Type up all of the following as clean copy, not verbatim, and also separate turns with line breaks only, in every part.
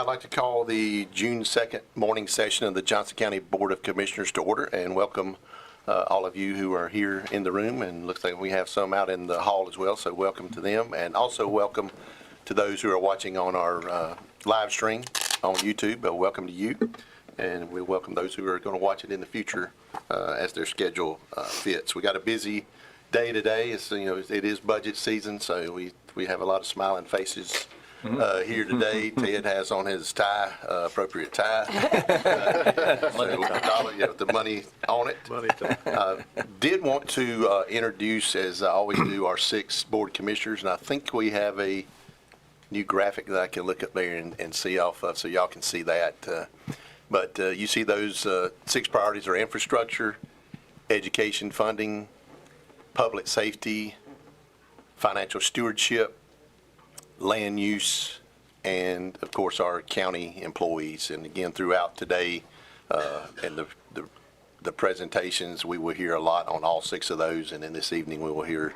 I'd like to call the June 2nd morning session of the Johnston County Board of Commissioners to order and welcome all of you who are here in the room, and looks like we have some out in the hall as well, so welcome to them, and also welcome to those who are watching on our live stream on YouTube. Welcome to you, and we welcome those who are going to watch it in the future as their schedule fits. We got a busy day today. It's, it is budget season, so we have a lot of smiling faces here today. Ted has on his tie, appropriate tie. The money on it. Did want to introduce, as I always do, our 6 board commissioners, and I think we have a new graphic that I can look up there and see off of, so y'all can see that. But you see those 6 priorities are infrastructure, education funding, public safety, financial stewardship, land use, and of course our county employees. And again, throughout today and the presentations, we will hear a lot on all 6 of those, and then this evening we will hear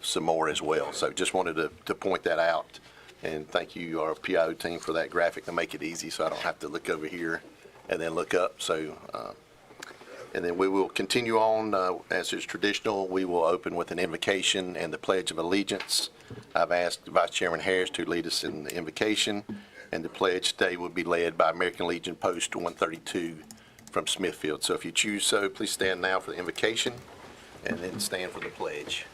some more as well. So just wanted to point that out, and thank you, our PIO team, for that graphic to make it easy so I don't have to look over here and then look up. So and then we will continue on as is traditional. We will open with an invocation and the Pledge of Allegiance. I've asked Vice Chairman Harris to lead us in the invocation, and the pledge today will be led by American Legion Post 132 from Smithfield. So if you choose so, please stand now for the invocation and then stand for the pledge.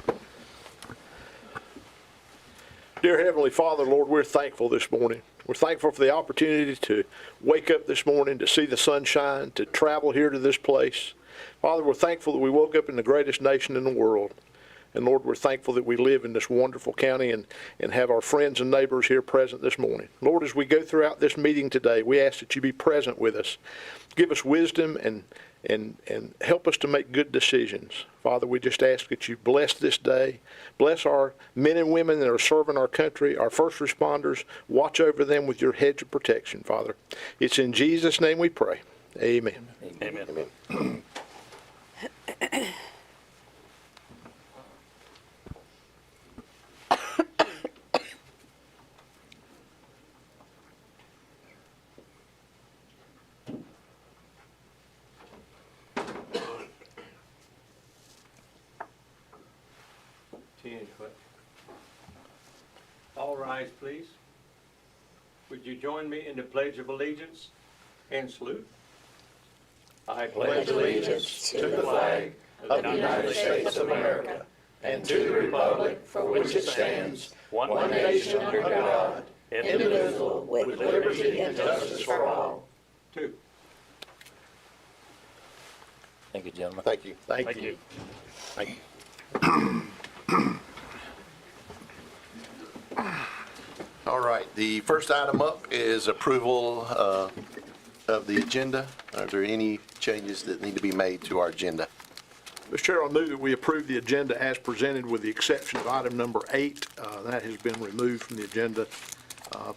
Dear Heavenly Father, Lord, we're thankful this morning. We're thankful for the opportunity to wake up this morning, to see the sunshine, to travel here to this place. Father, we're thankful that we woke up in the greatest nation in the world. And Lord, we're thankful that we live in this wonderful county and have our friends and neighbors here present this morning. Lord, as we go throughout this meeting today, we ask that you be present with us. Give us wisdom and help us to make good decisions. Father, we just ask that you bless this day. Bless our men and women that are serving our country, our first responders. Watch over them with your hedge of protection, Father. It's in Jesus' name we pray. Amen.
Amen.
Amen.
All rise, please. Would you join me in the Pledge of Allegiance and salute? I pledge allegiance to the flag of the United States of America and to the republic for which it stands, one nation under God, indivisible, with liberty and justice for all. 2.
Thank you, gentlemen.
Thank you.
Thank you.
Thank you. All right, the first item up is approval of the agenda. Are there any changes that need to be made to our agenda?
Mr. Chair, I move that we approve the agenda as presented with the exception of item number 8. That has been removed from the agenda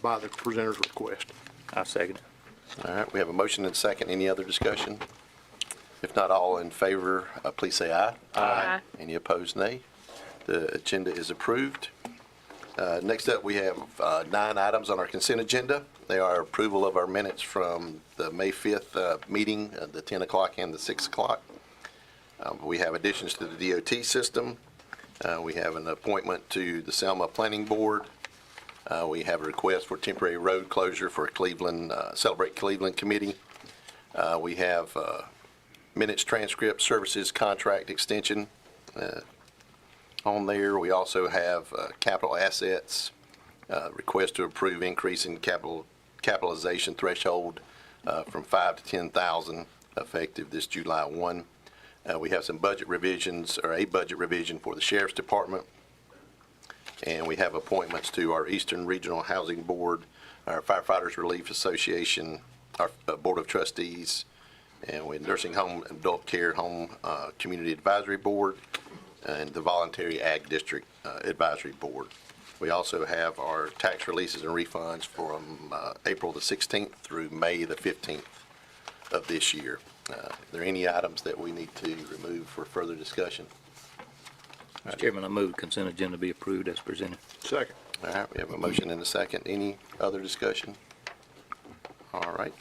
by the presenter's request.
I second it.
All right, we have a motion and a second. Any other discussion? If not, all in favor, please say aye.
Aye.
Any opposed, nay. The agenda is approved. Next up, we have 9 items on our consent agenda. They are approval of our minutes from the May 5th meeting, the 10 o'clock and the 6 o'clock. We have additions to the DOT system. We have an appointment to the Selma Planning Board. We have a request for temporary road closure for Cleveland, Celebrate Cleveland Committee. We have minutes, transcript, services, contract extension on there. We also have capital assets, request to approve increase in capitalization threshold from 5 to 10,000 effective this July 1. We have some budget revisions, or a budget revision for the Sheriff's Department. And we have appointments to our Eastern Regional Housing Board, our Firefighters Relief Association, our Board of Trustees, and we have Nursing Home Adult Care Home Community Advisory Board, and the Voluntary Ag District Advisory Board. We also have our tax releases and refunds from April the 16th through May the 15th of this year. Are there any items that we need to remove for further discussion?
Mr. Chairman, I move consent agenda be approved as presented.
Second.
All right, we have a motion and a second. Any other discussion? All right.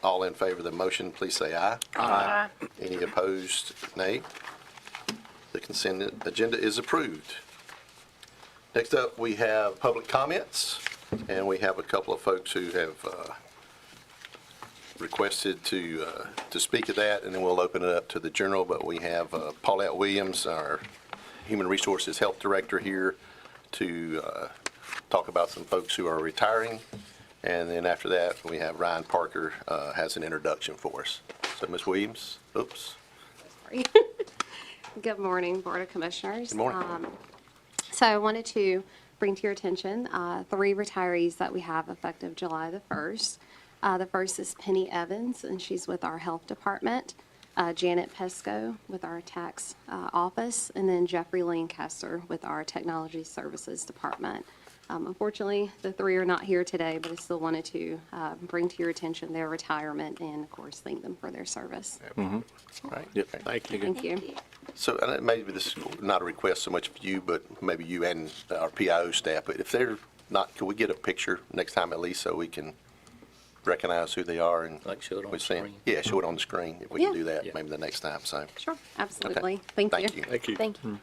All in favor of the motion, please say aye. Aye. Any opposed, nay. The consent agenda is approved. Next up, we have public comments, and we have a couple of folks who have requested to speak to that, and then we'll open it up to the general. But we have Paulette Williams, our Human Resources Health Director, here to talk about some folks who are retiring. And then after that, we have Ryan Parker has an introduction for us. So, Ms. Williams, oops.
Sorry. Good morning, Board of Commissioners.
Good morning.
So I wanted to bring to your attention 3 retirees that we have effective July the 1st. The first is Penny Evans, and she's with our Health Department. Janet Pesco with our Tax Office, and then Jeffrey Lancaster with our Technology Services Department. Unfortunately, the 3 are not here today, but I still wanted to bring to your attention their retirement and, of course, thank them for their service.
All right.
Yep, thank you.
Thank you.
So maybe this is not a request so much for you, but maybe you and our PIO staff. But if they're not, can we get a picture next time at least so we can recognize who they are and
Like show it on
we
the
see 'em?
screen?
Yeah, show it on the screen. If we can
Yeah.
do that,
Yeah.
maybe the next time. So,
Sure, absolutely.
okay.
Thank you.
Thank you.
Thank you.
Thank you.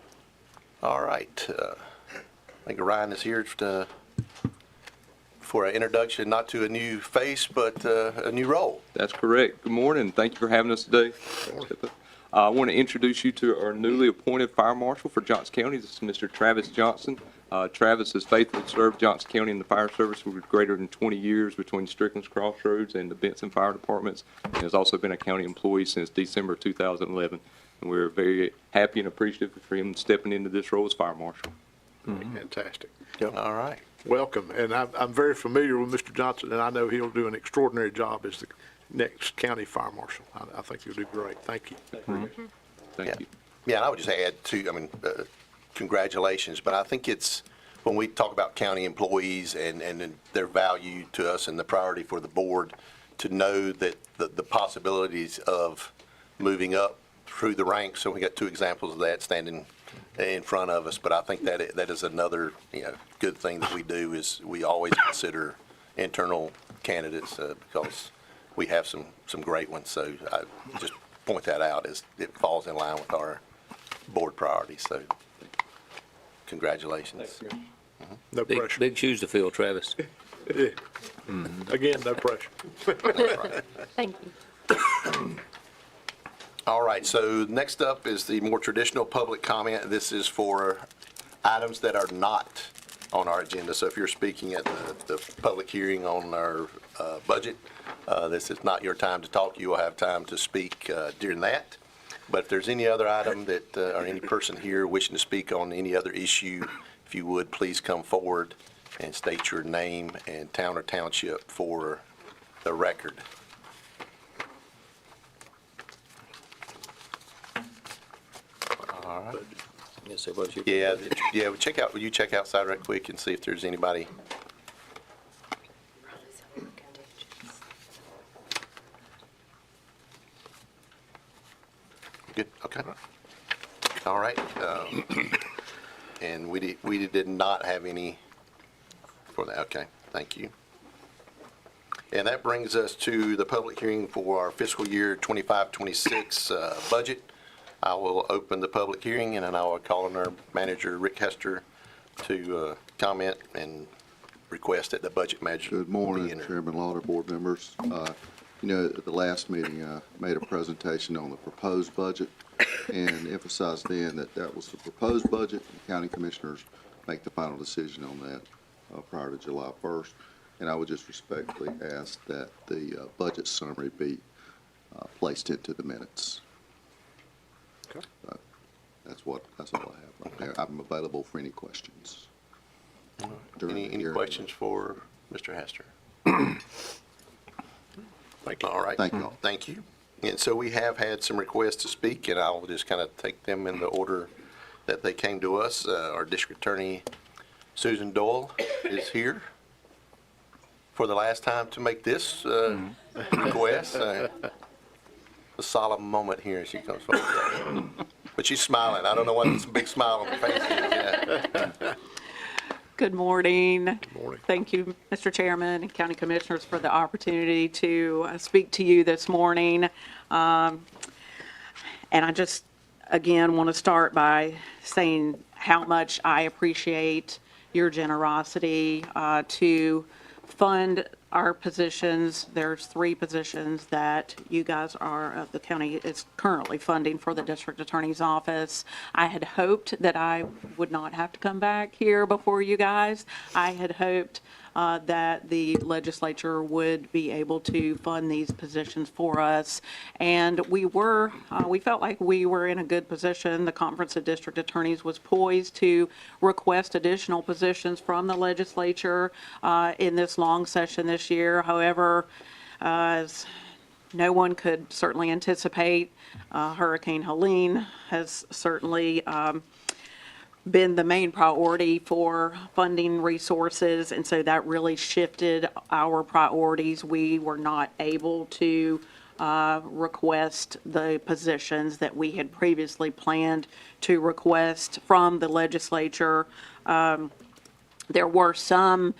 All right. I think Ryan is here for an introduction, not to a new face, but a new role.
That's correct. Good morning. Thank you for having us today. I want to introduce you to our newly appointed fire marshal for Johnston County. This is Mr. Travis Johnston. Travis has faithfully served Johnston County in the fire service for greater than 20 years between Strickland's Crossroads and the Benson Fire Departments. He has also been a county employee since December 2011. And we're very happy and appreciative for him stepping into this role as fire marshal.
Fantastic.
All right.
Welcome. And I'm very familiar with Mr. Johnson, and I know he'll do an extraordinary job as the next county fire marshal. I think he'll do great. Thank you.
Thank you.
Yeah, and I would just add too, congratulations, but I think it's, when we talk about county employees and their value to us and the priority for the board, to know that the possibilities of moving up through the ranks, so we got 2 examples of that standing in front of us, but I think that is another, good thing that we do, is we always consider internal candidates because we have some great ones. So I just point that out as it falls in line with our board priorities. So congratulations.
No
Big,
pressure.
big shoes to fill, Travis.
Yeah. Again, no pressure.
Thank you.
All right, so next up is the more traditional public comment. This is for items that are not on our agenda. So if you're speaking at the public hearing on our budget, this is not your time to talk. You will have time to speak during that. But if there's any other item that, or any person here wishing to speak on any other issue, if you would, please come forward and state your name and town or township for the record. All right.
Yes, everybody should.
Yeah, will you check outside right quick and see if there's anybody? Good, okay. All right. And we did not have any for that, okay, thank you. And that brings us to the public hearing for our fiscal year 25-26 budget. I will open the public hearing, and then I will call on our manager, Rick Hester, to comment and request that the budget manager
Good
be
morning,
entered.
Chairman Lauder, board members. At the last meeting, I made a presentation on the proposed budget and emphasized then that that was the proposed budget. The county commissioners make the final decision on that prior to July 1st. And I would just respectfully ask that the budget summary be placed into the minutes.
Okay.
That's all I have right there. I'm available for any questions. during the
Any
hearing.
questions for Mr. Hester?
Thank you.
All right.
Thank you all.
Thank you. And so we have had some requests to speak, and I'll just kind of take them in the order that they came to us. Our district attorney, Susan Doyle, is here for the last time to make this request. A solemn moment here as she comes forward. But she's smiling. I don't know what this big smile on her face is. Yeah.
Good morning.
Good morning.
Thank you, Mr. Chairman and County Commissioners, for the opportunity to speak to you this morning. And I just, again, want to start by saying how much I appreciate your generosity to fund our positions. There's 3 positions that you guys are, the county is currently funding for the district attorney's office. I had hoped that I would not have to come back here before you guys. I had hoped that the legislature would be able to fund these positions for us. And we felt like we were in a good position. The Conference of District Attorneys was poised to request additional positions from the legislature in this long session this year. However, as no one could certainly anticipate, Hurricane Helene has certainly been the main priority for funding resources, and so that really shifted our priorities. We were not able to request the positions that we had previously planned to request from the legislature. There were some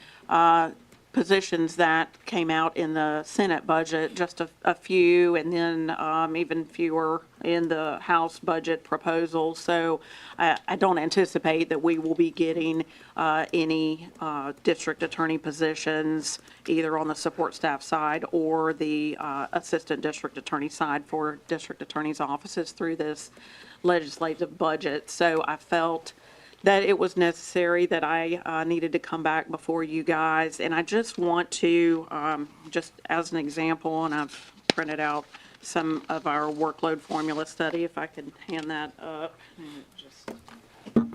positions that came out in the Senate budget, just a few, and then even fewer in the House budget proposal. So I don't anticipate that we will be getting any district attorney positions either on the support staff side or the assistant district attorney side for district attorneys' offices through this legislative budget. So I felt that it was necessary, that I needed to come back before you guys. And I just want to, just as an example, and I've printed out some of our workload formula study, if I could hand that up. Just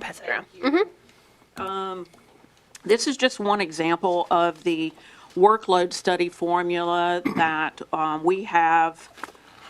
Pass it around.
This is just one example of the workload study formula that we have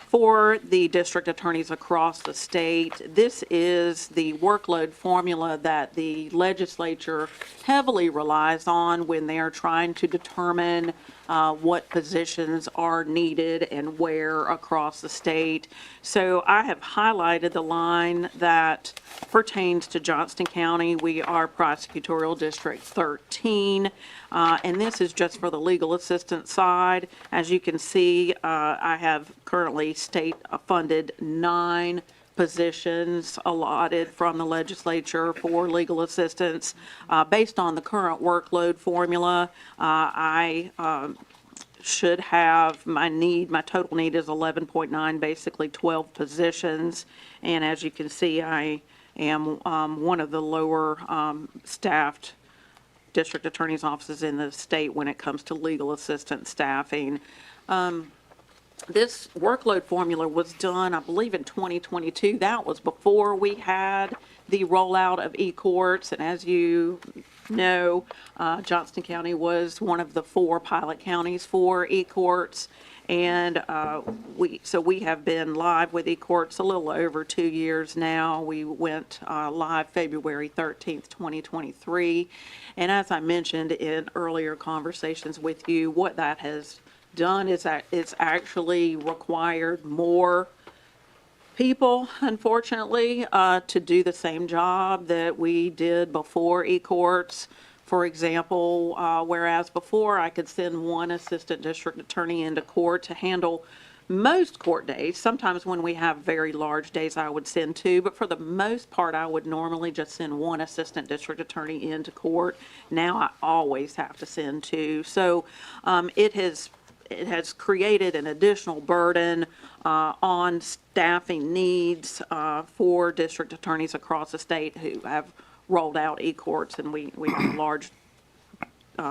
for the district attorneys across the state. This is the workload formula that the legislature heavily relies on when they are trying to determine what positions are needed and where across the state. So I have highlighted the line that pertains to Johnston County. We are prosecutorial district 13. And this is just for the legal assistant side. As you can see, I have currently state-funded 9 positions allotted from the legislature for legal assistants. Based on the current workload formula, I should have my total need is 11.9, basically 12 positions. And as you can see, I am one of the lower staffed district attorney's offices in the state when it comes to legal assistant staffing. This workload formula was done, I believe, in 2022. That was before we had the rollout of e-courts. And as you know, Johnston County was one of the 4 pilot counties for e-courts. And we have been live with e-courts a little over 2 years now. We went live February 13th, 2023. And as I mentioned in earlier conversations with you, what that has done is that it's actually required more people, unfortunately, to do the same job that we did before e-courts. For example, whereas before I could send one assistant district attorney into court to handle most court days. Sometimes when we have very large days, I would send 2, but for the most part, I would normally just send one assistant district attorney into court. Now I always have to send 2. So it has created an additional burden on staffing needs for district attorneys across the state who have rolled out e-courts, and we have a large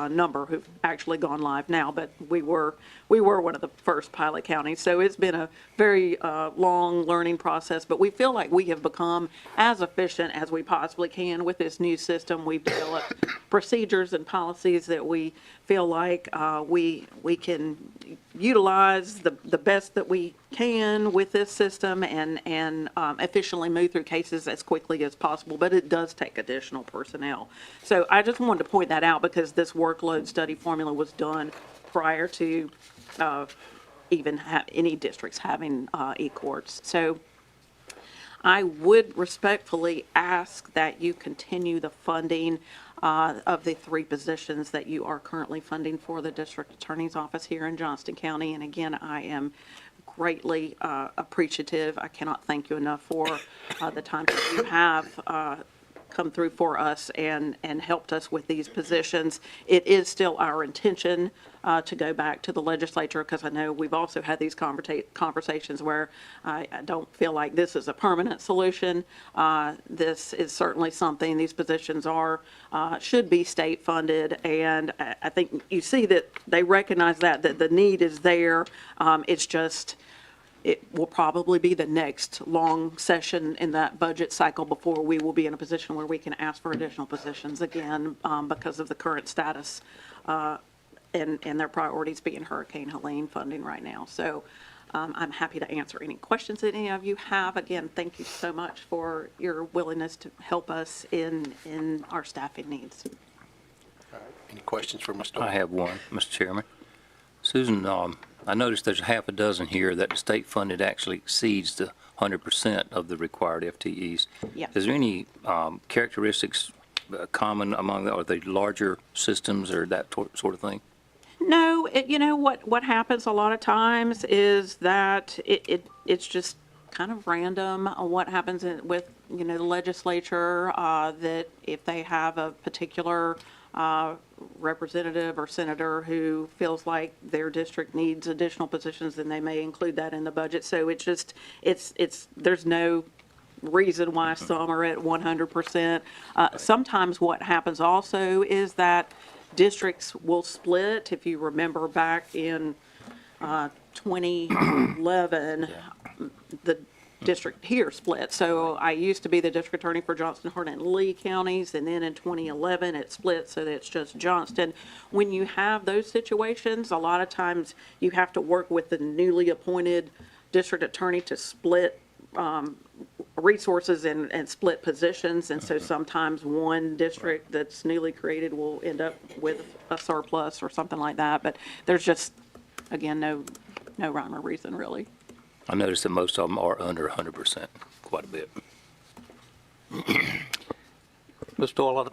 number who've actually gone live now, but we were one of the first pilot counties. So it's been a very long learning process, but we feel like we have become as efficient as we possibly can with this new system. We've developed procedures and policies that we feel like we can utilize the best that we can with this system and efficiently move through cases as quickly as possible, but it does take additional personnel. So I just wanted to point that out because this workload study formula was done prior to even any districts having e-courts. So I would respectfully ask that you continue the funding of the 3 positions that you are currently funding for the district attorney's office here in Johnston County. And again, I am greatly appreciative. I cannot thank you enough for the time that you have come through for us and helped us with these positions. It is still our intention to go back to the legislature, because I know we've also had these conversations where I don't feel like this is a permanent solution. This is certainly something, these positions should be state funded, and I think you see that they recognize that the need is there. It's just, it will probably be the next long session in that budget cycle before we will be in a position where we can ask for additional positions again, because of the current status and their priorities being Hurricane Helene funding right now. So I'm happy to answer any questions that any of you have. Again, thank you so much for your willingness to help us in our staffing needs.
Any questions for Ms.
I
Doyle?
have one, Mr. Chairman. Susan, I noticed there's half a dozen here that the state funded actually exceeds the 100% of the required FTEs.
Yes.
Is there any characteristics common among are they larger systems or that sort of thing?
No, you know what happens a lot of times is that it's just kind of random what happens with the legislature, that if they have a particular representative or senator who feels like their district needs additional positions, then they may include that in the budget. So there's no reason why some are at 100%. Sometimes what happens also is that districts will split. If you remember back in 2011, the district here split. So I used to be the district attorney for Johnston, Hardin, and Lee counties, and then in 2011 it split so that it's just Johnston. When you have those situations, a lot of times you have to work with the newly appointed district attorney to split resources and split positions, and so sometimes one district that's newly created will end up with a surplus or something like that, but there's just, again, no rhyme or reason really.
I noticed that most of them are under 100%, quite a bit.
Mr. Doyle,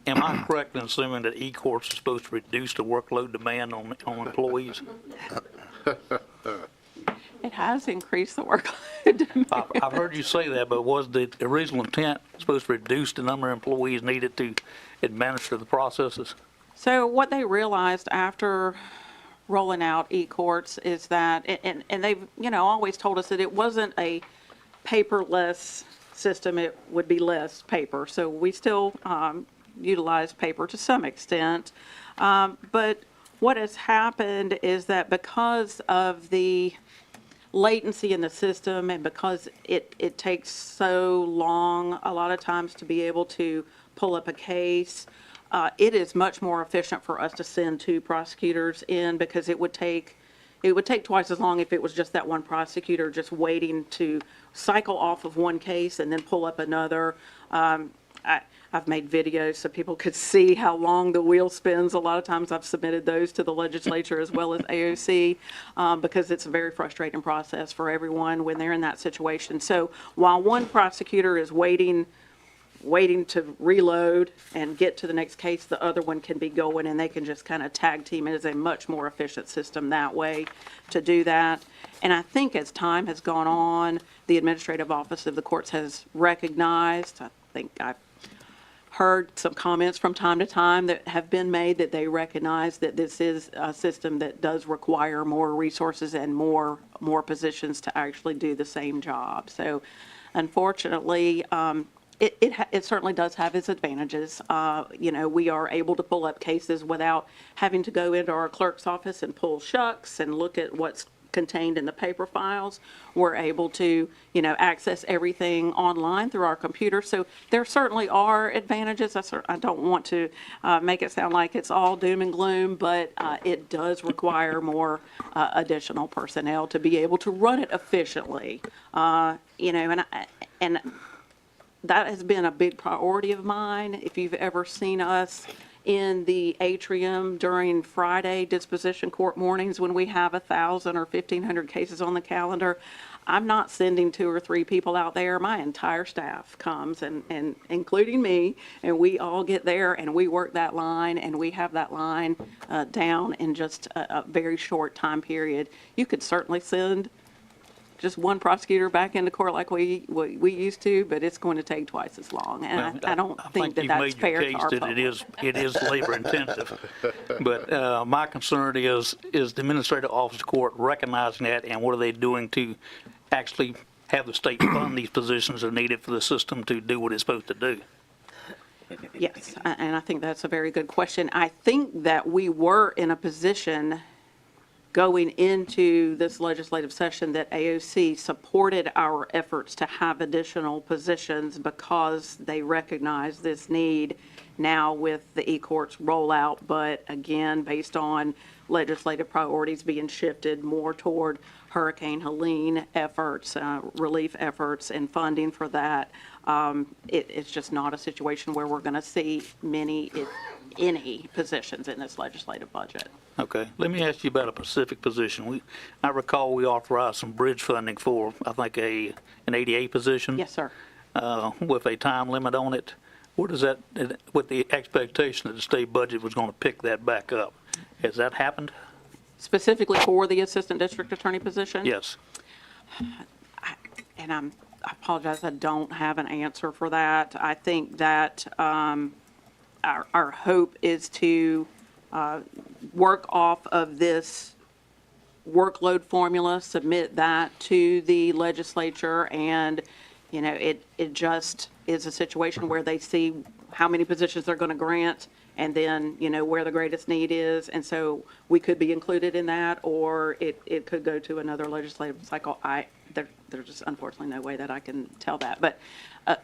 am I correct in assuming that E-courts is supposed to reduce the workload demand on employees?
It has increased the workload.
I've heard you say that, but was the original intent supposed to reduce the number of employees needed to administer the processes?
So what they realized after rolling out E-courts is that, and they've, always told us that it wasn't a paperless system, it would be less paper. So we still utilize paper to some extent. But what has happened is that because of the latency in the system and because it takes so long a lot of times to be able to pull up a case, it is much more efficient for us to send 2 prosecutors in, because it would take twice as long if it was just that one prosecutor just waiting to cycle off of one case and then pull up another. I've made videos so people could see how long the wheel spins. A lot of times I've submitted those to the legislature as well as AOC, because it's a very frustrating process for everyone when they're in that situation. So while one prosecutor is waiting to reload and get to the next case, the other one can be going and they can just kind of tag team. It is a much more efficient system that way to do that. And I think as time has gone on, the administrative office of the courts has recognized, I think I've heard some comments from time to time that have been made that they recognize that this is a system that does require more resources and more positions to actually do the same job. So unfortunately, it certainly does have its advantages. We are able to pull up cases without having to go into our clerk's office and pull shucks and look at what's contained in the paper files. We're able to, access everything online through our computer. So there certainly are advantages. I don't want to make it sound like it's all doom and gloom, but it does require more additional personnel to be able to run it efficiently. And that has been a big priority of mine. If you've ever seen us in the atrium during Friday disposition court mornings when we have 1,000 or 1,500 cases on the calendar. I'm not sending 2 or 3 people out there. My entire staff comes, and including me, and we all get there and we work that line, and we have that line down in just a very short time period. You could certainly send just one prosecutor back into court like we used to, but it's going to take twice as long. And I don't think that that's fair to our
you've made your case that it is labor intensive. But my concern is the administrative office of court recognizing that, and what are they doing to actually have the state fund these positions that are needed for the system to do what it's supposed to do?
Yes, and I think that's a very good question. I think that we were in a position going into this legislative session that AOC supported our efforts to have additional positions because they recognize this need now with the e-courts rollout, but again, based on legislative priorities being shifted more toward Hurricane Helene efforts, relief efforts, and funding for that, it's just not a situation where we're going to see many, if any, positions in this legislative budget.
Okay, let me ask you about a specific position. I recall we authorized some bridge funding for, I think, an ADA position.
Yes, sir.
With a time limit on it. What is that, with the expectation that the state budget was going to pick that back up? Has that happened?
Specifically for the assistant district attorney position?
Yes.
And I apologize, I don't have an answer for that. I think that our hope is to work off of this workload formula, submit that to the legislature, and, you know, it just is a situation where they see how many positions they're going to grant, and then, you know, where the greatest need is. And so we could be included in that, or it could go to another legislative cycle. There's just unfortunately no way that I can tell that. But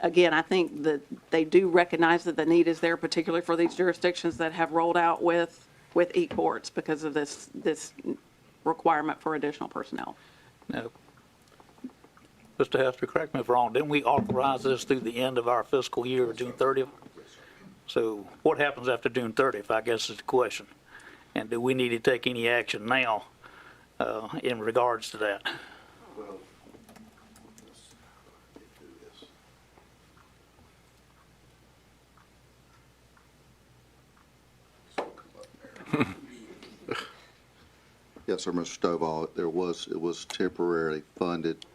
again, I think that they do recognize that the need is there, particularly for these jurisdictions that have rolled out with e-courts because of this requirement for additional personnel.
No. Mr. Hester, correct me if I'm wrong, didn't we authorize this through the end of our fiscal year, June 30th? So what happens after June 30th, I guess is the question. And do we need to take any action now in regards to that?
Well,
Yes, sir, Mr. Stovall, it was temporarily funded,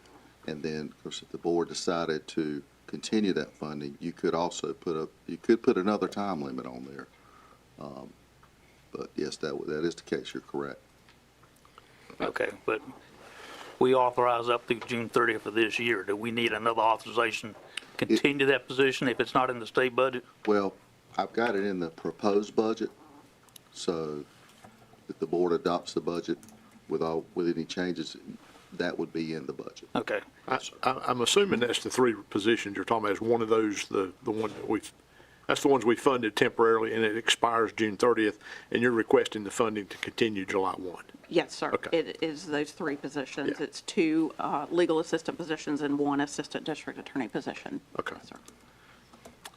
and then, of course, if the board decided to continue that funding, you could also put another time limit on there. But yes, that is the case, you're correct.
Okay, but we authorize up through June 30th of this year. Do we need another authorization to continue that position if it's not in the state budget?
Well, I've got it in the proposed budget, so if the board adopts the budget with any changes, that would be in the budget.
Okay.
I'm assuming that's the 3 positions you're talking about. Is one of those the one that that's the ones we funded temporarily, and it expires June 30th, and you're requesting the funding to continue July 1?
Yes, sir.
Okay.
It is those 3 positions.
Yeah.
It's 2 legal assistant positions and 1 assistant district attorney position.
Okay.
Yes, sir.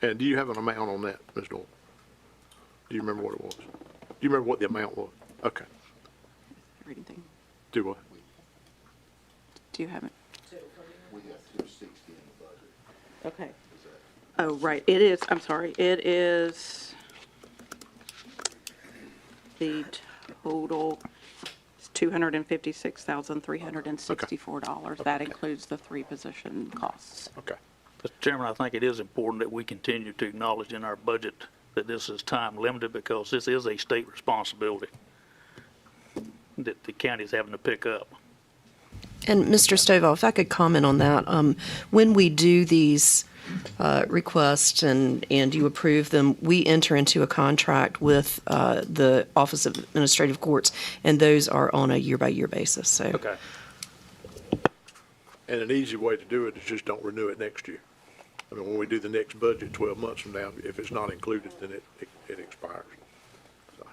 And do you have an amount on that, Ms. Norton? Do you remember what it was? Do you remember what the amount was? Okay.
Anything?
Do what?
Do you have it?
We got 260 in the budget.
Okay. Oh, right. It is, I'm sorry. It is the total is $256,364. That includes the 3 position costs.
Okay.
Mr. Chairman, I think it is important that we continue to acknowledge in our budget that this is time limited because this is a state responsibility that the county is having to pick up.
And Mr. Stovall, if I could comment on that, when we do these requests and you approve them, we enter into a contract with the Office of Administrative Courts, and those are on a year-by-year basis, so.
Okay.
And an easy way to do it is just don't renew it next year. I mean, when we do the next budget 12 months from now, if it's not included, then it expires. So,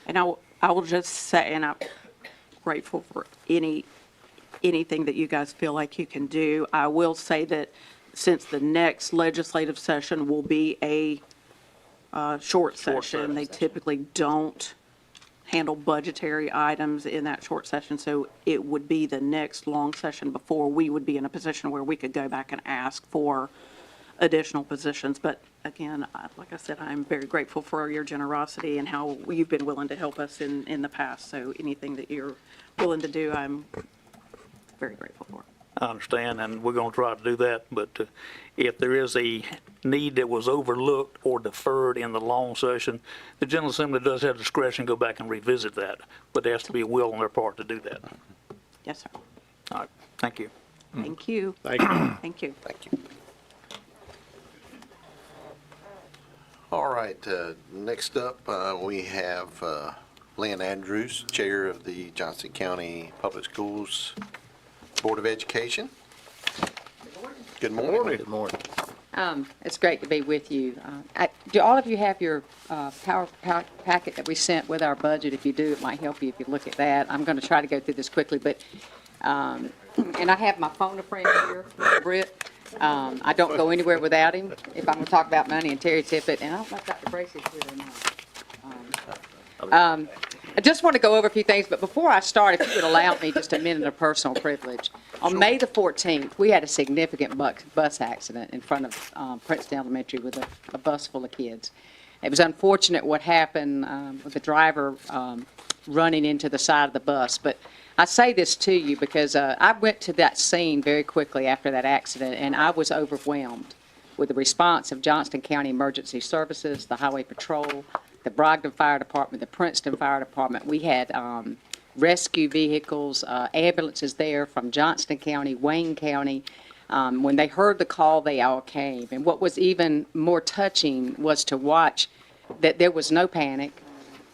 And I will just say, and I'm grateful for anything that you guys feel like you can do. I will say that since the next legislative session will be a short session. They typically don't handle budgetary items in that short session, so it would be the next long session before we would be in a position where we could go back and ask for additional positions. But again, like I said, I'm very grateful for your generosity and how you've been willing to help us in the past. So anything that you're willing to do, I'm very grateful for.
I understand, and we're going to try to do that, but if there is a need that was overlooked or deferred in the long session, the General Assembly does have discretion to go back and revisit that, but there has to be a will on their part to do that.
Yes, sir.
All right, thank you.
Thank you.
Thank you.
Thank you.
Thank you. All right, next up, we have Lynn Andrews, Chair of the Johnston County Public Schools Board of Education. Good morning.
Good morning.
It's great to be with you. Do all of you have your power packet that we sent with our budget? If you do, it might help you if you look at that. I'm going to try to go through this quickly, but, and I have my phone a friend here, Britt. I don't go anywhere without him if I'm going to talk about money, and Terry Tippett, and I don't know if Dr. Bracey's here or not. I just want to go over a few things, but before I start, if you would allow me just a minute of personal privilege. On May the 14th, we had a significant bus accident in front of Princeton Elementary with a bus full of kids. It was unfortunate what happened with the driver running into the side of the bus, but I say this to you because I went to that scene very quickly after that accident, and I was overwhelmed with the response of Johnston County Emergency Services, the Highway Patrol, the Brogdon Fire Department, the Princeton Fire Department. We had rescue vehicles, ambulances there from Johnston County, Wayne County. When they heard the call, they all came. And what was even more touching was to watch that there was no panic.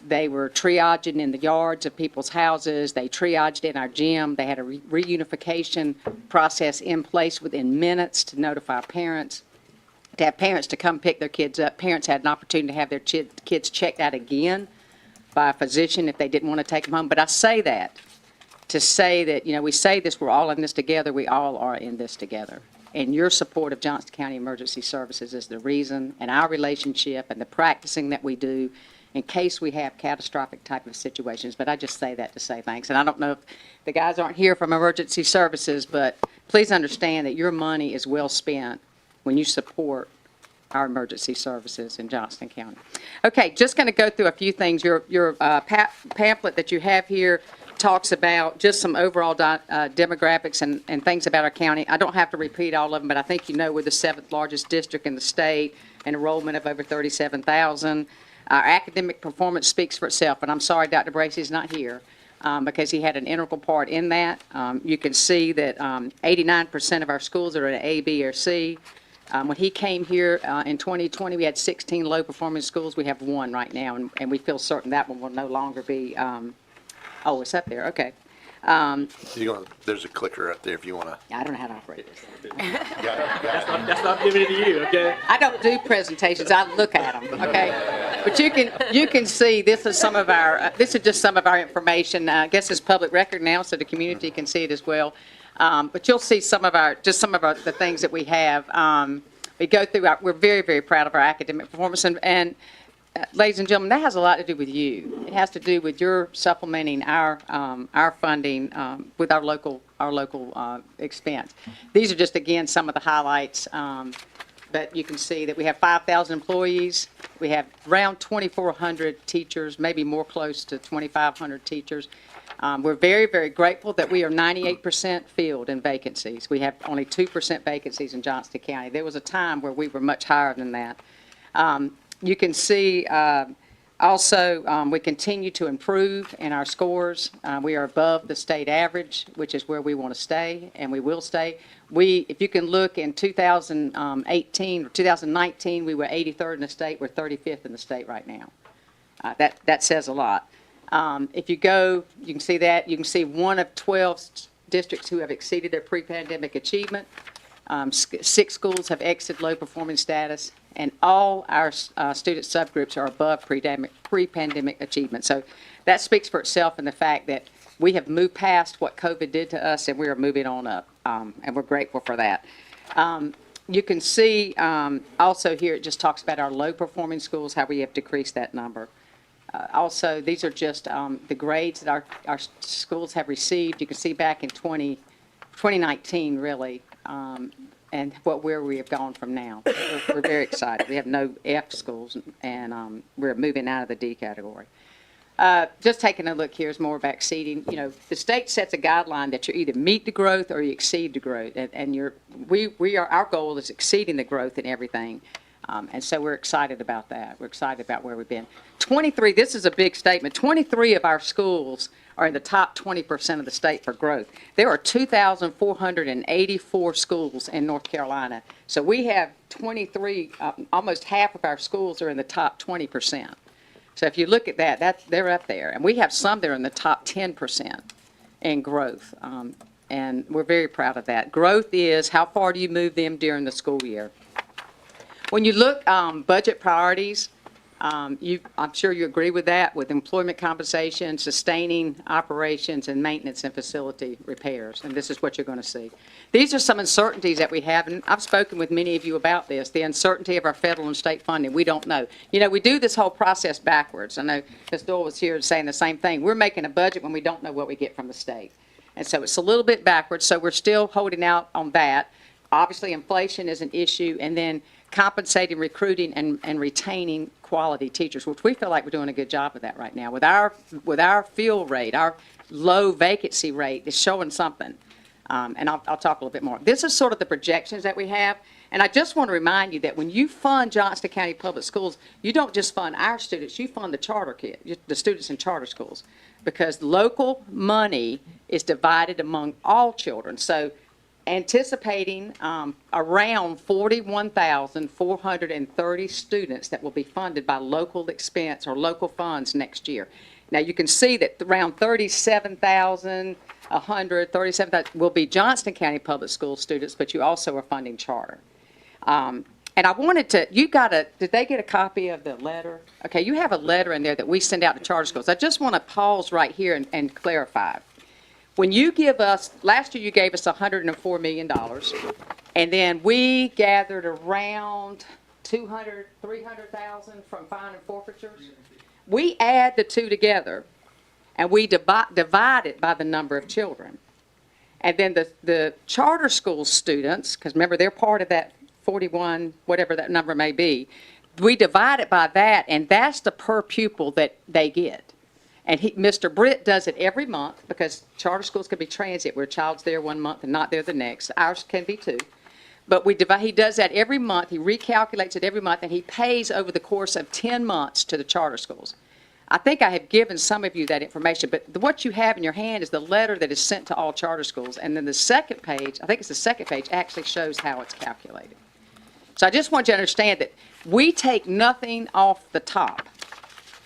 They were triaging in the yards of people's houses. They triaged in our gym. They had a reunification process in place within minutes to notify parents, to have parents to come pick their kids up. Parents had an opportunity to have their kids checked out again by a physician if they didn't want to take them home. But I say that to say that, we say this, we're all in this together. We all are in this together. And your support of Johnston County Emergency Services is the reason, and our relationship and the practicing that we do in case we have catastrophic type of situations. But I just say that to say thanks. And I don't know if the guys aren't here from Emergency Services, but please understand that your money is well spent when you support our emergency services in Johnston County. Okay, just going to go through a few things. Your pamphlet that you have here talks about just some overall demographics and things about our county. I don't have to repeat all of them, but I think we're the 7th largest district in the state, an enrollment of over 37,000. Our academic performance speaks for itself, and I'm sorry Dr. Bracey's not here. Because he had an integral part in that. You can see that 89% of our schools are at A, B, or C. When he came here in 2020, we had 16 low-performing schools. We have 1 right now, and we feel certain that one will no longer be, oh, it's up there, okay.
There's a clicker up there if you want to.
I don't know how to operate this.
That's not giving it to you, okay?
I don't do presentations, I look at them, okay? But you can see, this is some of our, this is just some of our information. I guess it's public record now, so the community can see it as well. But you'll see some of the things that we have. We go through, we're very, very proud of our academic performance, and ladies and gentlemen, that has a lot to do with you. It has to do with your supplementing our funding with our local expense. These are just, again, some of the highlights. But you can see that we have 5,000 employees. We have around 2,400 teachers, maybe more close to 2,500 teachers. We're very, very grateful that we are 98% filled in vacancies. We have only 2% vacancies in Johnston County. There was a time where we were much higher than that. You can see also we continue to improve in our scores. We are above the state average, which is where we want to stay, and we will stay. If you can look in 2018 or 2019, we were 83rd in the state. We're 35th in the state right now. That says a lot. If you go, you can see that. You can see 1 of 12 districts who have exceeded their pre-pandemic achievement. 6 schools have exited low-performing status, and all our student subgroups are above pre-pandemic achievement. So that speaks for itself in the fact that we have moved past what COVID did to us, and we are moving on up, and we're grateful for that. You can see also here, it just talks about our low-performing schools, how we have decreased that number. Also, these are just the grades that our schools have received. You can see back in 2019, really, and where we have gone from now. We're very excited. We have no F schools, and we're moving out of the D category. Just taking a look here is more about exceeding. You know, the state sets a guideline that you either meet the growth or you exceed the growth, and our goal is exceeding the growth in everything. And so we're excited about that. We're excited about where we've been. 23, this is a big statement. 23 of our schools are in the top 20% of the state for growth. There are 2,484 schools in North Carolina. So we have 23, almost half of our schools are in the top 20%. So if you look at that, they're up there. And we have some that are in the top 10% in growth. And we're very proud of that. Growth is how far do you move them during the school year? When you look budget priorities, I'm sure you agree with that, with employment compensation, sustaining operations, and maintenance and facility repairs. And this is what you're going to see. These are some uncertainties that we have, and I've spoken with many of you about this, the uncertainty of our federal and state funding. We don't know. You know, we do this whole process backwards. I know Ms. Doyle was here saying the same thing. We're making a budget when we don't know what we get from the state. And so it's a little bit backwards, so we're still holding out on that. Obviously, inflation is an issue, and then compensating, recruiting, and retaining quality teachers, which we feel like we're doing a good job of that right now. With our fill rate, our low vacancy rate is showing something. And I'll talk a little bit more. This is sort of the projections that we have. And I just want to remind you that when you fund Johnston County Public Schools, you don't just fund our students, you fund the charter kids, the students in charter schools, because local money is divided among all children. So anticipating around 41,430 students that will be funded by local expense or local funds next year. Now, you can see that around 37,000 will be Johnston County Public School students, but you also are funding charter. And I wanted to, did they get a copy of the letter? Okay, you have a letter in there that we send out to charter schools. I just want to pause right here and clarify. When you give us, last year you gave us $104 million, and then we gathered around 300,000 from fine and forfeitures. We add the two together, and we divide it by the number of children. And then the charter school students, because remember they're part of that 41, whatever that number may be, we divide it by that, and that's the per pupil that they get. And Mr. Britt does it every month, because charter schools can be transient, where a child's there one month and not there the next. Ours can be too. But he does that every month. He recalculates it every month, and he pays over the course of 10 months to the charter schools. I think I have given some of you that information, but what you have in your hand is the letter that is sent to all charter schools. And then the second page, I think it's the second page, actually shows how it's calculated. So I just want you to understand that we take nothing off the top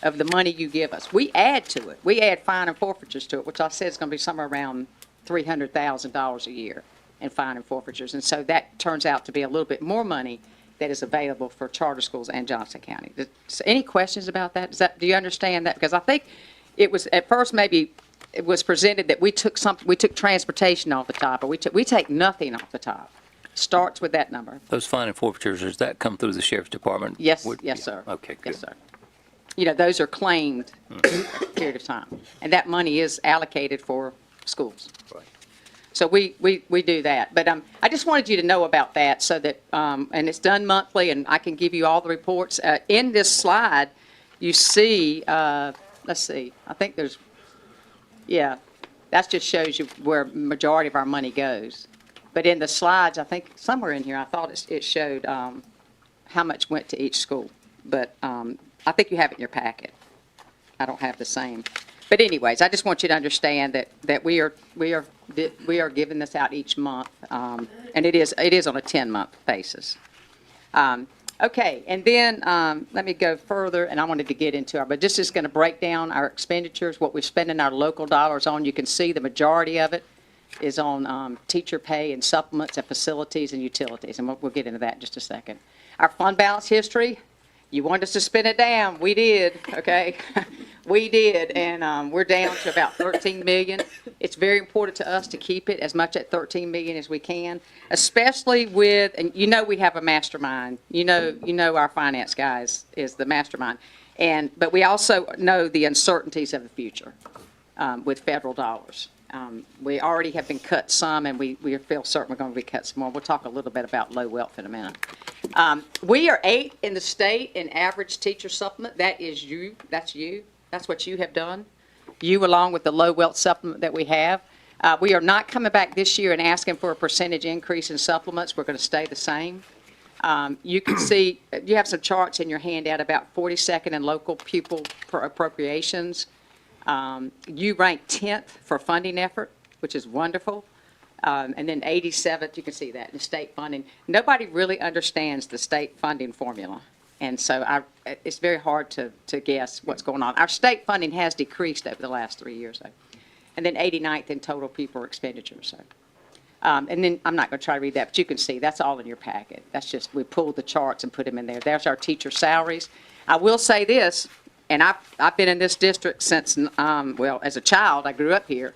of the money you give us. We add to it. We add fine and forfeitures to it, which I said is going to be somewhere around $300,000 a year in fine and forfeitures. And so that turns out to be a little bit more money that is available for charter schools and Johnston County. So any questions about that? Do you understand that? Because I think it was, at first maybe it was presented that we took transportation off the top, or we take nothing off the top. Starts with that number.
Those fine and forfeitures, does that come through the sheriff's department?
Yes, yes, sir.
Okay, good.
Yes, sir. You know, those are claimed period of time, and that money is allocated for schools.
Right.
So we do that. But I just wanted you to know about that, so that, and it's done monthly, and I can give you all the reports. In this slide, you see, let's see, I think there's, yeah, that just shows you where majority of our money goes. But in the slides, I think somewhere in here, I thought it showed how much went to each school. But I think you have it in your packet. I don't have the same. But anyways, I just want you to understand that we are giving this out each month, and it is on a 10-month basis. Okay, and then let me go further, and I wanted to get into but this is going to break down our expenditures, what we're spending our local dollars on. You can see the majority of it is on teacher pay and supplements and facilities and utilities, and we'll get into that in just a second. Our fund balance history. You wanted us to spin it down. We did, okay? We did, and we're down to about 13 million. It's very important to us to keep it as much at 13 million as we can, especially with, and you know we have a mastermind. You know our finance guys is the mastermind. But we also know the uncertainties of the future with federal dollars. We already have been cut some, and we feel certain we're going to be cut some more. We'll talk a little bit about low wealth in a minute. We are 8th in the state in average teacher supplement. That is you. That's you. That's what you have done. You, along with the low wealth supplement that we have. We are not coming back this year and asking for a percentage increase in supplements. We're going to stay the same. You can see, you have some charts in your handout about 42nd in local pupil appropriations. You rank 10th for funding effort, which is wonderful. And then 87th, you can see that, in state funding. Nobody really understands the state funding formula. And so it's very hard to guess what's going on. Our state funding has decreased over the last 3 years, though. And then 89th in total pupil expenditures. So. And then I'm not going to try to read that, but you can see that's all in your packet. That's just, we pulled the charts and put them in there. There's our teacher salaries. I will say this, and I've been in this district since, well, as a child, I grew up here.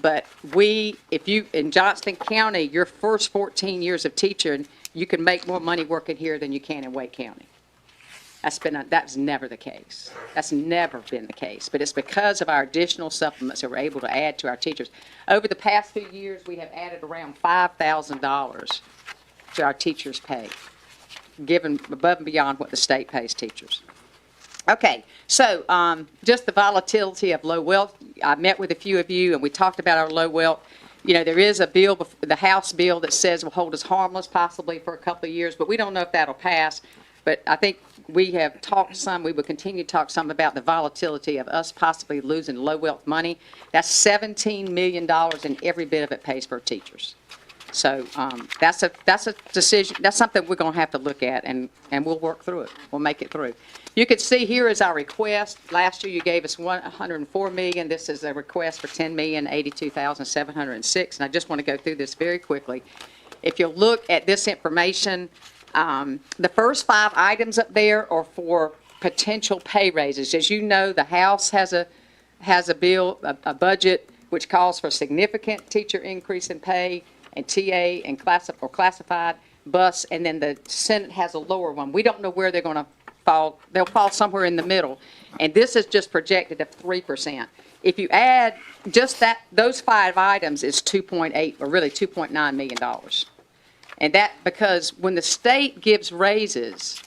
But if you, in Johnston County, your first 14 years of teaching, you can make more money working here than you can in Wake County. That's never the case. That's never been the case. But it's because of our additional supplements that we're able to add to our teachers. Over the past few years, we have added around $5,000 to our teachers' pay, given above and beyond what the state pays teachers. Okay, so just the volatility of low wealth. I met with a few of you, and we talked about our low wealth. You know, there is a bill, the House bill, that says will hold us harmless possibly for a couple of years, but we don't know if that'll pass. But I think we have talked some, we will continue to talk some about the volatility of us possibly losing low wealth money. That's $17 million, and every bit of it pays for teachers. So that's a decision, that's something we're going to have to look at, and we'll work through it. We'll make it through. You can see here is our request. Last year you gave us $104 million. This is a request for $10,082,706, and I just want to go through this very quickly. If you look at this information, the first 5 items up there are for potential pay raises. As you know, the House has a bill, a budget, which calls for a significant teacher increase in pay and TA and classified bus, and then the Senate has a lower one. We don't know where they're going to fall. They'll fall somewhere in the middle, and this is just projected at 3%. If you add just those 5 items, it's 2.8 or really $2.9 million. And that because when the state gives raises,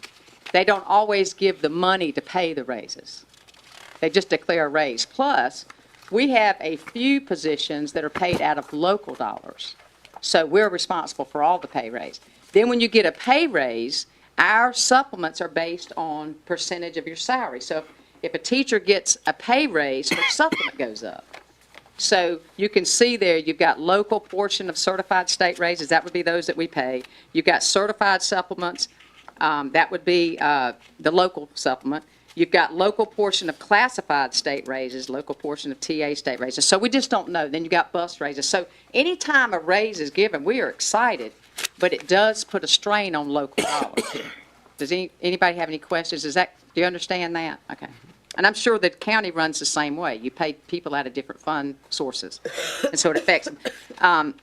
they don't always give the money to pay the raises. They just declare a raise. Plus, we have a few positions that are paid out of local dollars. So we're responsible for all the pay raise. Then when you get a pay raise, our supplements are based on percentage of your salary. So if a teacher gets a pay raise, her supplement goes up. So you can see there, you've got local portion of certified state raises. That would be those that we pay. You've got certified supplements. That would be the local supplement. You've got local portion of classified state raises, local portion of TA state raises. So we just don't know. Then you got bus raises. So anytime a raise is given, we are excited, but it does put a strain on local dollars. Does anybody have any questions? Do you understand that? Okay. And I'm sure the county runs the same way. You pay people out of different fund sources, and so it affects them.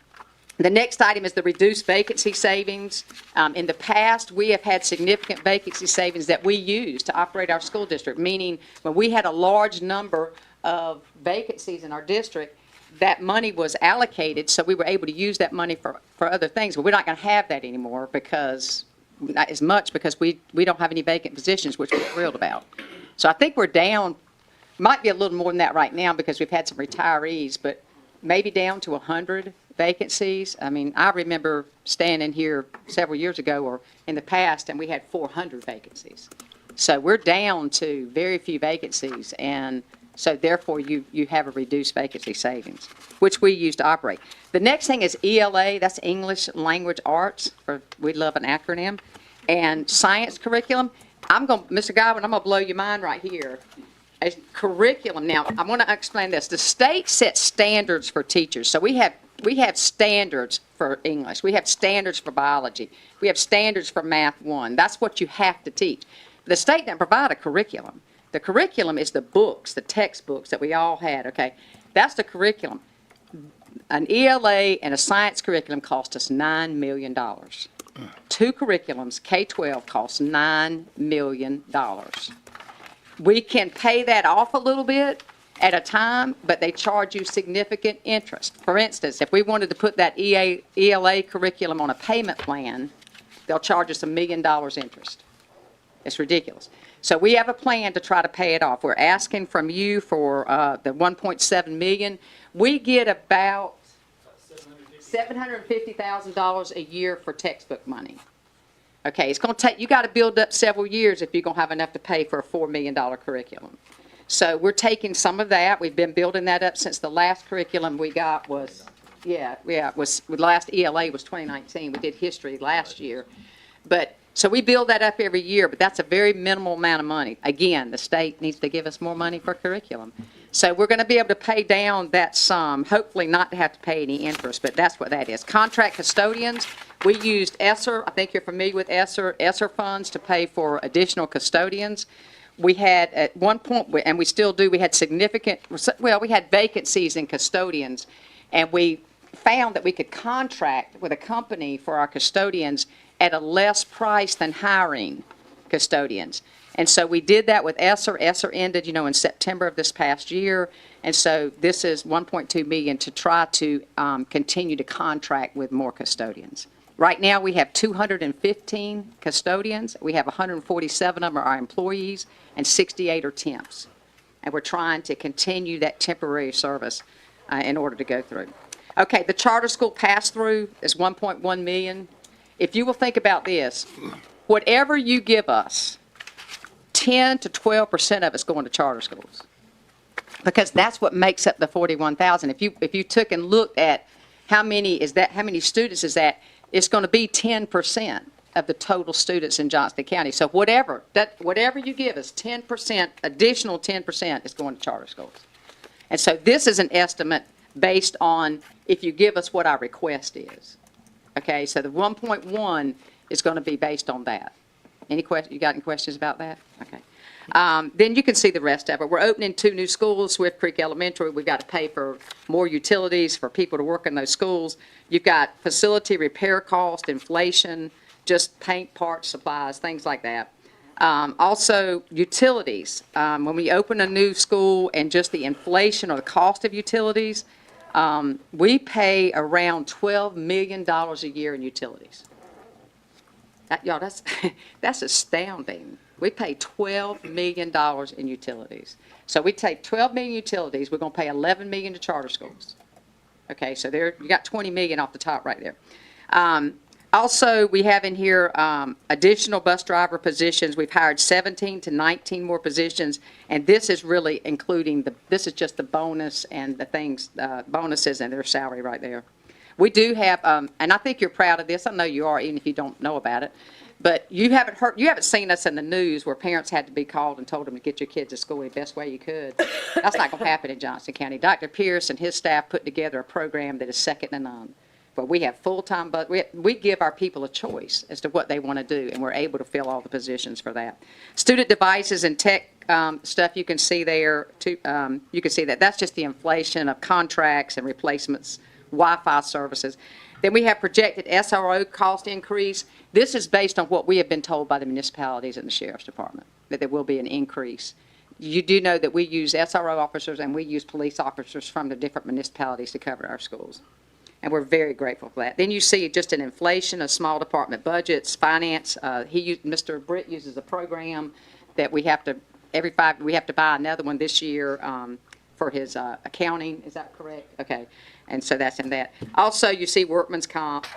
The next item is the reduced vacancy savings. In the past, we have had significant vacancy savings that we use to operate our school district, meaning when we had a large number of vacancies in our district, that money was allocated, so we were able to use that money for other things. But we're not going to have that anymore because, not as much, because we don't have any vacant positions, which we're thrilled about. So I think we're down, might be a little more than that right now because we've had some retirees, but maybe down to 100 vacancies. I mean, I remember standing here several years ago or in the past, and we had 400 vacancies. So we're down to very few vacancies, and so therefore you have a reduced vacancy savings, which we use to operate. The next thing is ELA, that's English Language Arts, we love an acronym, and science curriculum. Mr. Godwin, I'm going to blow your mind right here. As curriculum, now, I want to explain this. The state sets standards for teachers. So we have standards for English. We have standards for biology. We have standards for Math 1. That's what you have to teach. The state doesn't provide a curriculum. The curriculum is the books, the textbooks that we all had, okay? That's the curriculum. An ELA and a science curriculum cost us $9 million. 2 curriculums, K-12, cost $9 million. We can pay that off a little bit at a time, but they charge you significant interest. For instance, if we wanted to put that ELA curriculum on a payment plan, they'll charge us $1 million interest. It's ridiculous. So we have a plan to try to pay it off. We're asking from you for the $1.7 million. We get about $750,000 a year for textbook money. Okay, it's going to take, you got to build up several years if you're going to have enough to pay for a $4 million curriculum. So we're taking some of that. We've been building that up since the last curriculum we got was, the last ELA was 2019. We did history last year. But, so we build that up every year, but that's a very minimal amount of money. Again, the state needs to give us more money for curriculum. So we're going to be able to pay down that sum, hopefully not to have to pay any interest, but that's what that is. Contract custodians, we used ESSER. I think you're familiar with ESSER funds to pay for additional custodians. We had at one point, and we still do, we had we had vacancies in custodians, and we found that we could contract with a company for our custodians at a less price than hiring custodians. And so we did that with ESSER. ESSER ended, in September of this past year. And so this is $1.2 million to try to continue to contract with more custodians. Right now, we have 215 custodians. We have 147 of them are our employees, and 68 are temps. And we're trying to continue that temporary service in order to go through. Okay, the charter school pass-through is $1.1 million. If you will think about this, whatever you give us, 10 to 12% of it's going to charter schools, because that's what makes up the 41,000. If you took and looked at how many students is that, it's going to be 10% of the total students in Johnston County. So whatever you give us, 10%, additional 10% is going to charter schools. And so this is an estimate based on if you give us what our request is. Okay, so the 1.1 is going to be based on that. You got any questions about that? Okay. Then you can see the rest of it. We're opening 2 new schools, Swift Creek Elementary. We've got to pay for more utilities for people to work in those schools. You've got facility repair cost, inflation, just paint, parts, supplies, things like that. Also, utilities. When we open a new school and just the inflation or the cost of utilities, we pay around $12 million a year in utilities. Y'all, that's astounding. We pay $12 million in utilities. So we take $12 million utilities, we're going to pay $11 million to charter schools. Okay, so there you got $20 million off the top right there. Also, we have in here additional bus driver positions. We've hired 17 to 19 more positions, and this is really including this is just the bonus and the things, bonuses and their salary right there. We do have, and I think you're proud of this. I know you are, even if you don't know about it. But you haven't seen us in the news where parents had to be called and told them to get your kids to school the best way you could. That's not going to happen in Johnston County. Dr. Pierce and his staff put together a program that is second to none. But we have full-time, but we give our people a choice as to what they want to do, and we're able to fill all the positions for that. Student devices and tech stuff you can see there. You can see that that's just the inflation of contracts and replacements, Wi-Fi services. Then we have projected SRO cost increase. This is based on what we have been told by the municipalities and the Sheriff's Department, that there will be an increase. You do know that we use SRO officers and we use police officers from the different municipalities to cover our schools. And we're very grateful for that. Then you see just an inflation of small department budgets, finance. Mr. Britt uses a program that we have to, we have to buy another one this year for his accounting. Is that correct? Okay. And so that's in that. Also, you see workman's comp,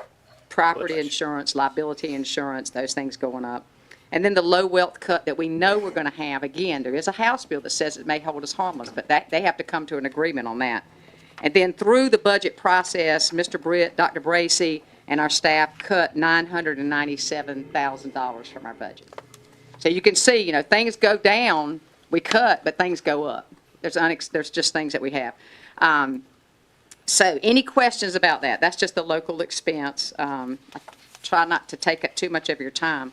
property insurance, liability insurance, those things going up. And then the low wealth cut that we know we're going to have. Again, there is a House bill that says it may hold us harmless, but they have to come to an agreement on that. And then through the budget process, Mr. Britt, Dr. Bracy, and our staff cut $997,000 from our budget. So you can see, things go down, we cut, but things go up. There's just things that we have. So any questions about that? That's just the local expense. I try not to take up too much of your time,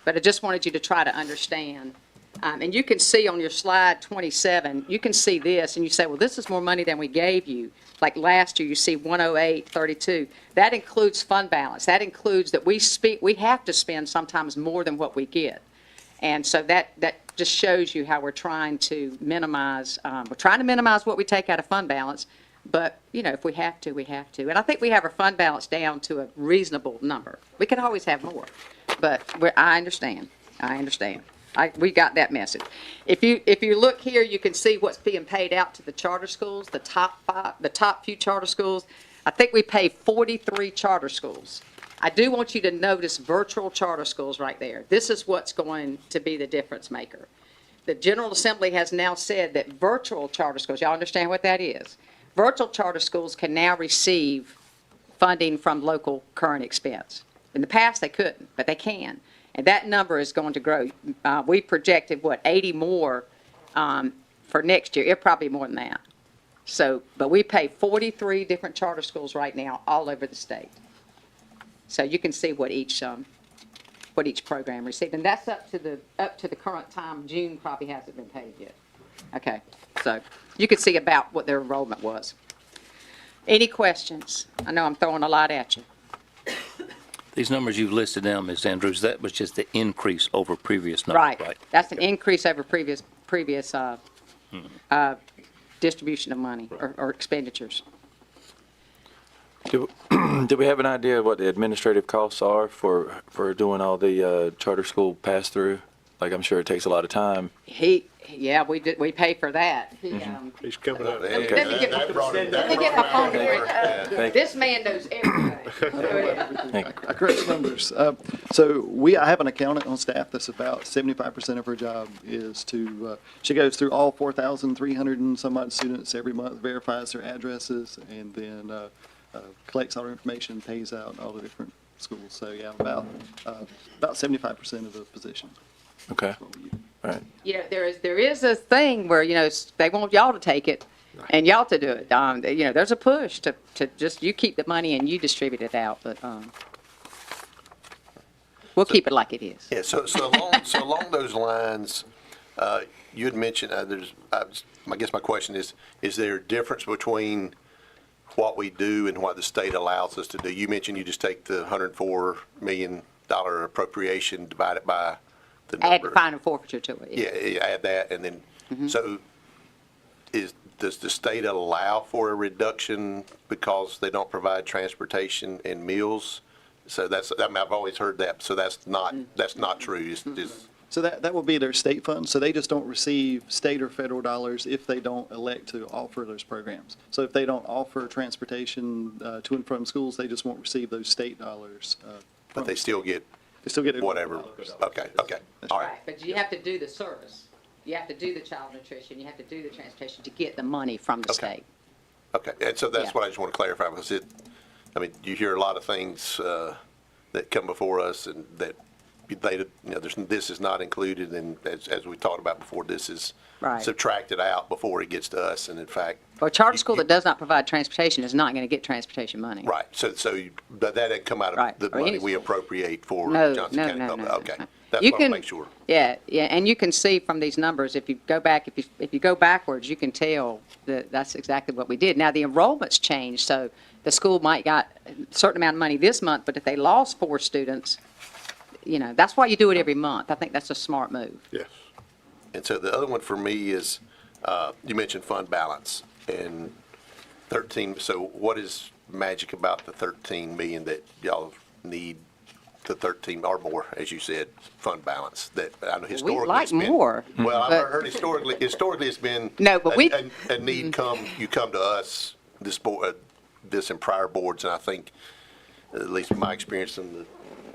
but I just wanted you to try to understand And you can see on your slide 27, you can see this, and you say, well, this is more money than we gave you. Like last year, you see 108.32. That includes fund balance. That includes that we have to spend sometimes more than what we get. And so that just shows you how we're trying to minimize, what we take out of fund balance. But, if we have to, we have to. And I think we have our fund balance down to a reasonable number. We can always have more, but I understand. We got that message. If you look here, you can see what's being paid out to the charter schools, the top few charter schools. I think we pay 43 charter schools. I do want you to notice virtual charter schools right there. This is what's going to be the difference maker. The General Assembly has now said that virtual charter schools, y'all understand what that is? Virtual charter schools can now receive funding from local current expense. In the past, they couldn't, but they can. And that number is going to grow. We projected, 80 more for next year. It'll probably be more than that. But we pay 43 different charter schools right now all over the state. So you can see what each program received. And that's up to the current time. June probably hasn't been paid yet. Okay, so you can see about what their enrollment was. Any questions? I know I'm throwing a lot at you.
These numbers you've listed down, Ms. Andrews, that was just the increase over previous numbers, right?
Right. That's an increase over previous distribution of money or expenditures.
Do we have an idea of what the administrative costs are for doing all the charter school pass-through? Like, I'm sure it takes a lot of time.
We pay for that.
He's coming up.
Let me get my phone here. This man knows everything.
I correct numbers. I have an accountant on staff that's about 75% of her job is she goes through all 4,300 and some odd students every month, verifies their addresses, and then collects all their information, pays out all the different schools. So yeah, about 75% of the position.
Okay. All right.
There is a thing where, they want y'all to take it and y'all to do it. There's a push to just, you keep the money and you distribute it out, but we'll keep it like it is.
Yeah, so along those lines, you had mentioned, I guess my question is there a difference between what we do and what the state allows us to do? You mentioned you just take the $104 million appropriation, divide it by the number.
Add fine and forfeiture to it.
Yeah, add that, and then, so does the state allow for a reduction because they don't provide transportation and meals? So I've always heard that, so that's not true.
So that will be their state fund. So they just don't receive state or federal dollars if they don't elect to offer those programs. So if they don't offer transportation to and from schools, they just won't receive those state dollars.
But they still get
it.
whatever. Okay, all right.
But you have to do the service. You have to do the child nutrition. You have to do the transportation to get the money from the state.
Okay, and so that's
Yeah.
what I just want to clarify, because you hear a lot of things that come before us, and that this is not included, and as we talked about before, this is
Right.
subtracted out before it gets to us, and in fact.
Well, a charter school that does not provide transportation is not going to get transportation money.
Right, but that didn't come out of
Right.
the
Or
money
any
we
school.
appropriate for
No,
Johnston
no,
County
no,
Public.
no,
Okay,
no.
that's
You
what I want
can-
to make sure.
Yeah, and you can see from these numbers, if you go back, if you go backwards, you can tell that that's exactly what we did. Now, the enrollment's changed, so the school might got a certain amount of money this month, but if they lost 4 students, that's why you do it every month. I think that's a smart move.
Yes.
And so the other one for me is, you mentioned fund balance and 13, so what is magic about the 13 million that y'all need, the 13 or more, as you said, fund balance that I know historically
We'd like
it's been.
more.
Well, I've
but-
heard historically it's been.
No, but
a need you come to us, this board, this and prior boards, and I think, at least in my experience in the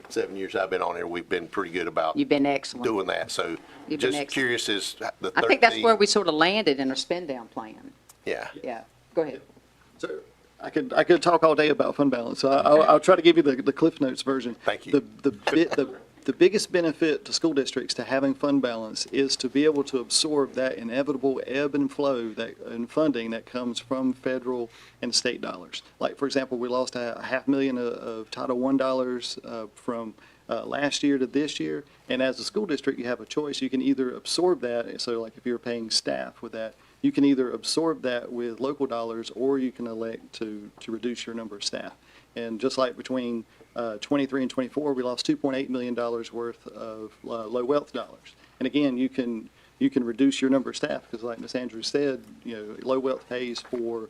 7 years I've been on here, we've been pretty good about
You've been excellent.
doing that. So
You've been
just
excellent.
curious is the 13.
I think that's where we sort of landed in our spend down plan.
Yeah.
Yeah, go ahead.
So I could talk all day about fund balance. So I'll try to give you the Cliff Notes version.
Thank you.
The biggest benefit to school districts to having fund balance is to be able to absorb that inevitable ebb and flow in funding that comes from federal and state dollars. Like, for example, we lost $500,000 of Title I dollars from last year to this year. And as a school district, you have a choice. You can either absorb that, so like if you're paying staff with that, you can either absorb that with local dollars, or you can elect to reduce your number of staff. And just like between 23 and 24, we lost $2.8 million worth of low wealth dollars. And again, you can reduce your number of staff, because like Ms. Andrews said, low wealth pays for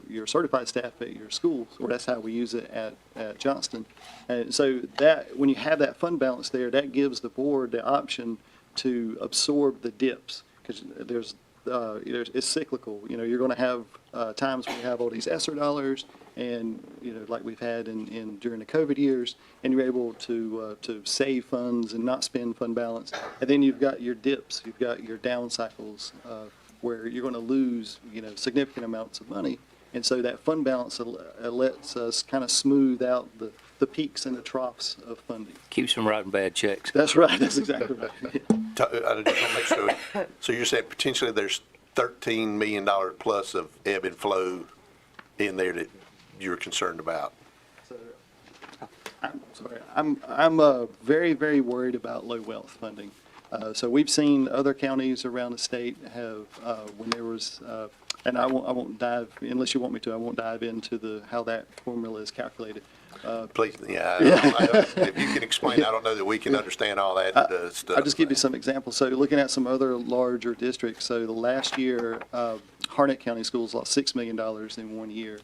your certified staff at your schools, or that's how we use it at Johnston. And so that, when you have that fund balance there, that gives the board the option to absorb the dips, because it's cyclical. You're going to have times when you have all these ESSER dollars, and like we've had during the COVID years, and you're able to save funds and not spend fund balance. And then you've got your dips, you've got your down cycles where you're going to lose significant amounts of money. And so that fund balance lets us kind of smooth out the peaks and the troughs of funding.
Keeps from writing bad checks.
That's right. That's exactly right.
I just want to make sure. So you're saying potentially there's $13 million plus of ebb and flow in there that you're concerned about?
I'm sorry. I'm very, very worried about low wealth funding. So we've seen other counties around the state have, when there was, and I won't dive, unless you want me to, I won't dive into how that formula is calculated.
Please, if you can explain, I don't know that we can understand all that stuff.
I'll just give you some examples. So looking at some other larger districts, so the last year, Harnett County Schools lost $6 million in 1 year.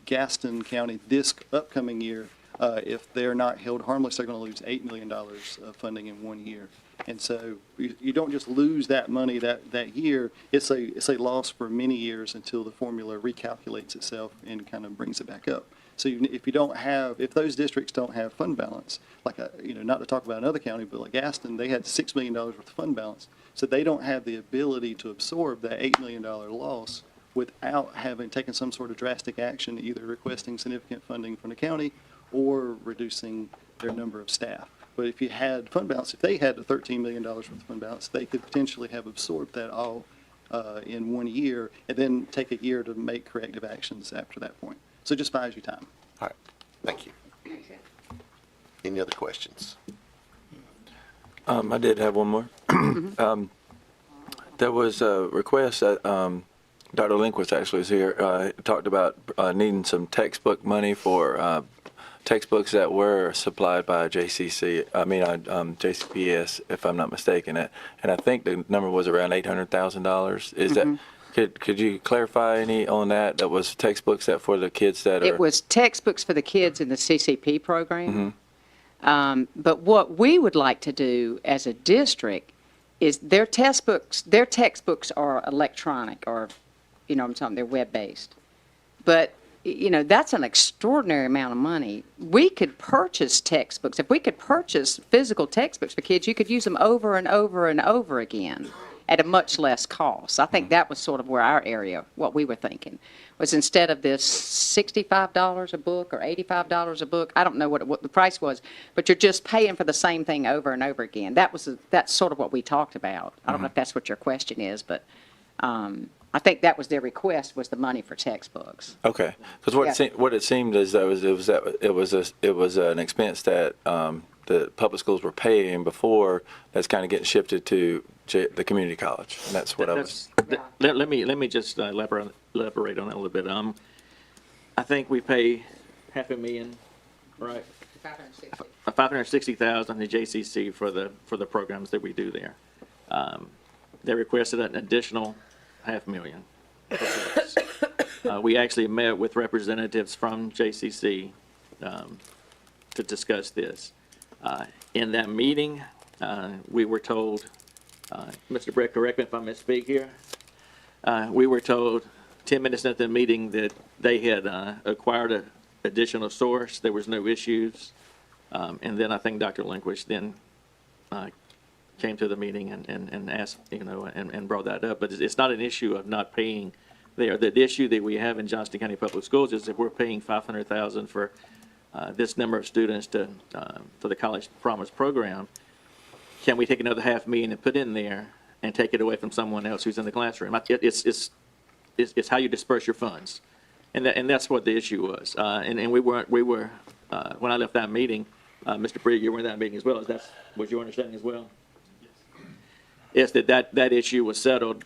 Gaston County this upcoming year, if they're not held harmless, they're going to lose $8 million of funding in 1 year. And so you don't just lose that money that year. It's a loss for many years until the formula recalculates itself and kind of brings it back up. So if those districts don't have fund balance, like not to talk about another county, but like Gaston, they had $6 million worth of fund balance. So they don't have the ability to absorb that $8 million loss without having taken some sort of drastic action, either requesting significant funding from the county or reducing their number of staff. But if you had fund balance, if they had the $13 million worth of fund balance, they could potentially have absorbed that all in 1 year, and then take a year to make corrective actions after that point. So just buys you time.
All right, thank you. Any other questions?
I did have one more. There was a request that Dr. Lindquist actually was here, talked about needing some textbook money for textbooks that were supplied by JCPS, if I'm not mistaken. And I think the number was around $800,000. Is that, could you clarify any on that? That was textbooks that for the kids that are...
It was textbooks for the kids in the CCP program. But what we would like to do as a district is their textbooks are electronic, or, I'm talking, they're web-based. But, that's an extraordinary amount of money. We could purchase textbooks. If we could purchase physical textbooks for kids, you could use them over and over and over again at a much less cost. I think that was sort of where our area, what we were thinking, was instead of this $65 a book or $85 a book, I don't know what the price was, but you're just paying for the same thing over and over again. That's sort of what we talked about. I don't know if that's what your question is, but I think that was their request, was the money for textbooks.
Okay, because what it seemed as though it was an expense that the public schools were paying before, that's kind of getting shifted to the community college, and that's what I was.
Let me just elaborate on that a little bit. I think we pay $500,000, right? $560,000 to JCC for the programs that we do there. They requested an additional $500,000. We actually met with representatives from JCC to discuss this. In that meeting, we were told, Mr. Brett, correct me if I misspeak here, we were told 10 minutes into the meeting that they had acquired an additional source, there was no issues, and then I think Dr. Lindquist then came to the meeting and asked, and brought that up. But it's not an issue of not paying there. The issue that we have in Johnston County Public Schools is if we're paying $500,000 for this number of students for the College Promise program, can we take another $500,000 and put in there and take it away from someone else who's in the classroom? It's how you disperse your funds, and that's what the issue was. And we were when I left that meeting, Mr. Brigg, you were in that meeting as well. Was your understanding as well? Yes, that issue was settled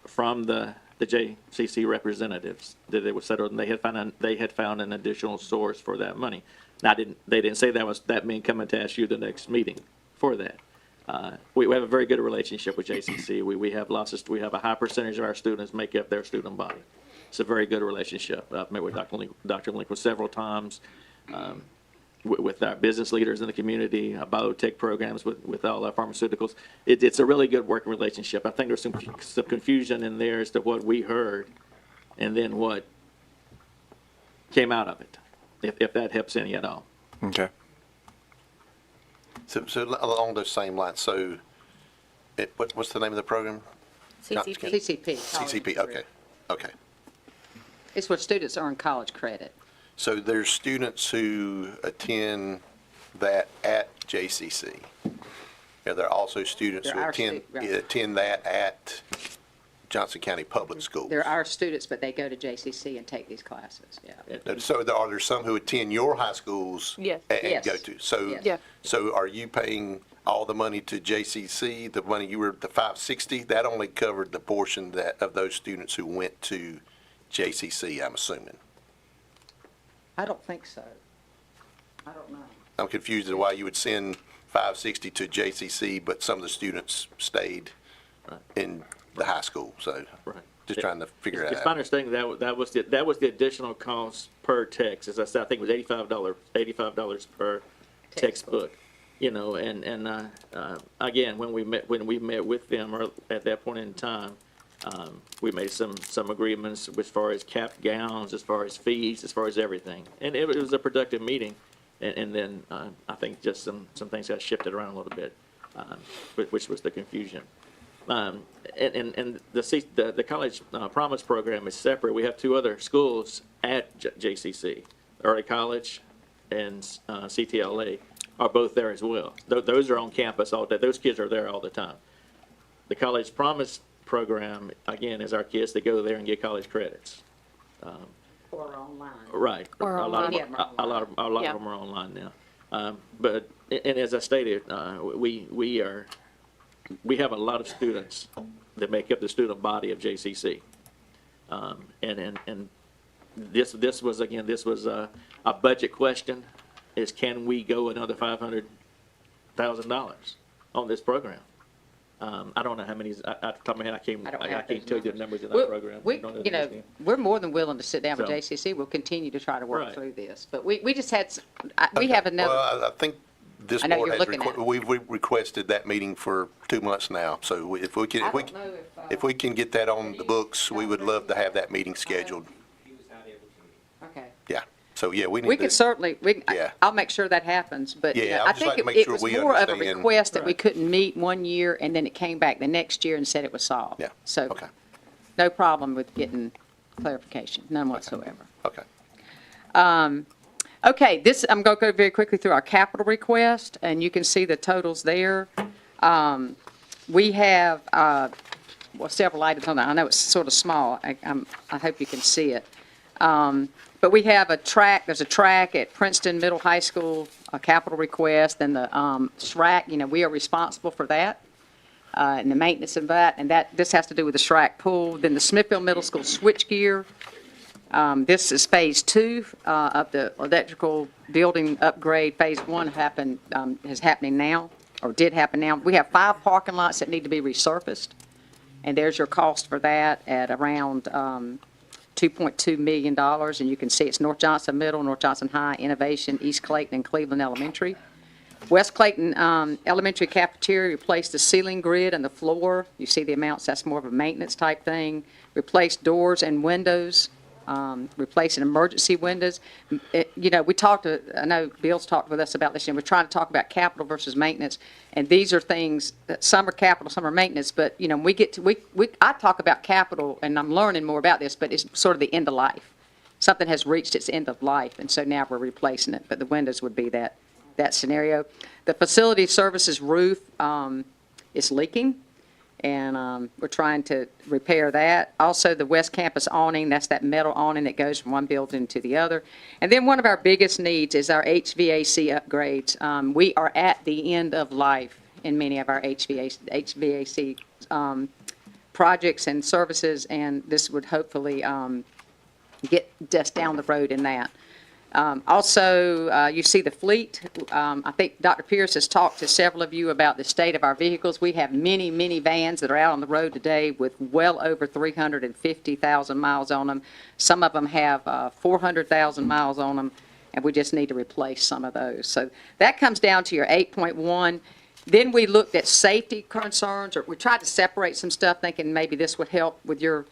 from the JCC representatives, that it was settled, and they had found an additional source for that money. Now, they didn't say that meant coming to ask you the next meeting for that. We have a very good relationship with JCC. We have a high percentage of our students make up their student body. It's a very good relationship. I've met with Dr. Lincoln several times, with our business leaders in the community, biotech programs with all our pharmaceuticals. It's a really good working relationship. I think there's some confusion in there as to what we heard and then what came out of it, if that helps any at all.
Okay.
So along those same lines, so what's the name of the program?
CCP.
CCP, okay, okay.
It's where students earn college credit.
So there's students who attend that at JCC. Yeah, there are also students who
They're our
attend that at Johnston County Public Schools.
They're our students, but they go to JCC and take these classes, yeah.
So are there some who attend your high schools?
Yes.
And
Yes.
go to? So,
Yes.
Yeah.
so are you paying all the money to JCC, the money the $560? That only covered the portion of those students who went to JCC, I'm assuming.
I don't think so. I don't know.
I'm confused as to why you would send $560 to JCC, but some of the students stayed in the high school, so
Right.
just trying to figure it
It's my
out.
understanding that was the additional cost per text. As I said, I think it was $85 per textbook. You know, and again, when we met with them at that point in time, we made some agreements as far as capped gowns, as far as fees, as far as everything. And it was a productive meeting. And then I think just some things got shifted around a little bit, which was the confusion. And the College Promise Program is separate. We have two other schools at JCC, Early College and CTLA are both there as well. Those are on campus all day. Those kids are there all the time. The College Promise Program, again, is our kids that go there and get college credits.
Or online.
Right.
Or
A lot of
online.
them- a lot of
Yeah.
them are online now. But as I stated, we have a lot of students that make up the student body of JCC. And this was a budget question, is can we go another $500,000 on this program? I don't know how many, at the top of my head, I can't tell you the numbers in that program.
We, you know, we're more than willing to sit down with
So-
JCC. We'll continue to try to work
Right.
through this. But we just had, we have another,
Well, I think this
I know
board
you're
has,
looking at it.
we've requested that meeting for 2 months now. So if we can,
I don't know
if we can get that on the books, we would love to have that meeting scheduled.
okay.
Yeah. So, yeah, we need
We
to.
could certainly,
Yeah.
I'll make sure that happens, but
Yeah,
I
I'd just like
think
to make
it
sure
was
we
more of a
understand.
request that we
Right.
couldn't meet one year, and then it came back the next year and said it was solved.
Yeah.
So,
Okay.
no problem with getting clarification, none whatsoever.
Okay.
Okay, I'm going to go very quickly through our capital request, and you can see the totals there. We have, several items on that. I know it's sort of small. I hope you can see it. But we have there's a track at Princeton Middle High School, a capital request, and the SRAC, we are responsible for that, and the maintenance of that, and this has to do with the SRAC pool. Then the Smithfield Middle School switchgear. This is Phase 2 of the electrical building upgrade. Phase 1 is happening now, or did happen now. We have 5 parking lots that need to be resurfaced, and there's your cost for that at around $2.2 million, and you can see it's North Johnston Middle, North Johnston High, Innovation, East Clayton, and Cleveland Elementary. West Clayton Elementary Cafeteria replaced the ceiling grid and the floor. You see the amounts, that's more of a maintenance type thing. Replaced doors and windows, replacing emergency windows. We talked, I know Bill's talked with us about this, and we're trying to talk about capital versus maintenance, and these are things that some are capital, some are maintenance, but, I talk about capital, and I'm learning more about this, but it's sort of the end of life. Something has reached its end of life, and so now we're replacing it, but the windows would be that scenario. The facility services roof is leaking, and we're trying to repair that. Also, the West Campus awning, that's that metal awning that goes from one building to the other. And then one of our biggest needs is our HVAC upgrades. We are at the end of life in many of our HVAC projects and services, and this would hopefully get us down the road in that. Also, you see the fleet. I think Dr. Pierce has talked to several of you about the state of our vehicles. We have many, many vans that are out on the road today with well over 350,000 miles on them. Some of them have 400,000 miles on them, and we just need to replace some of those. So that comes down to your 8.1. Then we looked at safety concerns, or we tried to separate some stuff, thinking maybe this would help with your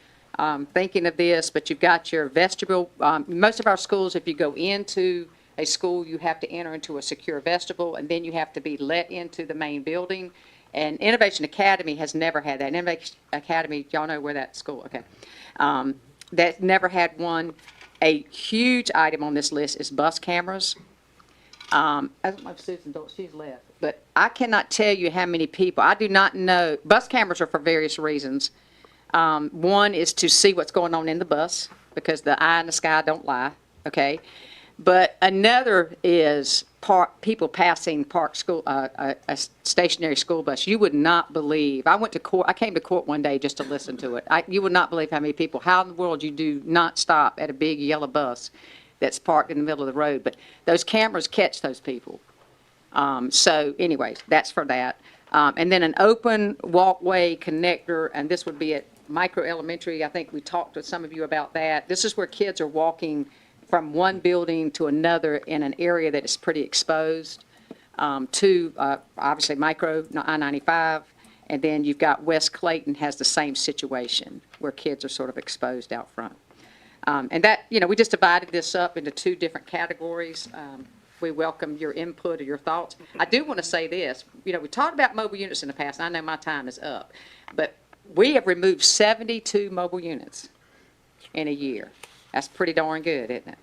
thinking of this, but you've got your vestibule. Most of our schools, if you go into a school, you have to enter into a secure vestibule, and then you have to be let into the main building. And Innovation Academy has never had that. Innovation Academy, y'all know where that school, okay. That never had one. A huge item on this list is bus cameras. I don't know if Susan, she's left, but I cannot tell you how many people, I do not know, bus cameras are for various reasons. One is to see what's going on in the bus, because the eye in the sky don't lie, okay? But another is people passing parked school, a stationary school bus. You would not believe, I came to court one day just to listen to it. You would not believe how many people, how in the world you do not stop at a big yellow bus that's parked in the middle of the road. But those cameras catch those people. So anyways, that's for that. And then an open walkway connector, and this would be at Micro Elementary. I think we talked to some of you about that. This is where kids are walking from one building to another in an area that is pretty exposed to, obviously, Micro I-95. And then you've got West Clayton has the same situation where kids are sort of exposed out front. And that, we just divided this up into two different categories. We welcome your input or your thoughts. I do want to say this. We talked about mobile units in the past, and I know my time is up. But we have removed 72 mobile units in a year. That's pretty darn good, isn't it?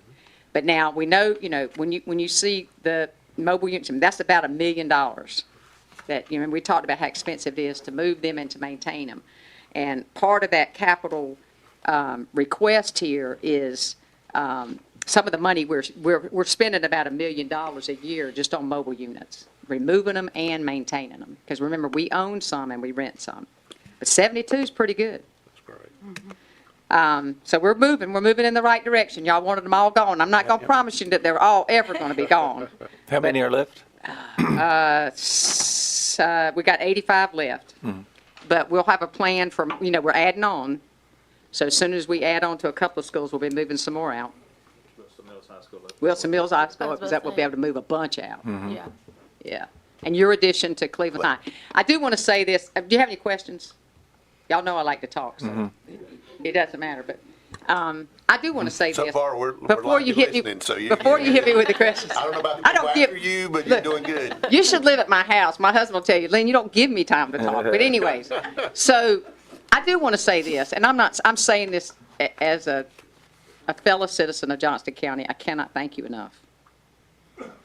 But now we know, when you see the mobile units, that's about $1 million. That, we talked about how expensive it is to move them and to maintain them. And part of that capital request here is some of the money we're spending about $1 million a year just on mobile units, removing them and maintaining them. Because remember, we own some and we rent some. But 72 is pretty good.
That's great.
So we're moving in the right direction. Y'all wanted them all gone. I'm not going to promise you that they're all ever going to be gone.
How many are left?
We got 85 left. But we'll have a plan for, we're adding on. So as soon as we add on to a couple of schools, we'll be moving some more out. Wilson Mills High School, because that we'll be able to move a bunch out.
Yeah.
Yeah. And your addition to Cleveland High. I do want to say this. Do you have any questions? Y'all know I like to talk, so it doesn't matter. But I do want to say
So
this.
far, we're
Before
like
you
you're
hit me,
listening, so you
hit me with the questions.
I don't know about the people after you, but you're doing good.
You should live at my house. My husband will tell you, Lynn, you don't give me time to talk. But anyways, so I do want to say this, and I'm saying this as a fellow citizen of Johnston County. I cannot thank you enough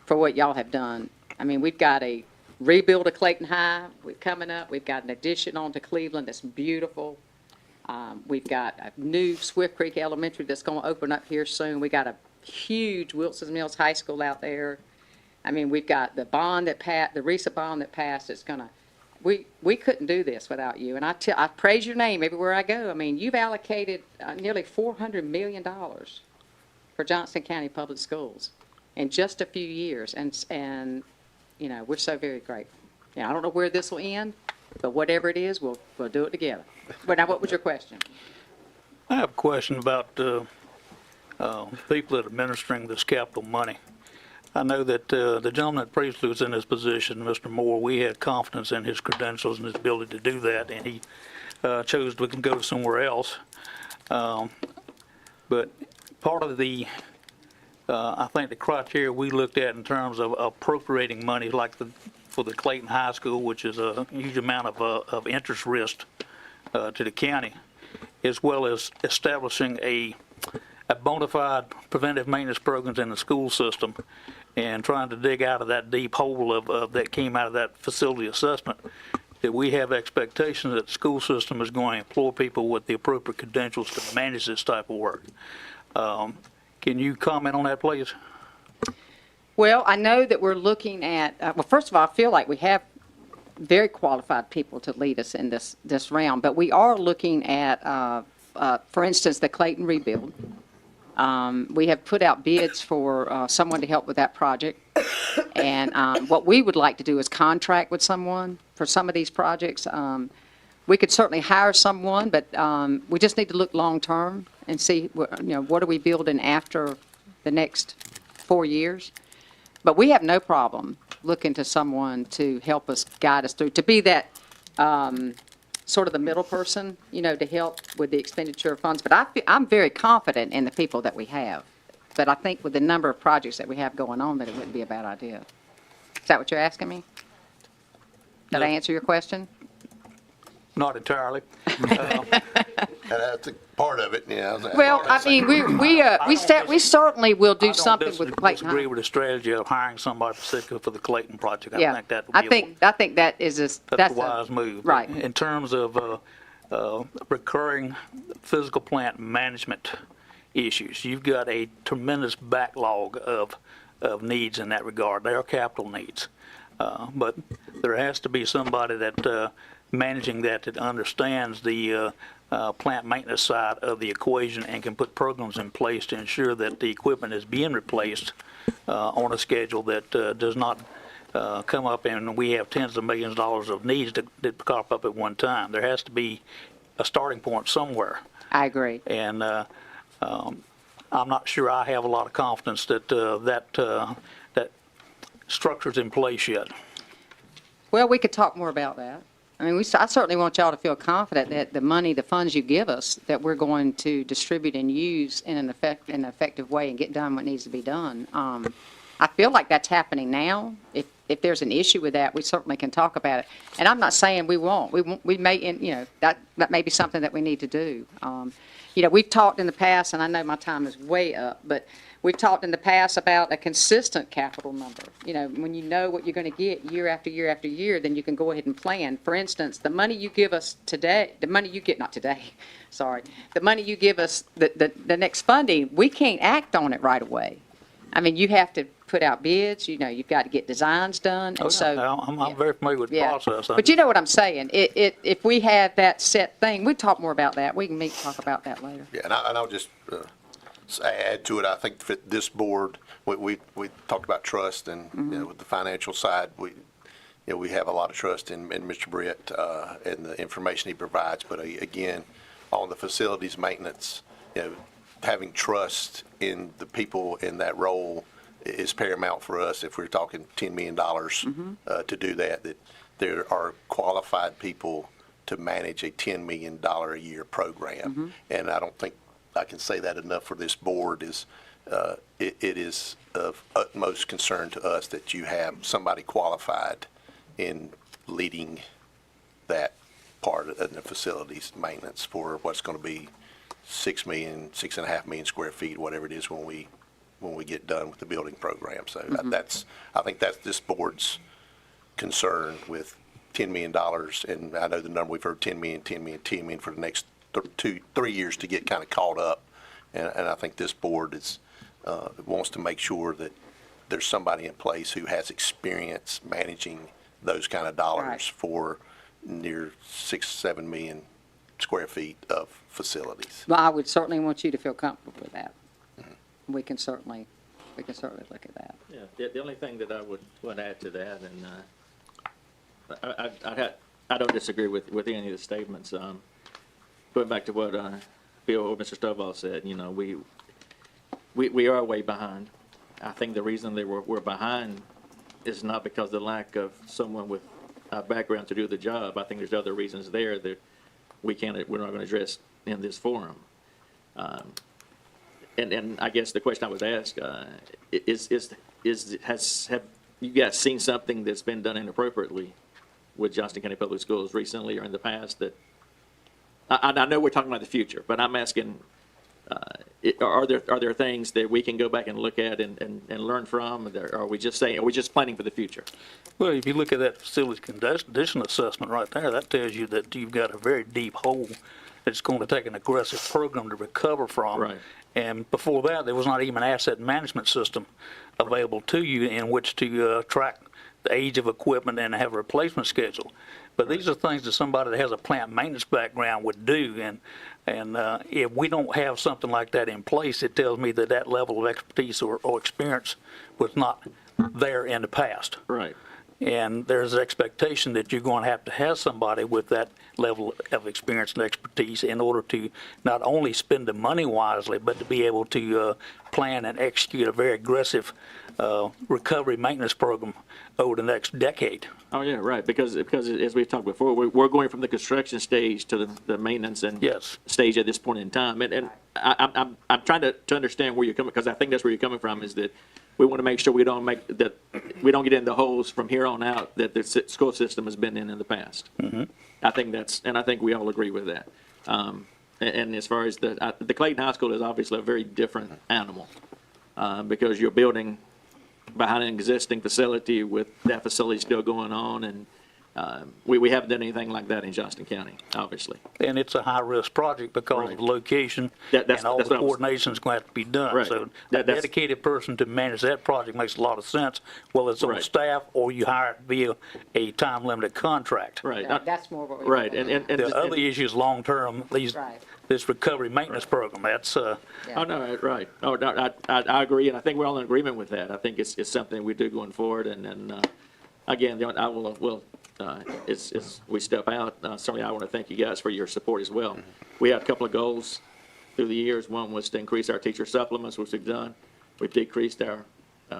for what y'all have done. I mean, we've got a rebuild of Clayton High. We're coming up. We've got an addition on to Cleveland that's beautiful. We've got a new Swift Creek Elementary that's going to open up here soon. We got a huge Wilson Mills High School out there. I mean, we've got the bond that passed, the recent bond that passed. It's going to. We couldn't do this without you, and I praise your name everywhere I go. I mean, you've allocated nearly $400 million for Johnston County Public Schools in just a few years, and we're so very grateful. I don't know where this will end, but whatever it is, we'll do it together. But now, what was your question?
I have a question about people that are administering this capital money. I know that the gentleman that previously was in his position, Mr. Moore, we had confidence in his credentials and his ability to do that, and he chose to go somewhere else. But part of the, I think the criteria we looked at in terms of appropriating money, like for the Clayton High School, which is a huge amount of interest risk to the county, as well as establishing a bona fide preventive maintenance programs in the school system, and trying to dig out of that deep hole of that came out of that facility assessment. that we have expectations that the school system is going to employ people with the appropriate credentials to manage this type of work. Can you comment on that, please?
Well, I know that we're looking at, well, first of all, I feel like we have very qualified people to lead us in this round, but we are looking at, for instance, the Clayton rebuild. We have put out bids for someone to help with that project. And what we would like to do is contract with someone for some of these projects. We could certainly hire someone, but we just need to look long-term and see, what are we building after the next 4 years? But we have no problem looking to someone to help us, guide us through, to be that sort of the middle person, to help with the expenditure of funds. But I'm very confident in the people that we have. But I think with the number of projects that we have going on, that it wouldn't be a bad idea. Is that what you're asking me? Did I answer your question?
Not entirely.
And that's a part of it, yeah.
Well, I mean, we certainly will do something with Clayton
disagree
High.
with the strategy of hiring somebody specifically for the Clayton project. I
Yeah,
think that would
I
be
think that is
that's a wise move.
right.
In terms of recurring physical plant management issues, you've got a tremendous backlog of needs in that regard. They are capital needs. But there has to be somebody that managing that understands the plant maintenance side of the equation and can put programs in place to ensure that the equipment is being replaced on a schedule that does not come up and we have tens of millions of dollars of needs that crop up at one time. There has to be a starting point somewhere.
I agree.
And I'm not sure I have a lot of confidence that that structure's in place yet.
Well, we could talk more about that. I mean, I certainly want y'all to feel confident that the funds you give us, that we're going to distribute and use in an effective way and get done what needs to be done. I feel like that's happening now. If there's an issue with that, we certainly can talk about it. And I'm not saying we won't. We may, that may be something that we need to do. We've talked in the past, and I know my time is way up, but we've talked in the past about a consistent capital number. When you know what you're going to get year after year after year, then you can go ahead and plan. For instance, the money you give us today, the money you give us, the next funding, we can't act on it right away. I mean, you have to put out bids, you've got to get designs done. And
I'm very familiar with the process.
But you know what I'm saying? If we have that set thing, we'll talk more about that. We can meet and talk about that later.
Yeah, and I'll just add to it. I think for this board, we talked about trust, and with the financial side, we have a lot of trust in Mr. Britt and the information he provides. But again, on the facilities maintenance, having trust in the people in that role is paramount for us. If we're talking $10 million to do that, that there are qualified people to manage a $10 million a year program. And I don't think I can say that enough for this board. It is of utmost concern to us that you have somebody qualified in leading that part of the facilities maintenance for what's going to be 6.5 million square feet, whatever it is when we get done with the building program. So I think that's this board's concern with $10 million, and I know the number we've heard, 10 million for the next 3 years to get kind of caught up, and I think this board wants to make sure that there's somebody in place who has experience managing those kind of dollars for near 6-7 million square feet of facilities.
Well, I would certainly want you to feel comfortable with that. We can certainly look at that.
Yeah, the only thing that I would add to that, and I don't disagree with any of the statements. Going back to what Bill or Mr. Stovall said, we are way behind. I think the reason we're behind is not because of the lack of someone with a background to do the job. I think there's other reasons there that we're not going to address in this forum. And I guess the question I was asked have you guys seen something that's been done inappropriately with Johnston County Public Schools recently or in the past? That I know we're talking about the future, but I'm asking,
are there things that we can go back and look at and learn from? Or are we just saying, are we just planning for the future?
Well, if you look at that facility condition assessment right there, that tells you that you've got a very deep hole that's going to take an aggressive program to recover from.
Right.
And before that, there was not even an asset management system available to you in which to track the age of equipment and have a replacement schedule. But these are things that somebody that has a plant maintenance background would do. And if we don't have something like that in place, it tells me that that level of expertise or experience was not there in the past.
Right.
And there's an expectation that you're going to have somebody with that level of experience and expertise in order to not only spend the money wisely, but to be able to plan and execute a very aggressive recovery maintenance program over the next decade.
Oh, yeah, right, because as we've talked before, we're going from the construction stage to the maintenance and
Yes.
stage at this point in time. And I'm trying to understand where you're coming, because I think that's where you're coming from, is that we want to make sure we don't get in the holes from here on out that the school system has been in the past.
Mm-hmm.
I think we all agree with that. And as far as the Clayton High School is obviously a very different animal, because you're building behind an existing facility with that facility still going on, and we haven't done anything like that in Johnston County, obviously.
And it's a high-risk project because
Right.
of the location
That's
and all the
what I was-
coordination is going to have to be done.
Right.
So a
That's-
dedicated person to manage that project makes a lot of sense, whether it's on
Right.
staff or you hire it via a time-limited contract.
Right.
That's more what we.
Right, and
The other issue is long-term,
Right.
this recovery maintenance program. That's,
Oh, no, right. Oh, no, I agree, and I think we're all in agreement with that. I think it's something we do going forward, and again, we step out. Certainly, I want to thank you guys for your support as well. We had a couple of goals through the years. One was to increase our teacher supplements, which we've done. We've decreased our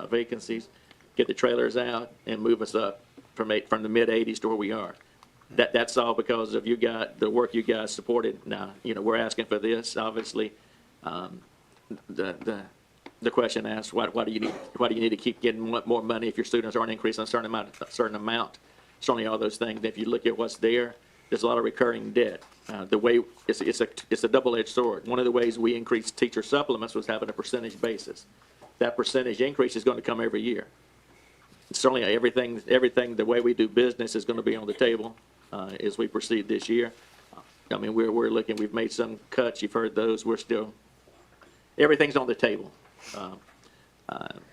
vacancies, get the trailers out, and move us up from the mid-80s to where we are. That's all because of the work you guys supported. Now, we're asking for this, obviously. The question asks, why do you need to keep getting more money if your students aren't increasing a certain amount? Certainly all those things. If you look at what's there's a lot of recurring debt. The way it's a double-edged sword. One of the ways we increased teacher supplements was having a percentage basis. That percentage increase is going to come every year. Certainly everything, the way we do business is going to be on the table as we proceed this year. I mean, we're looking, we've made some cuts, you've heard those, everything's on the table.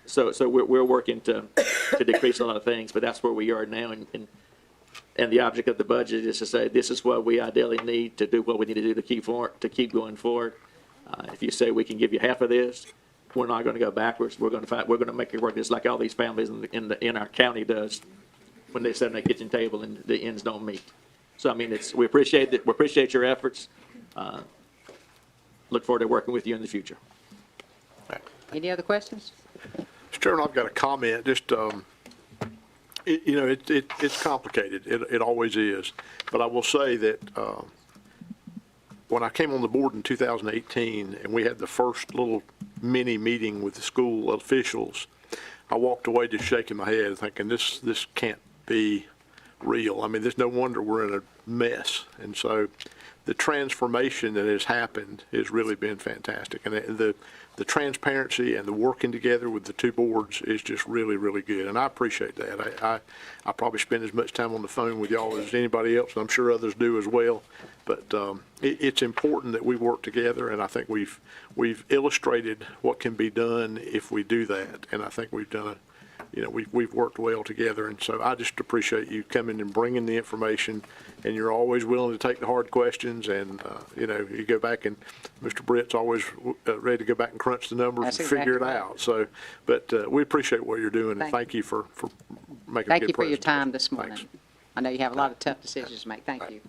So we're working to decrease a lot of things, but that's where we are now, and the object of the budget is to say, this is what we ideally need to do what we need to do to keep going forward. If you say we can give you half of this, we're not going to go backwards. We're going to make it work just like all these families in our county does when they sit at the kitchen table and the ends don't meet. So I mean, we appreciate that. We appreciate your efforts. Look forward to working with you in the future.
Any other questions?
Mr. Chairman, I've got a comment. Just, it's complicated. It always is. But I will say that when I came on the board in 2018 and we had the first little mini meeting with the school officials, I walked away just shaking my head thinking this can't be real. I mean, there's no wonder we're in a mess. And so the transformation that has happened has really been fantastic. And the transparency and the working together with the two boards is just really, really good. And I appreciate that. I probably spend as much time on the phone with y'all as anybody else, and I'm sure others do as well. But it's important that we work together, and I think we've illustrated what can be done if we do that. And I think we've done we've worked well together. And so I just appreciate you coming and bringing the information, and you're always willing to take the hard questions. And, you go back, and Mr. Britt's always ready to go back and crunch the numbers
That's
and figure it
exactly right.
out. So, but we appreciate what you're doing, and thank you for making a
Thank
good
you for your
presentation.
time this morning.
Thanks.
I know you have a lot of tough decisions to make. Thank you.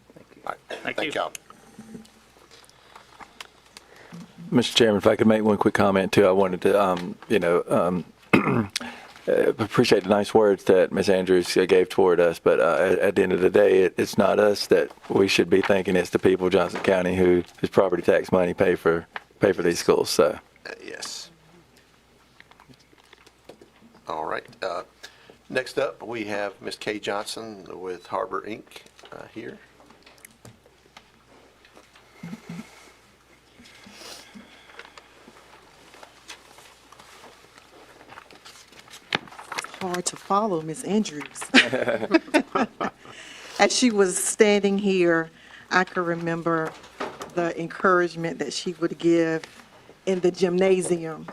All right.
Thank
Thank
you.
y'all.
Mr. Chairman, if I could make one quick comment too, I wanted to, appreciate the nice words that Ms. Andrews gave toward us, but at the end of the day, it's not us that we should be thinking. It's the people of Johnston County whose property tax money pay for these schools. So,
Yes. All right. Next up, we have Ms. Kay Johnson with Harbor Inc. Here.
hard to follow, Ms. Andrews. As she was standing here, I could remember the encouragement that she would give in the gymnasium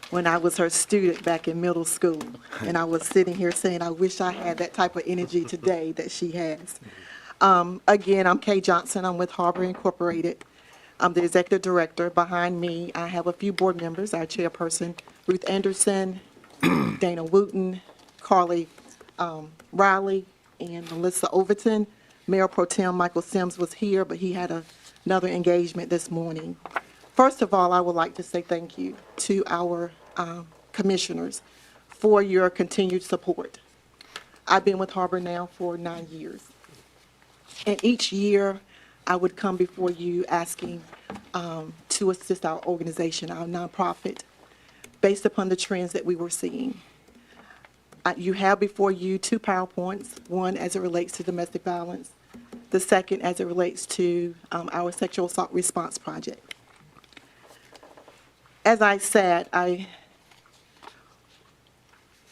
when I was her student back in middle school. And I was sitting here saying, I wish I had that type of energy today that she has. Again, I'm Kay Johnston. I'm with Harbor Incorporated. I'm the executive director. Behind me, I have a few board members, our chairperson, Ruth Anderson, Dana Wooten, Carly Riley, and Melissa Overton. Mayor Pro Tem Michael Sims was here, but he had another engagement this morning. First of all, I would like to say thank you to our commissioners for your continued support. I've been with Harbor now for 9 years. And each year, I would come before you asking to assist our organization, our nonprofit, based upon the trends that we were seeing. You have before you 2 PowerPoints, one as it relates to domestic violence, the second as it relates to our sexual assault response project. As I sat, I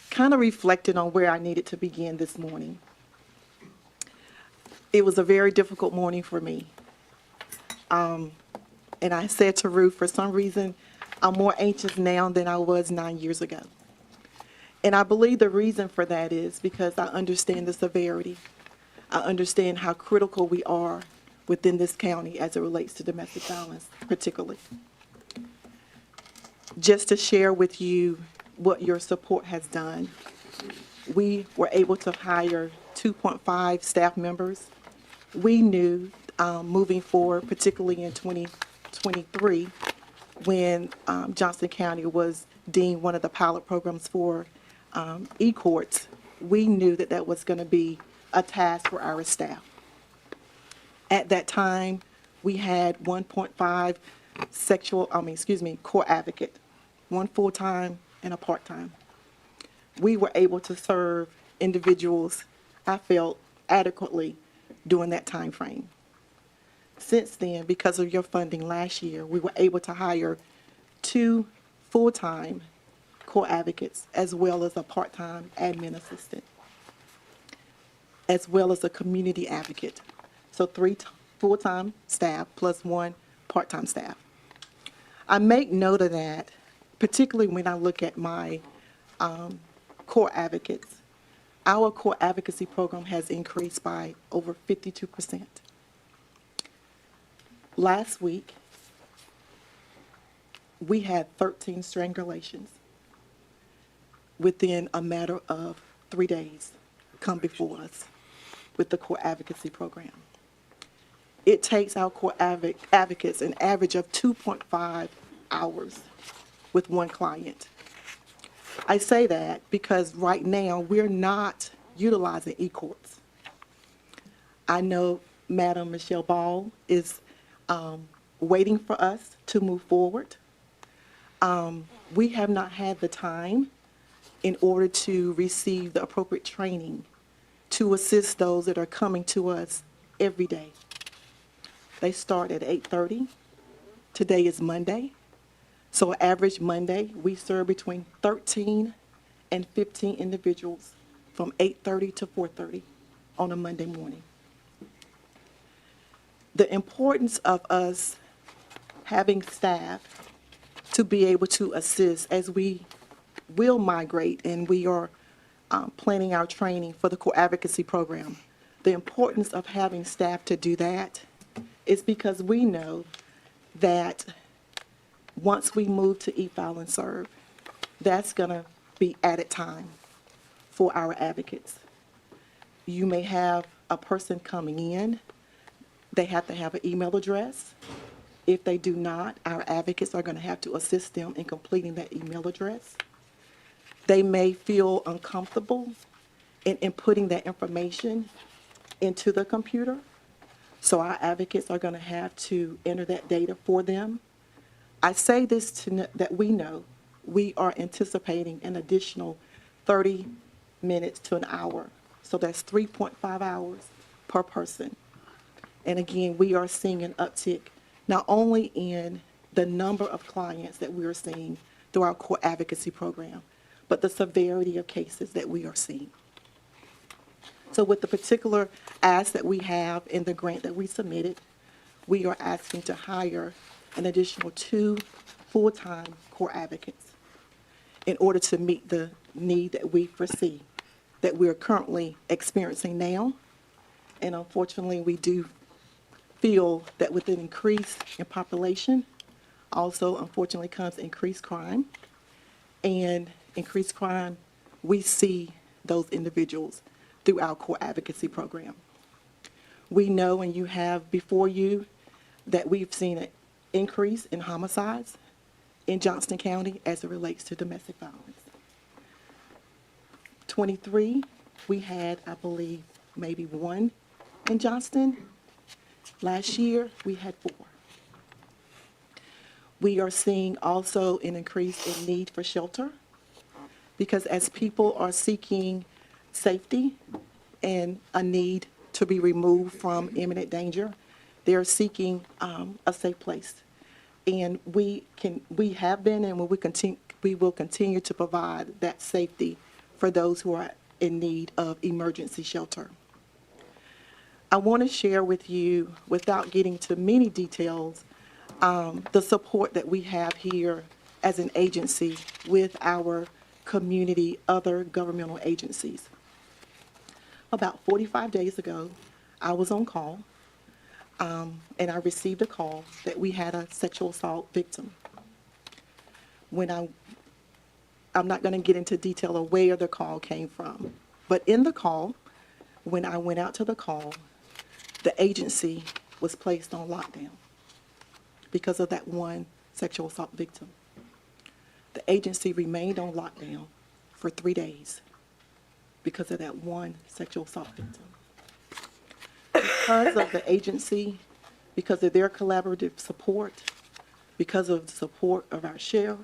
kind of reflected on where I needed to begin this morning. It was a very difficult morning for me. And I said to Ruth, for some reason, I'm more anxious now than I was 9 years ago. And I believe the reason for that is because I understand the severity. I understand how critical we are within this county as it relates to domestic violence, particularly. Just to share with you what your support has done, we were able to hire 2.5 staff members. We knew moving forward, particularly in 2023, when Johnston County was deemed one of the pilot programs for e-courts, we knew that that was going to be a task for our staff. At that time, we had 1.5 court advocate, one full-time and a part-time. We were able to serve individuals, I felt, adequately during that time frame. Since then, because of your funding last year, we were able to hire 2 full-time court advocates as well as a part-time admin assistant, as well as a community advocate. So 3 full-time staff plus 1 part-time staff. I make note of that, particularly when I look at my court advocates. Our court advocacy program has increased by over 52%. Last week, we had 13 strangulations within a matter of 3 days come before us with the court advocacy program. It takes our court advocates an average of 2.5 hours with one client. I say that because right now we're not utilizing e-courts. I know Madam Michelle Ball is waiting for us to move forward. We have not had the time in order to receive the appropriate training to assist those that are coming to us every day. They start at 8:30. Today is Monday. So average Monday, we serve between 13 and 15 individuals from 8:30 to 4:30 on a Monday morning. The importance of us having staff to be able to assist as we will migrate and we are planning our training for the court advocacy program. The importance of having staff to do that is because we know that once we move to e-file and serve, that's going to be added time for our advocates. You may have a person coming in, they have to have an email address. If they do not, our advocates are going to have to assist them in completing that email address. They may feel uncomfortable in inputting that information into the computer, so our advocates are going to have to enter that data for them. I say this that we know we are anticipating an additional 30 minutes to an hour. So that's 3.5 hours per person. And again, we are seeing an uptick not only in the number of clients that we are seeing through our court advocacy program, but the severity of cases that we are seeing. So with the particular ask that we have in the grant that we submitted, we are asking to hire an additional 2 full-time core advocates in order to meet the need that we foresee, that we're currently experiencing now. And unfortunately, we do feel that with an increase in population, also unfortunately comes increased crime. And increased crime, we see those individuals through our core advocacy program. We know, and you have before you, that we've seen an increase in homicides in Johnston County as it relates to domestic violence. 23, we had, I believe, maybe 1 in Johnston. Last year, we had 4. We are seeing also an increase in need for shelter, because as people are seeking safety and a need to be removed from imminent danger, they are seeking a safe place. And we have been and we will continue to provide that safety for those who are in need of emergency shelter. I want to share with you, without getting to many details, the support that we have here as an agency with our community, other governmental agencies. About 45 days ago, I was on call, and I received a call that we had a sexual assault victim. When I'm not going to get into detail of where the call came from, but in the call, when I went out to the call, the agency was placed on lockdown because of that one sexual assault victim. The agency remained on lockdown for 3 days because of that one sexual assault victim. Because of the agency, because of their collaborative support, because of the support of our sheriff,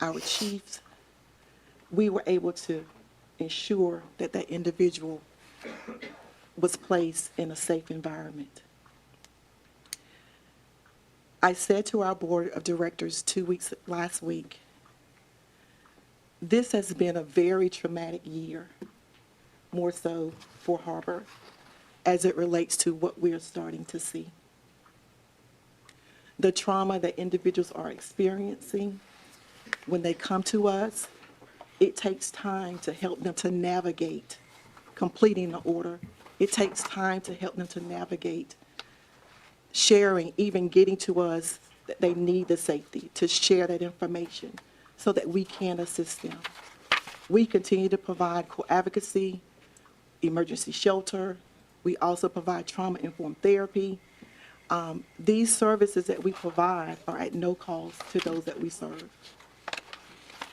our chiefs, we were able to ensure that that individual was placed in a safe environment. I said to our board of directors last week, this has been a very traumatic year, more so for Harbor, as it relates to what we're starting to see. The trauma that individuals are experiencing when they come to us, it takes time to help them to navigate completing the order. It takes time to help them to navigate sharing, even getting to us that they need the safety, to share that information so that we can assist them. We continue to provide co-advocacy, emergency shelter. We also provide trauma-informed therapy. These services that we provide are at no cost to those that we serve.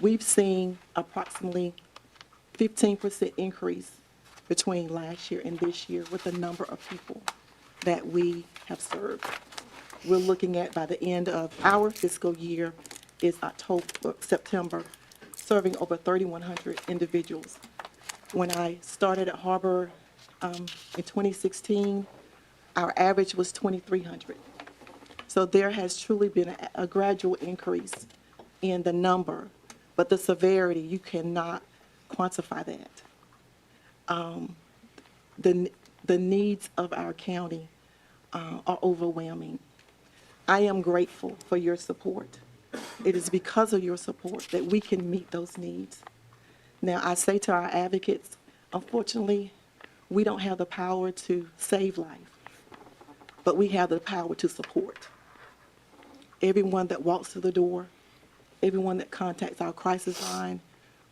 We've seen approximately 15% increase between last year and this year with the number of people that we have served. We're looking at, by the end of our fiscal year, is September, serving over 3,100 individuals. When I started at Harbor in 2016, our average was 2,300. So there has truly been a gradual increase in the number, but the severity, you cannot quantify that. The needs of our county are overwhelming. I am grateful for your support. It is because of your support that we can meet those needs. Now, I say to our advocates, unfortunately, we don't have the power to save life, but we have the power to support. Everyone that walks through the door, everyone that contacts our crisis line,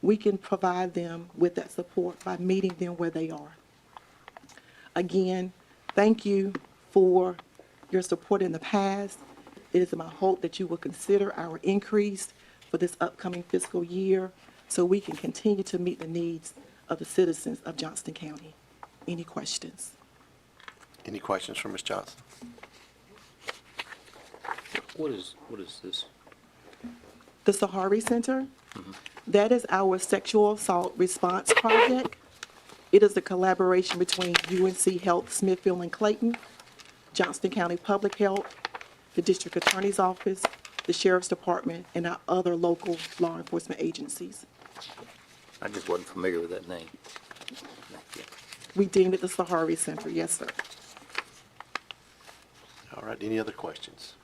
we can provide them with that support by meeting them where they are. Again, thank you for your support in the past. It is my hope that you will consider our increase for this upcoming fiscal year so we can continue to meet the needs of the citizens of Johnston County. Any questions?
Any questions for Ms. Johnson?
What is this?
The Sahari Center, that is our sexual assault response project. It is a collaboration between UNC Health Smithfield and Clayton, Johnston County Public Health, the District Attorney's Office, the Sheriff's Department, and our other local law enforcement agencies.
I just wasn't familiar with that name. Thank you.
We deemed it the Sahari Center, yes, sir.
All right, any other questions?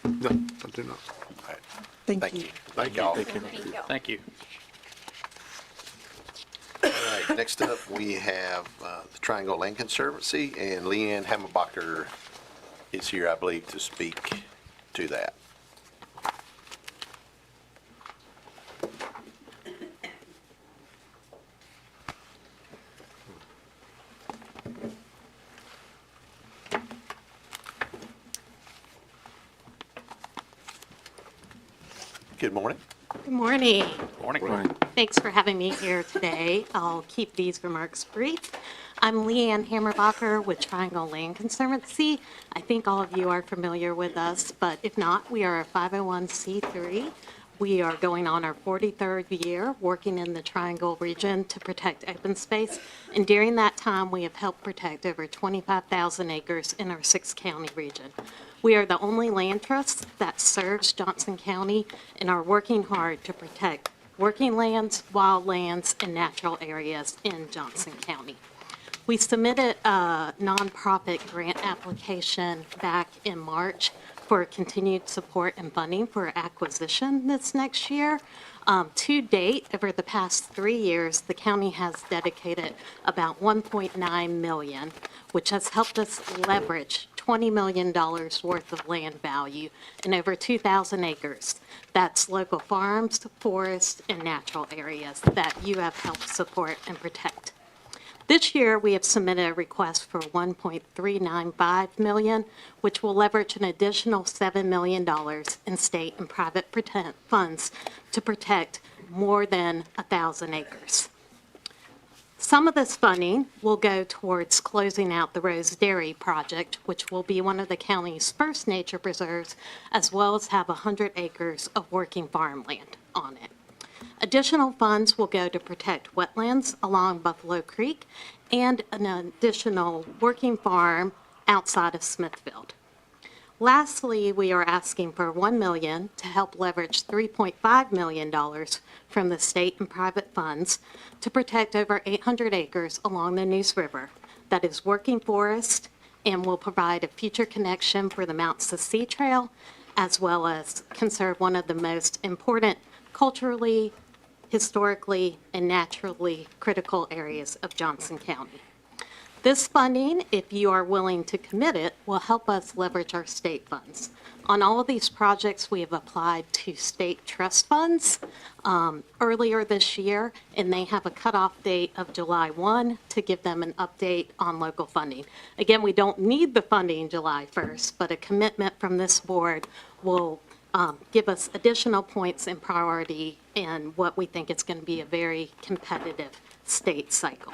No, I do not.
All right,
Thank
thank
you.
you. Thank y'all.
Thank you.
All right, next up, we have the Triangle Land Conservancy, and Leanne Hammerbacher is here, I believe, to speak to that. Good morning.
Good morning.
Morning.
Thanks for having me here today. I'll keep these remarks brief. I'm Leanne Hammerbacher with Triangle Land Conservancy. I think all of you are familiar with us, but if not, we are a 501c3. We are going on our 43rd year working in the Triangle region to protect open space, and during that time, we have helped protect over 25,000 acres in our 6-county region. We are the only land trust that serves Johnston County and are working hard to protect working lands, wildlands, and natural areas in Johnston County. We submitted a nonprofit grant application back in March for continued support and funding for acquisition this next year. To date, over the past 3 years, the county has dedicated about $1.9 million, which has helped us leverage $20 million worth of land value in over 2,000 acres. That's local farms, forests, and natural areas that you have helped support and protect. This year, we have submitted a request for $1.395 million, which will leverage an additional $7 million in state and private funds to protect more than 1,000 acres. Some of this funding will go towards closing out the Rose Dairy project, which will be one of the county's first nature preserves, as well as have 100 acres of working farmland on it. Additional funds will go to protect wetlands along Buffalo Creek and an additional working farm outside of Smithfield. Lastly, we are asking for $1 million to help leverage $3.5 million from the state and private funds to protect over 800 acres along the Neuse River that is working forest and will provide a future connection for the Mount Sea Trail, as well as conserve one of the most important culturally, historically, and naturally critical areas of Johnston County. This funding, if you are willing to commit it, will help us leverage our state funds. On all of these projects, we have applied to state trust funds earlier this year, and they have a cutoff date of July 1 to give them an update on local funding. Again, we don't need the funding July 1st, but a commitment from this board will give us additional points in priority in what we think is going to be a very competitive state cycle.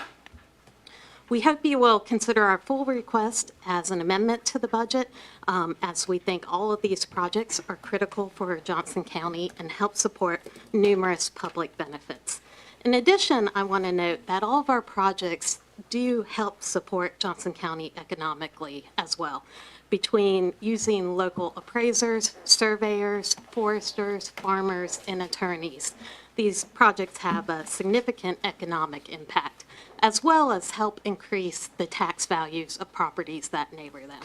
We hope you will consider our full request as an amendment to the budget, as we think all of these projects are critical for Johnston County and help support numerous public benefits. In addition, I want to note that all of our projects do help support Johnston County economically as well, between using local appraisers, surveyors, foresters, farmers, and attorneys. These projects have a significant economic impact, as well as help increase the tax values of properties that neighbor them.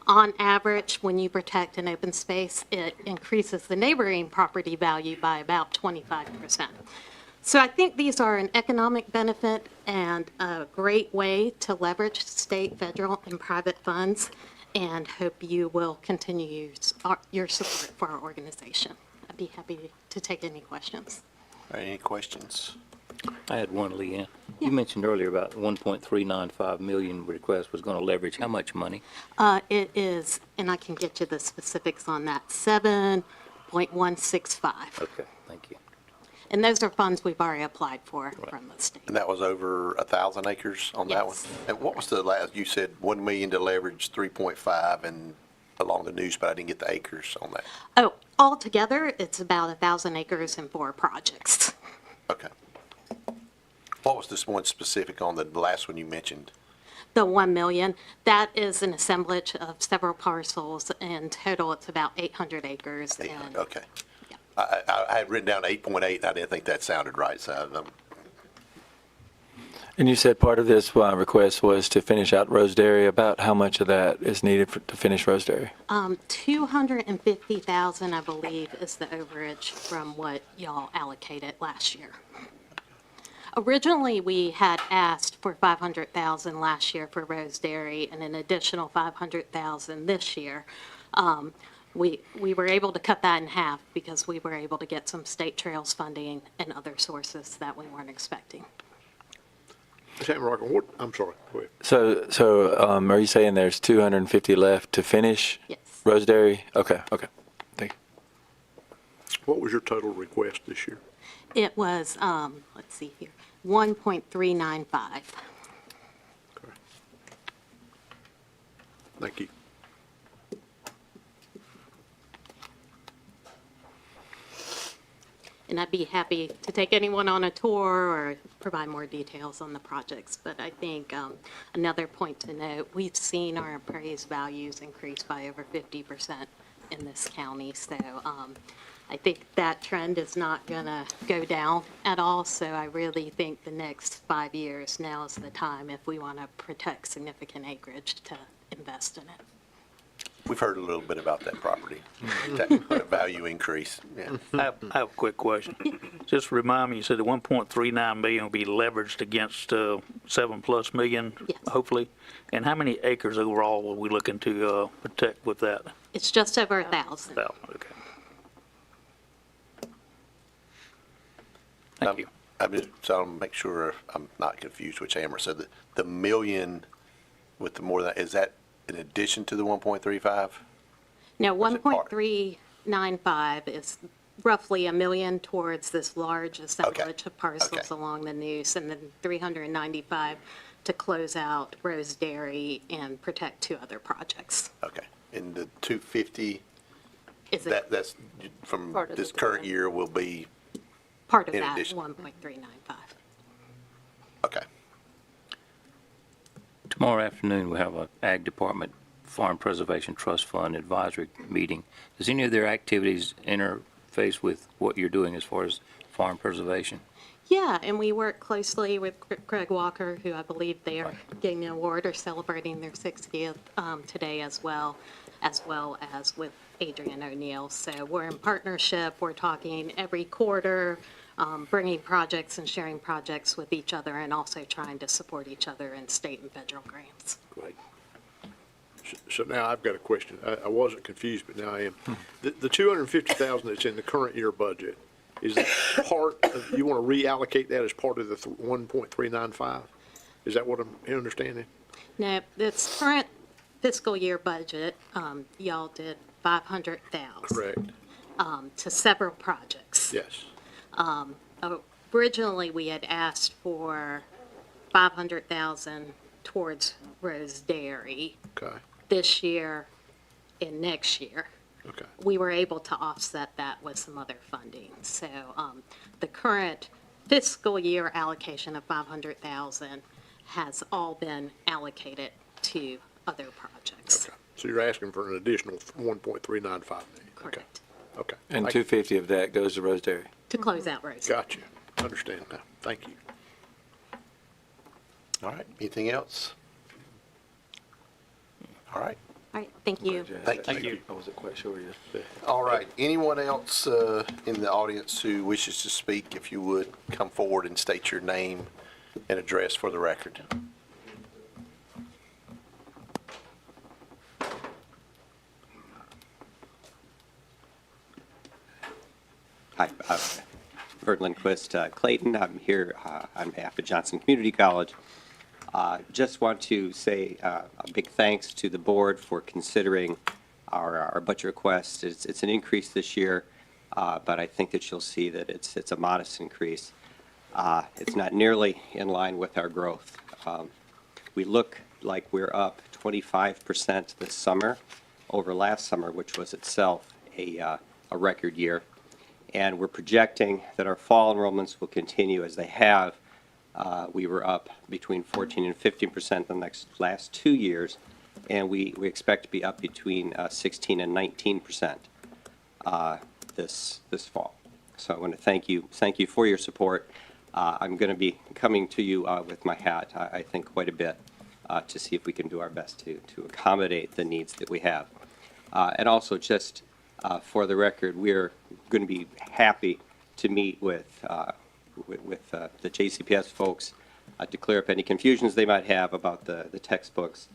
On average, when you protect an open space, it increases the neighboring property value by about 25%. So I think these are an economic benefit and a great way to leverage state, federal, and private funds, and hope you will continue your support for our organization. I'd be happy to take any questions.
All right, any questions?
I had one, Leanne. You mentioned earlier about 1.395 million request was going to leverage how much money?
It is, and I can get you the specifics on that, 7.165.
Okay, thank you.
And those are funds we've already applied for from the state.
And that was over 1,000 acres on that one?
Yes.
And what was the last, you said 1 million to leverage 3.5 and along the Neuse, but I didn't get the acres on that.
Oh, altogether, it's about 1,000 acres and 4 projects.
Okay. What was this one specific on the last one you mentioned?
The 1 million, that is an assemblage of several parcels. In total, it's about 800 acres. And
Okay.
yeah.
I had written down 8.8, and I didn't think that sounded right, so
And you said part of this request was to finish out Rosedary. About how much of that is needed to finish Rosedary?
250,000, I believe, is the overage from what y'all allocated last year. Originally, we had asked for 500,000 last year for Rosedary and an additional 500,000 this year. We were able to cut that in half because we were able to get some state trails funding and other sources that we weren't expecting.
Ms. Hammerrocker, what, I'm sorry, go ahead.
So are you saying there's 250 left to finish?
Yes.
Rosedary? Okay. Thank you.
What was your total request this year?
It was, let's see here, 1.395.
Okay. Thank you.
And I'd be happy to take anyone on a tour or provide more details on the projects. But I think another point to note, we've seen our appraised values increase by over 50% in this county. So I think that trend is not going to go down at all. So I really think the next 5 years, now is the time if we want to protect significant acreage to invest in it.
we've heard a little bit about that property, that value increase, yeah.
I have a quick question. Just remind me, you said the 1.39 million will be leveraged against 7+ million,
Yes.
hopefully? And how many acres overall are we looking to protect with that?
It's just over 1,000.
Okay. Thank you.
So I'll make sure I'm not confused which Amber said. The million with the more than, is that in addition to the 1.35?
No,
Or is it part?
1.395 is roughly $1 million towards this large assemblage of parcels
Okay.
along the Neuse, and then 395 to close out Rosedary and protect 2 other projects.
Okay. And the 250,
Is it
that's from
Part of
this
the
current year will be,
part of
in
that
addition.
1.395?
okay.
Tomorrow afternoon, we have a Ag Department Farm Preservation Trust Fund Advisory Meeting. Does any of their activities interface with what you're doing as far as farm preservation?
Yeah, and we work closely with Craig Walker, who I believe they are getting an award or celebrating their 60th today as well as with Adrian O'Neill. So we're in partnership. We're talking every quarter, bringing projects and sharing projects with each other, and also trying to support each other in state and federal grants.
Great. So now I've got a question. I wasn't confused, but now I am. The 250,000 that's in the current year budget, is that part of, you want to reallocate that as part of the 1.395? Is that what I'm understanding?
Now, this current fiscal year budget, y'all did 500,000.
Correct.
To several projects.
Yes.
Originally, we had asked for 500,000 towards Rosedary
Okay.
this year and next year.
Okay.
We were able to offset that with some other funding. So the current fiscal year allocation of 500,000 has all been allocated to other projects.
Okay. So you're asking for an additional 1.395 million?
Correct.
Okay.
And
Thank-
250 of that goes to Rosedary.
To close out Rosedary.
Gotcha. Understand now. Thank you.
All right. Anything else? All right.
All right, thank you.
Thank you.
I wasn't quite sure yet.
All right. Anyone else in the audience who wishes to speak, if you would, come forward and state your name and address for the record.
Hi, Bert Lindquist, Clayton. I'm here on behalf of Johnston Community College. Just want to say a big thanks to the board for considering our budget request. It's an increase this year, but I think that you'll see that it's a modest increase. It's not nearly in line with our growth. We look like we're up 25% this summer over last summer, which was itself a record year. And we're projecting that our fall enrollments will continue as they have. We were up between 14 and 15% the last 2 years, and we expect to be up between 16 and 19%. this fall. So I want to thank you for your support. I'm going to be coming to you with my hat, I think, quite a bit to see if we can do our best to accommodate the needs that we have. And also, just for the record, we're going to be happy to meet with the JCPS folks to clear up any confusions they might have about the textbooks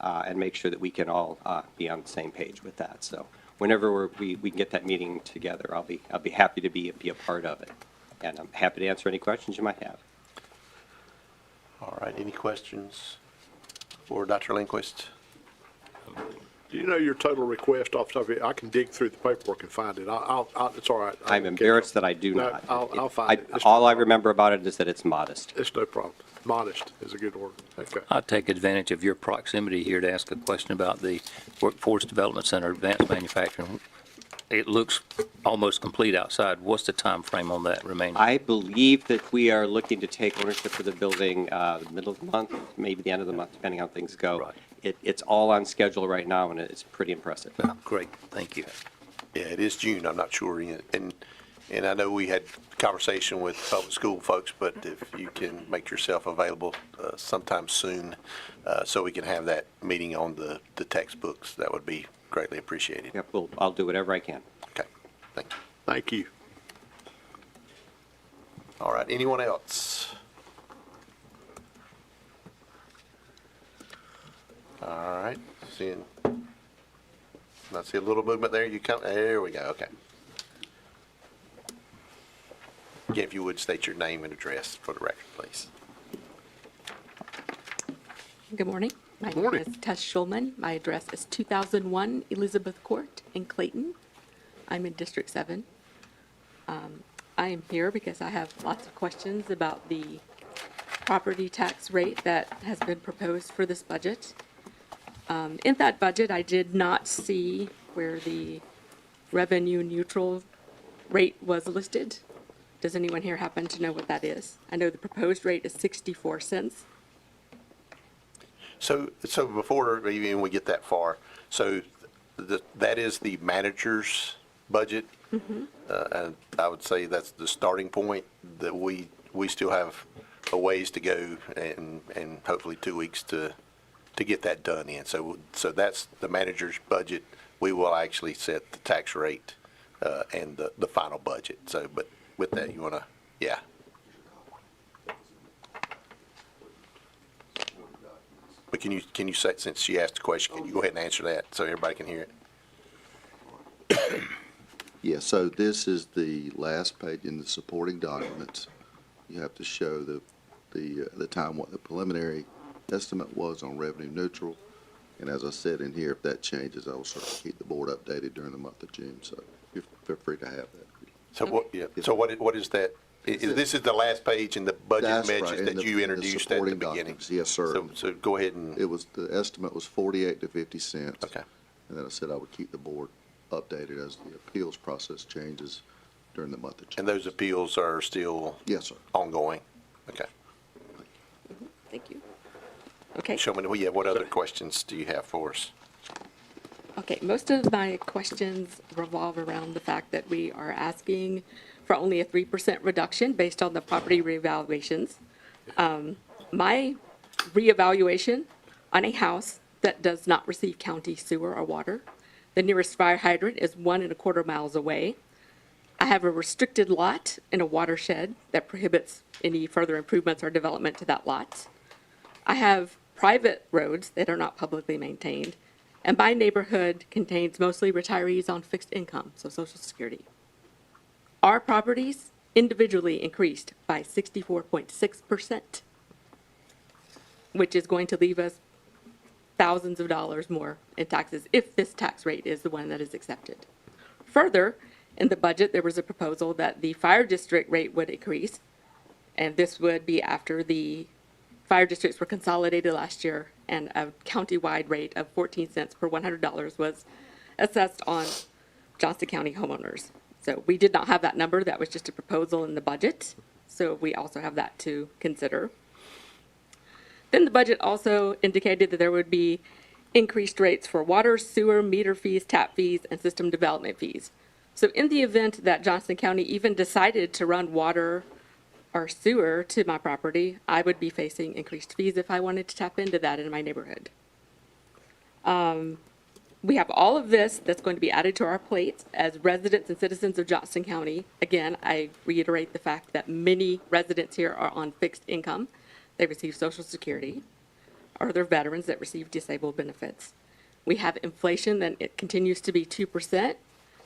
and make sure that we can all be on the same page with that. So whenever we can get that meeting together, I'll be happy to be a part of it. And I'm happy to answer any questions you might have.
All right, any questions for Dr. Lindquist?
Do you know your total request off the top of it? I can dig through the paperwork and find it. It's all right.
I'm embarrassed that I do
No,
not.
I'll find it. It's
All
no
I
problem.
remember about it is that it's modest.
It's no problem. Modest is a good word. Okay.
I'll take advantage of your proximity here to ask a question about the Workforce Development Center, Advanced Manufacturing. It looks almost complete outside. What's the time frame on that remaining?
I believe that we are looking to take ownership of the building middle of the month, maybe the end of the month, depending on how things go.
Right.
It's all on schedule right now, and it's pretty impressive.
Great, thank you.
Yeah, it is June, I'm not sure. And I know we had conversation with public school folks, but if you can make yourself available sometime soon so we can have that meeting on the textbooks, that would be greatly appreciated.
Yep, I'll do whatever I can.
Okay, thank you.
Thank you.
All right, anyone else? All right, I see a little movement there. There we go, okay. Again, if you would state your name and address for the record, please.
Good morning. My name
Morning.
is Tess Schulman. My address is 2001 Elizabeth Court in Clayton. I'm in District 7. I am here because I have lots of questions about the property tax rate that has been proposed for this budget. In that budget, I did not see where the revenue neutral rate was listed. Does anyone here happen to know what that is? I know the proposed rate is 64 cents.
So before even we get that far, so that is the manager's budget? And I would say that's the starting point, that we still have a ways to go and hopefully 2 weeks to get that done in. So that's the manager's budget. We will actually set the tax rate and the final budget. So, but with that, you want to, yeah. But can you say, since she asked the question, can you go ahead and answer that so everybody can hear it?
Yeah, so this is the last page in the supporting documents. You have to show the time, what the preliminary estimate was on revenue neutral. And as I said in here, if that changes, I will certainly keep the board updated during the month of June. So feel free to have that.
So what is that? This is the last page in the budget
That's
measures
right, in
that
the-
you
in the
introduced at the
supporting
beginning?
documents. Yes, sir.
So go ahead and,
The estimate was 48 to 50 cents.
okay.
And then I said I would keep the board updated as the appeals process changes during the month of June.
And those appeals are still
Yes, sir.
ongoing? Okay.
Thank you. Okay.
Show me, what other questions do you have for us?
Okay, most of my questions revolve around the fact that we are asking for only a 3% reduction based on the property reevaluations. My reevaluation on a house that does not receive county sewer or water, the nearest fire hydrant is 1.25 miles away. I have a restricted lot in a watershed that prohibits any further improvements or development to that lot. I have private roads that are not publicly maintained, and my neighborhood contains mostly retirees on fixed income, so Social Security. Our properties individually increased by 64.6%, which is going to leave us thousands of dollars more in taxes if this tax rate is the one that is accepted. Further, in the budget, there was a proposal that the fire district rate would increase, and this would be after the fire districts were consolidated last year, and a county-wide rate of 14 cents per $100 was assessed on Johnston County homeowners. So we did not have that number. That was just a proposal in the budget. So we also have that to consider. Then the budget also indicated that there would be increased rates for water, sewer, meter fees, tap fees, and system development fees. So in the event that Johnston County even decided to run water or sewer to my property, I would be facing increased fees if I wanted to tap into that in my neighborhood. We have all of this that's going to be added to our plate as residents and citizens of Johnston County. Again, I reiterate the fact that many residents here are on fixed income. They receive Social Security, or they're veterans that receive disabled benefits. We have inflation that it continues to be 2%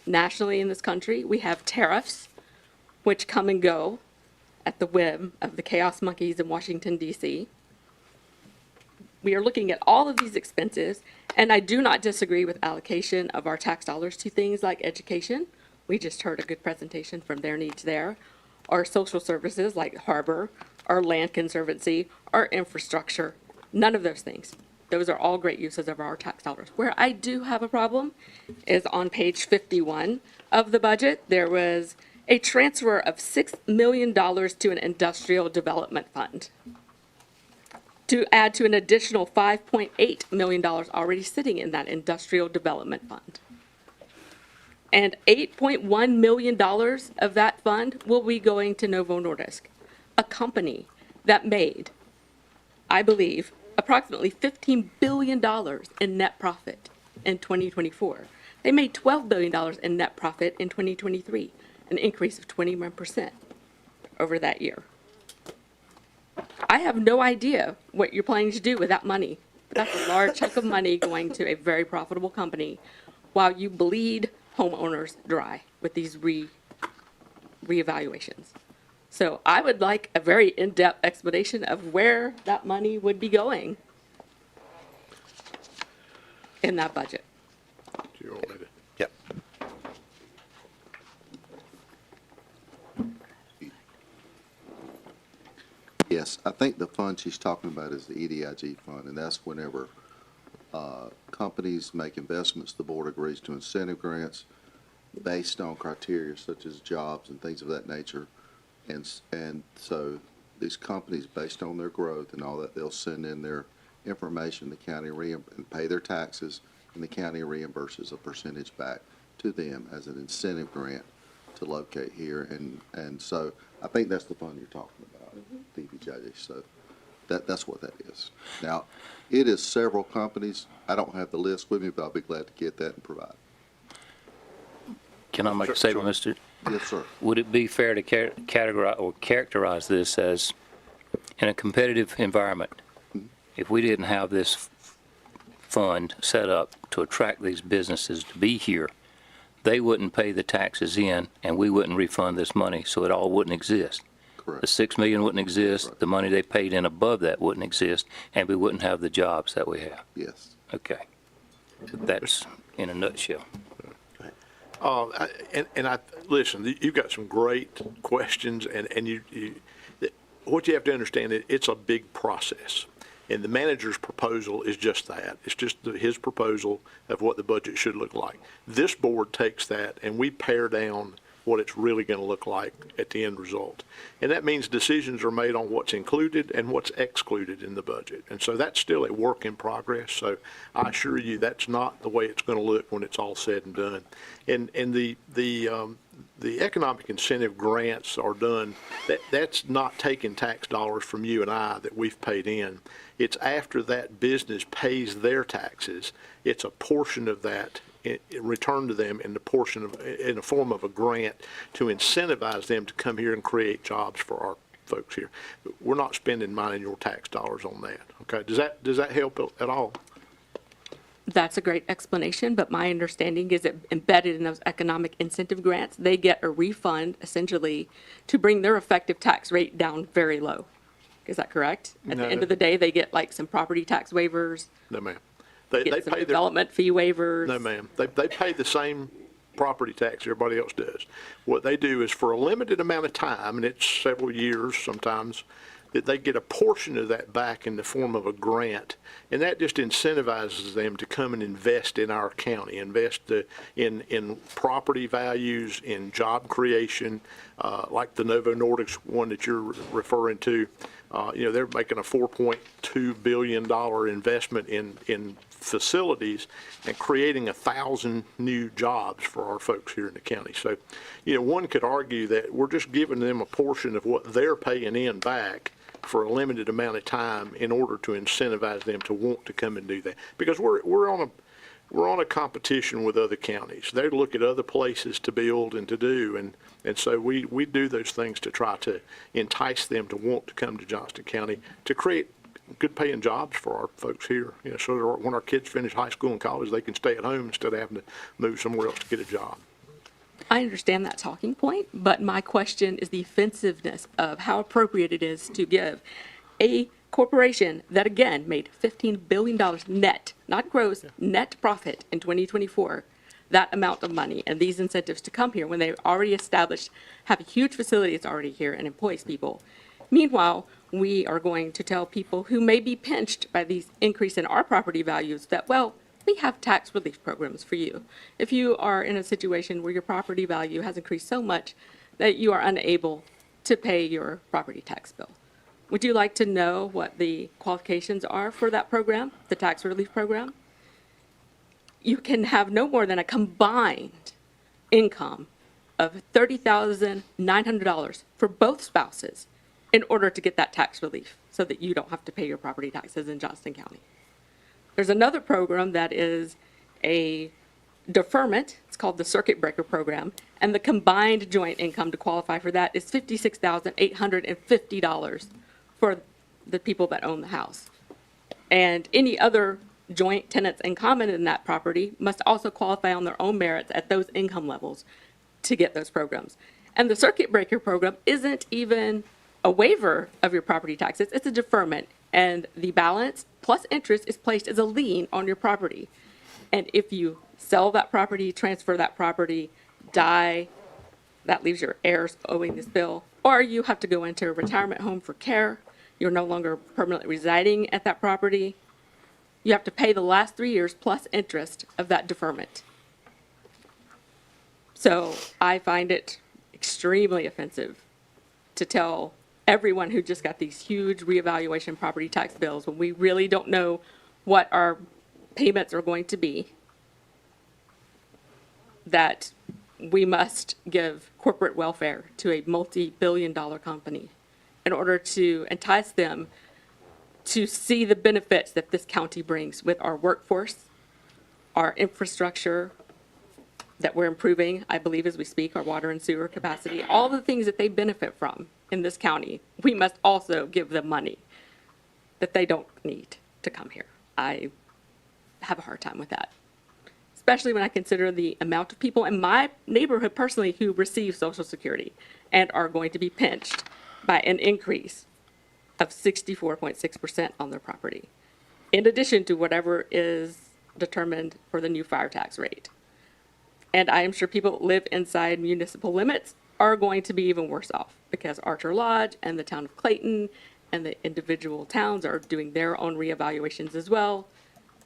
nationally in this country. We have tariffs, which come and go at the whim of the chaos monkeys in Washington, D.C. We are looking at all of these expenses, and I do not disagree with allocation of our tax dollars to things like education. We just heard a good presentation from their needs there. Or social services like harbor, or land conservancy, or infrastructure. None of those things. Those are all great uses of our tax dollars. Where I do have a problem is on page 51 of the budget. There was a transfer of $6 million to an industrial development fund to add to an additional $5.8 million already sitting in that industrial development fund. And $8.1 million of that fund will be going to Novo Nordisk, a company that made, I believe, approximately $15 billion in net profit in 2024. They made $12 billion in net profit in 2023, an increase of 21% over that year. I have no idea what you're planning to do with that money, but that's a large chunk of money going to a very profitable company while you bleed homeowners dry with these reevaluations. So I would like a very in-depth explanation of where that money would be going in that budget.
Do you want me to?
Yep.
Yes, I think the fund she's talking about is the EDIG fund, and that's whenever companies make investments, the board agrees to incentive grants based on criteria such as jobs and things of that nature. And so these companies, based on their growth and all that, they'll send in their information, the county and pay their taxes, and the county reimburses a percentage back to them as an incentive grant to locate here. And so I think that's the fund you're talking about, DBJD. So that's what that is. Now, it is several companies. I don't have the list with me, but I'll be glad to get that and provide.
Can I make a statement, Mr.?
Yes, sir.
Would it be fair to categorize or characterize this as, in a competitive environment, if we didn't have this fund set up to attract these businesses to be here, they wouldn't pay the taxes in, and we wouldn't refund this money, so it all wouldn't exist.
Correct.
The $6 million wouldn't exist,
Right.
the money they paid in above that wouldn't exist, and we wouldn't have the jobs that we have.
Yes.
Okay. That's in a nutshell.
Listen, you've got some great questions, and what you have to understand, it's a big process. And the manager's proposal is just that. It's just his proposal of what the budget should look like. This board takes that, and we pare down what it's really going to look like at the end result. And that means decisions are made on what's included and what's excluded in the budget. And so that's still a work in progress. So I assure you that's not the way it's going to look when it's all said and done. And the economic incentive grants are done, that's not taking tax dollars from you and I that we've paid in. It's after that business pays their taxes, it's a portion of that return to them in the form of a grant to incentivize them to come here and create jobs for our folks here. We're not spending mine and your tax dollars on that. Okay, does that help at all?
That's a great explanation, but my understanding is that embedded in those economic incentive grants, they get a refund essentially to bring their effective tax rate down very low. Is that correct? At the end of the day, they get like some property tax waivers.
No, ma'am.
They get some development fee waivers.
No, ma'am. They pay the same property tax everybody else does. What they do is for a limited amount of time, and it's several years sometimes, that they get a portion of that back in the form of a grant, and that just incentivizes them to come and invest in our county, invest in property values, in job creation, like the Novo Nordisk one that you're referring to. They're making a $4.2 billion investment in facilities and creating 1,000 new jobs for our folks here in the county. So, one could argue that we're just giving them a portion of what they're paying in back for a limited amount of time in order to incentivize them to want to come and do that. Because we're on a competition with other counties. They look at other places to build and to do, and so we do those things to try to entice them to want to come to Johnston County to create good paying jobs for our folks here. So that when our kids finish high school and college, they can stay at home instead of having to move somewhere else to get a job.
I understand that talking point, but my question is the offensiveness of how appropriate it is to give a corporation that, again, made $15 billion net, not gross, net profit in 2024, that amount of money and these incentives to come here when they've already established, have a huge facility that's already here and employs people. Meanwhile, we are going to tell people who may be pinched by these increase in our property values that, well, we have tax relief programs for you. If you are in a situation where your property value has increased so much that you are unable to pay your property tax bill. Would you like to know what the qualifications are for that program, the tax relief program? You can have no more than a combined income of $30,900 for both spouses in order to get that tax relief so that you don't have to pay your property taxes in Johnston County. There's another program that is a deferment. It's called the Circuit Breaker Program, and the combined joint income to qualify for that is $56,850 for the people that own the house. And any other joint tenants in common in that property must also qualify on their own merits at those income levels to get those programs. And the Circuit Breaker Program isn't even a waiver of your property taxes. It's a deferment, and the balance plus interest is placed as a lien on your property. And if you sell that property, transfer that property, die, that leaves your heirs owing this bill, or you have to go into a retirement home for care, you're no longer permanently residing at that property, you have to pay the last 3 years plus interest of that deferment. So I find it extremely offensive to tell everyone who just got these huge reevaluation property tax bills when we really don't know what our payments are going to be, that we must give corporate welfare to a multi-billion-dollar company in order to entice them to see the benefits that this county brings with our workforce, our infrastructure that we're improving, I believe, as we speak, our water and sewer capacity, all the things that they benefit from in this county. We must also give them money that they don't need to come here. I have a hard time with that, especially when I consider the amount of people in my neighborhood personally who receive Social Security and are going to be pinched by an increase of 64.6% on their property, in addition to whatever is determined for the new fire tax rate. And I am sure people that live inside municipal limits are going to be even worse off because Archer Lodge and the town of Clayton and the individual towns are doing their own reevaluations as well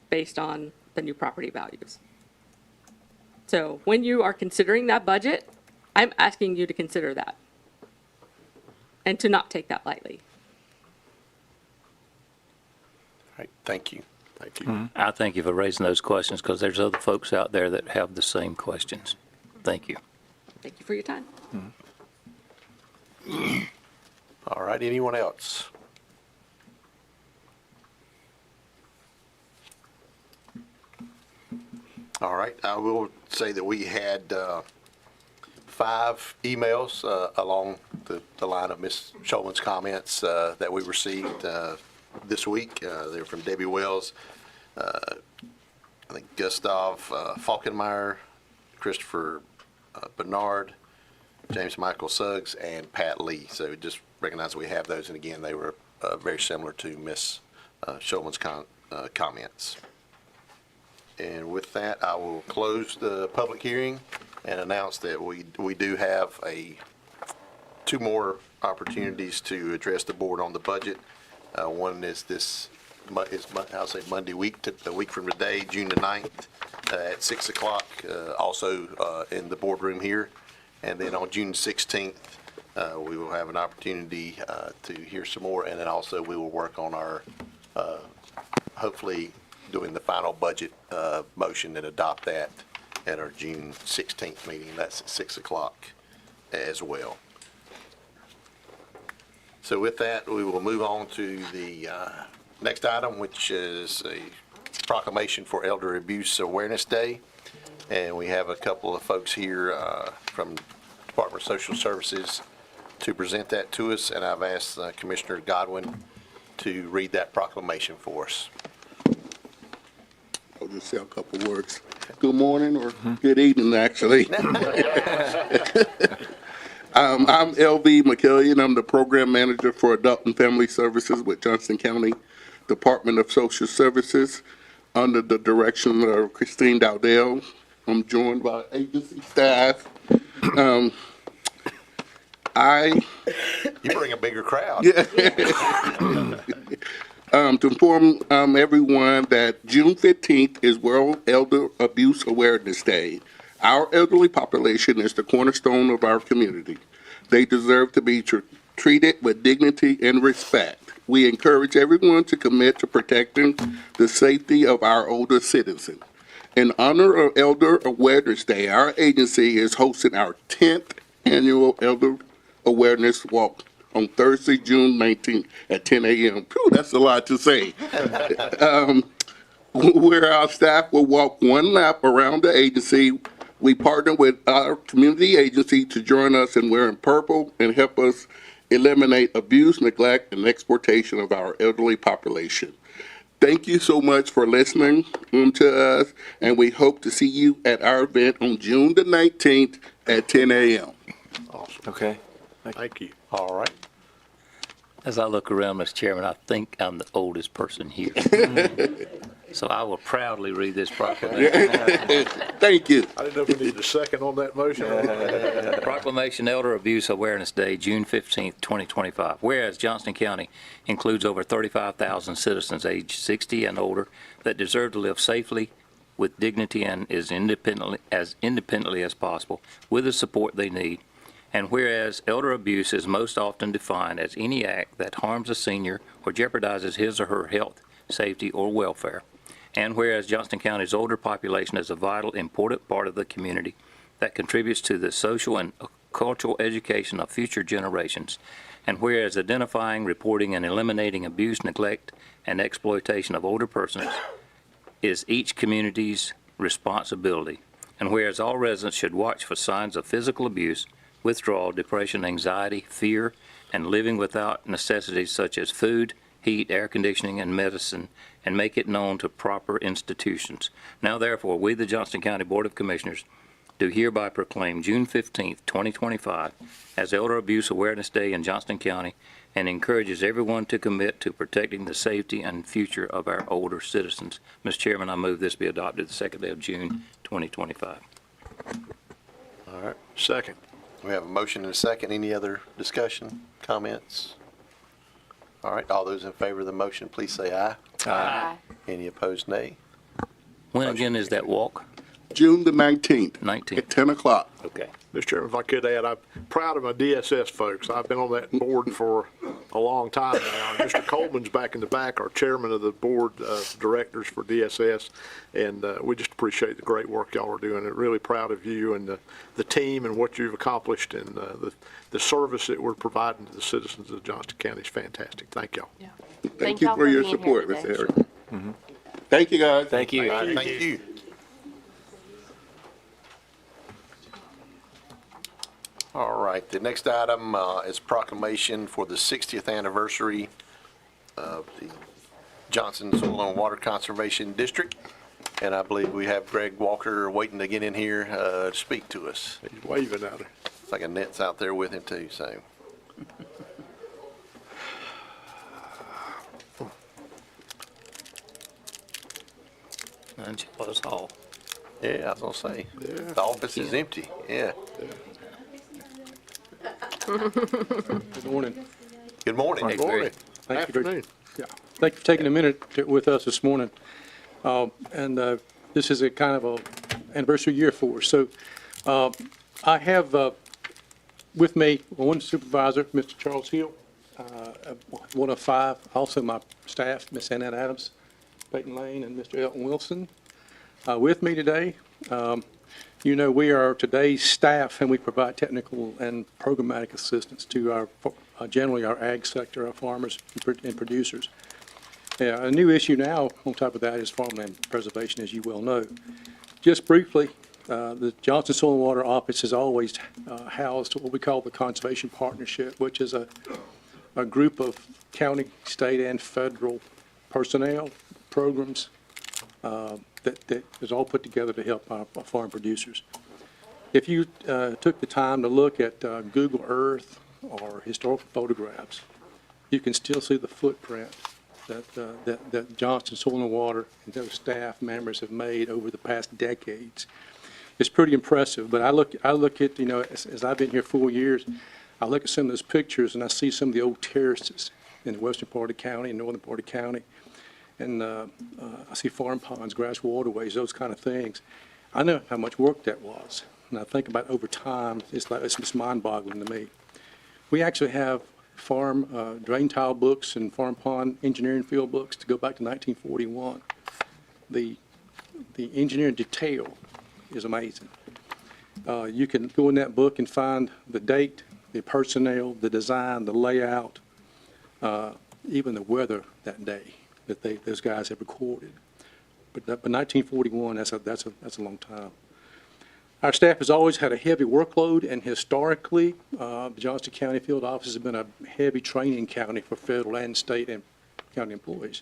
based on the new property values. So when you are considering that budget, I'm asking you to consider that and to not take that lightly.
All right, thank you.
Thank you.
I thank you for raising those questions because there's other folks out there that have the same questions. Thank you.
Thank you for your time.
All right, anyone else? All right, I will say that we had 5 emails along the line of Ms. Shulman's comments that we received this week. They're from Debbie Wells, I think Gustav Falkenmeyer, Christopher Bernard, James Michael Suggs, and Pat Lee. So just recognize we have those, and again, they were very similar to Ms. Shulman's comments. And with that, I will close the public hearing and announce that we do have 2 more opportunities to address the board on the budget. One is Monday week, a week from today, June the 9th, at 6 o'clock, also in the boardroom here. And then on June 16th, we will have an opportunity to hear some more, and then also we will work on our, hopefully, doing the final budget motion and adopt that at our June 16th meeting. That's at 6 o'clock as well. So with that, we will move on to the next item, which is a proclamation for Elder Abuse Awareness Day. And we have a couple of folks here from Department of Social Services to present that to us, and I've asked Commissioner Godwin to read that proclamation for us.
I'll just say a couple words. Good morning, or good evening, actually. I'm LV McKillian. I'm the Program Manager for Adult and Family Services with Johnston County Department of Social Services under the direction of Christine Dowdell. I'm joined by agency staff.
You bring a bigger crowd.
To inform everyone that June 15th is World Elder Abuse Awareness Day. Our elderly population is the cornerstone of our community. They deserve to be treated with dignity and respect. We encourage everyone to commit to protecting the safety of our older citizens. In honor of Elder Awareness Day, our agency is hosting our 10th annual Elder Awareness Walk on Thursday, June 19th at 10 a.m. Phew, that's a lot to say. Where our staff will walk one lap around the agency. We partner with our community agency to join us in wearing purple and help us eliminate abuse, neglect, and exploitation of our elderly population. Thank you so much for listening to us, and we hope to see you at our event on June the 19th at 10 a.m.
Awesome.
Okay.
Thank you.
All right.
As I look around, Mr. Chairman, I think I'm the oldest person here. So I will proudly read this proclamation.
Thank you.
I didn't know if we needed a second on that motion.
Proclamation Elder Abuse Awareness Day, June 15th, 2025. Whereas Johnston County includes over 35,000 citizens aged 60 and older that deserve to live safely with dignity and independently as possible with the support they need. And whereas elder abuse is most often defined as any act that harms a senior or jeopardizes his or her health, safety, or welfare. And whereas Johnston County's older population is a vital, important part of the community that contributes to the social and cultural education of future generations. And whereas identifying, reporting, and eliminating abuse, neglect, and exploitation of older persons is each community's responsibility. And whereas all residents should watch for signs of physical abuse, withdrawal, depression, anxiety, fear, and living without necessities such as food, heat, air conditioning, and medicine, and make it known to proper institutions. Now therefore, we, the Johnston County Board of Commissioners, do hereby proclaim June 15th, 2025 as Elder Abuse Awareness Day in Johnston County, and encourages everyone to commit to protecting the safety and future of our older citizens. Mr. Chairman, I move this be adopted the second day of June, 2025.
All right. Second.
We have a motion and a second. Any other discussion, comments? All right, all those in favor of the motion, please say aye.
Aye.
Any opposed, nay?
When again is that walk?
June the 19th.
19th.
At 10 o'clock.
Okay.
Mr. Chairman, if I could add, I'm proud of my DSS folks. I've been on that board for a long time now. Mr. Coleman's back in the back, our chairman of the board of directors for DSS, and we just appreciate the great work y'all are doing. I'm really proud of you and the team and what you've accomplished, and the service that we're providing to the citizens of Johnston County is fantastic. Thank y'all.
Yeah.
Thank you for your support, Mr. Eric. Thank you, guys.
Thank you.
Thank you. All right, the next item is proclamation for the 60th anniversary of the Johnston Soil and Water Conservation District. And I believe we have Greg Walker waiting to get in here to speak to us.
He's waving at her.
It's like Annette's out there with him too, so.
And us all.
Yeah, I was gonna say,
Yeah.
the office is empty, yeah.
Good morning.
Good morning.
Good morning.
Thank you for-
Afternoon.
Yeah, thank you for taking a minute with us this morning. This is a kind of a anniversary year for us. So I have with me one supervisor, Mr. Charles Hill, one of five, also my staff, Miss Annette Adams, Peyton Lane and Mr. Elton Wilson with me today. You know, we are today's staff, and we provide technical and programmatic assistance to our, generally our ag sector, our farmers and producers. A new issue now on top of that is farmland preservation, as you well know. Just briefly, the Johnston Soil and Water Office has always housed what we call the Conservation Partnership, which is a group of county, state, and federal personnel, programs that is all put together to help our farm producers. If you took the time to look at Google Earth or historical photographs, you can still see the footprint that Johnston Soil and Water and those staff members have made over the past decades. It's pretty impressive, but I look at, you know, as I've been here 4 years, I look at some of those pictures and I see some of the old terraces in the western part of the county and northern part of the county. And I see farm ponds, grass waterways, those kind of things. I know how much work that was. And I think about over time, it's mind-boggling to me. We actually have farm drain tile books and farm pond engineering field books to go back to 1941. The engineering detail is amazing. You can go in that book and find the date, the personnel, the design, the layout, even the weather that day that those guys have recorded. But 1941, that's a long time. Our staff has always had a heavy workload, and historically, the Johnston County Field Office has been a heavy training county for federal and state and county employees.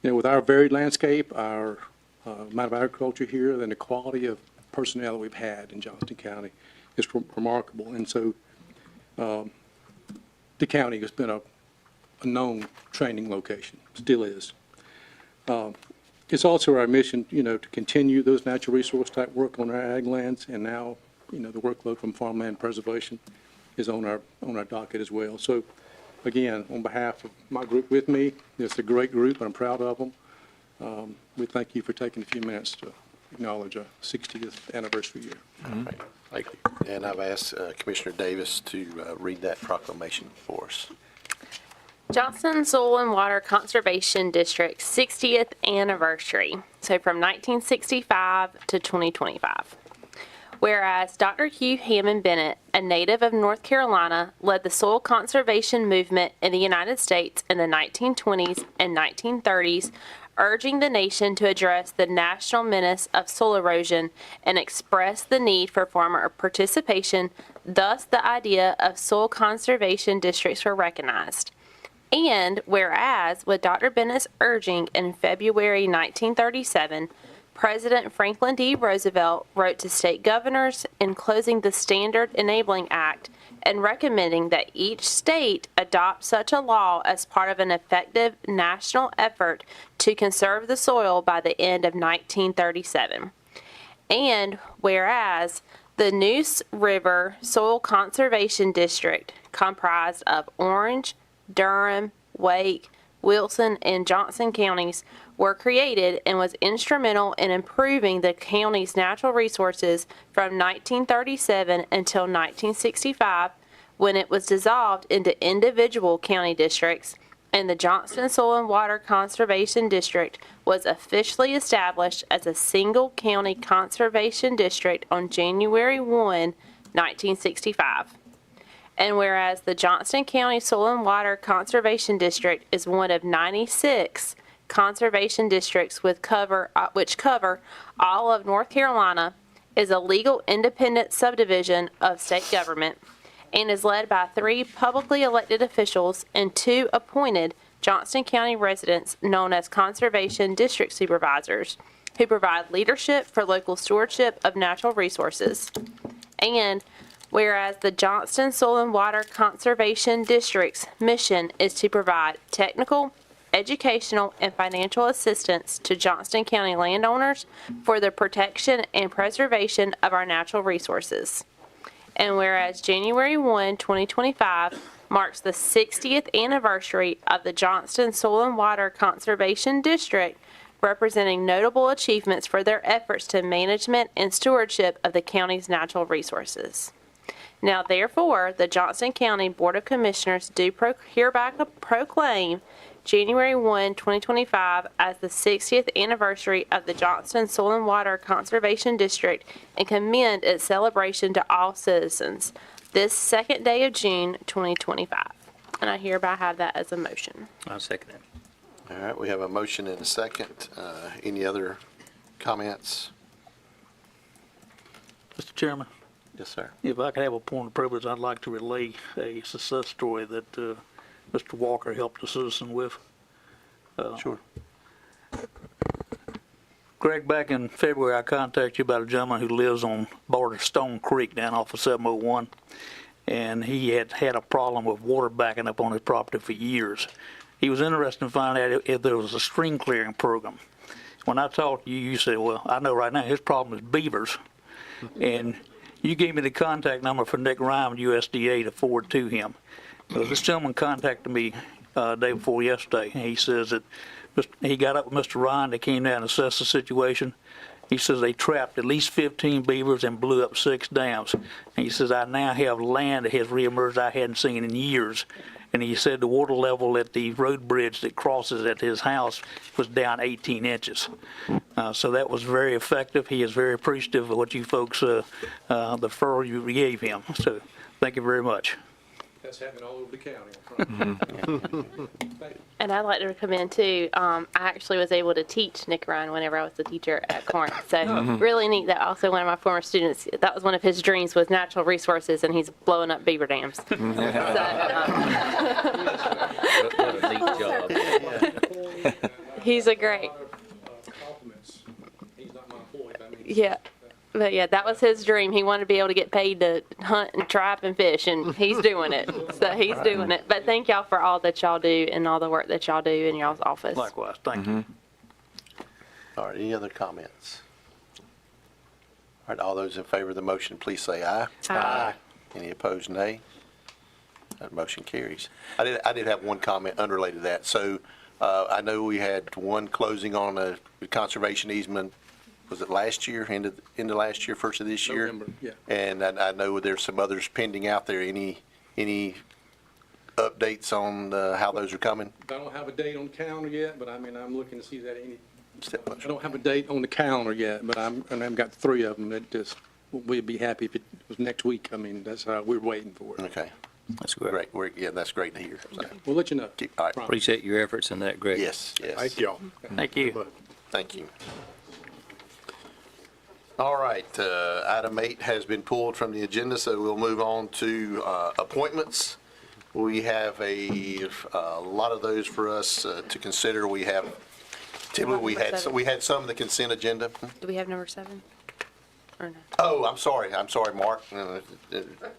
You know, with our varied landscape, our amount of agriculture here, and the quality of personnel that we've had in Johnston County is remarkable. And so the county has been a known training location, still is. It's also our mission, you know, to continue those natural resource type work on our ag lands, and now, you know, the workload from farmland preservation is on our docket as well. So, again, on behalf of my group with me, it's a great group, and I'm proud of them. We thank you for taking a few minutes to acknowledge our 60th anniversary year.
All right. Thank you. And I've asked Commissioner Davis to read that proclamation for us.
Johnston Soil and Water Conservation District's 60th anniversary, so from 1965 to 2025. Whereas Dr. Hugh Hammond Bennett, a native of North Carolina, led the soil conservation movement in the United States in the 1920s and 1930s, urging the nation to address the national menace of soil erosion and express the need for farmer participation. Thus, the idea of soil conservation districts were recognized. And whereas, with Dr. Bennett's urging in February 1937, President Franklin D. Roosevelt wrote to state governors enclosing the Standard Enabling Act and recommending that each state adopt such a law as part of an effective national effort to conserve the soil by the end of 1937. And whereas, the Neuse River Soil Conservation District, comprised of Orange, Durham, Wake, Wilson, and Johnston counties, were created and was instrumental in improving the county's natural resources from 1937 until 1965, when it was dissolved into individual county districts, and the Johnston Soil and Water Conservation District was officially established as a single county conservation district on January 1, 1965. And whereas the Johnston County Soil and Water Conservation District is one of 96 conservation districts which cover all of North Carolina, is a legal independent subdivision of state government, and is led by 3 publicly elected officials and 2 appointed Johnston County residents known as Conservation District Supervisors, who provide leadership for local stewardship of natural resources. And whereas the Johnston Soil and Water Conservation District's mission is to provide technical, educational, and financial assistance to Johnston County landowners for the protection and preservation of our natural resources. And whereas January 1, 2025 marks the 60th anniversary of the Johnston Soil and Water Conservation District, representing notable achievements for their efforts to management and stewardship of the county's natural resources. Now therefore, the Johnston County Board of Commissioners do hereby proclaim January 1, 2025, as the 60th anniversary of the Johnston Soil and Water Conservation District and commend its celebration to all citizens this second day of June, 2025. And I hereby have that as a motion.
I'll second it.
All right, we have a motion and a second. Any other comments?
Mr. Chairman,
Yes, sir.
if I could have a point of privilege, I'd like to relay a success story that Mr. Walker helped a citizen with.
Sure.
Greg, back in February, I contacted you about a gentleman who lives on border Stone Creek down off of 701, and he had had a problem with water backing up on his property for years. He was interested in finding out if there was a stream clearing program. When I talked to you, you said, well, I know right now his problem is beavers. And you gave me the contact number for Nick Ryan, USDA, to forward to him. Well, this gentleman contacted me day before yesterday, and he says that he got up with Mr. Ryan. They came down and assessed the situation. He says they trapped at least 15 beavers and blew up 6 dams. And he says, I now have land that has reemerged I hadn't seen in years. And he said the water level at the road bridge that crosses at his house was down 18 inches. So that was very effective. He is very appreciative of what you folks, the referral you gave him. So thank you very much.
That's happening all over the county.
And I'd like to recommend too, I actually was able to teach Nick Ryan whenever I was the teacher at Corinth. So really neat that also one of my former students, that was one of his dreams was natural resources, and he's blowing up beaver dams.
What a neat job.
He's a great.
He's not my employee, but I mean.
Yeah. But yeah, that was his dream. He wanted to be able to get paid to hunt and trap and fish, and he's doing it. So he's doing it. But thank y'all for all that y'all do and all the work that y'all do in y'all's office.
Likewise, thank you.
All right, any other comments? All right, all those in favor of the motion, please say aye.
Aye.
Any opposed, nay? That motion carries. I did have one comment unrelated to that. So I know we had one closing on a conservation easement. Was it last year, end of last year, first of this year?
November, yeah.
And I know there's some others pending out there. Any updates on how those are coming?
I don't have a date on the calendar yet, but I mean, I'm looking to see that any,
Step
I don't have a date on the calendar yet, but I've got 3 of them that just, we'd be happy if it was next week. I mean, that's how we're waiting for it.
Okay,
That's great.
great. Yeah, that's great to hear. So,
We'll let you know.
all right.
Appreciate your efforts in that, Greg.
Yes, yes.
Thank y'all.
Thank you.
Thank you. All right, item 8 has been pulled from the agenda, so we'll move on to appointments. We have a lot of those for us to consider. We have, typically, we had some of the consent agenda.
Do we have number 7? Or no?
Oh, I'm sorry, Mark. Let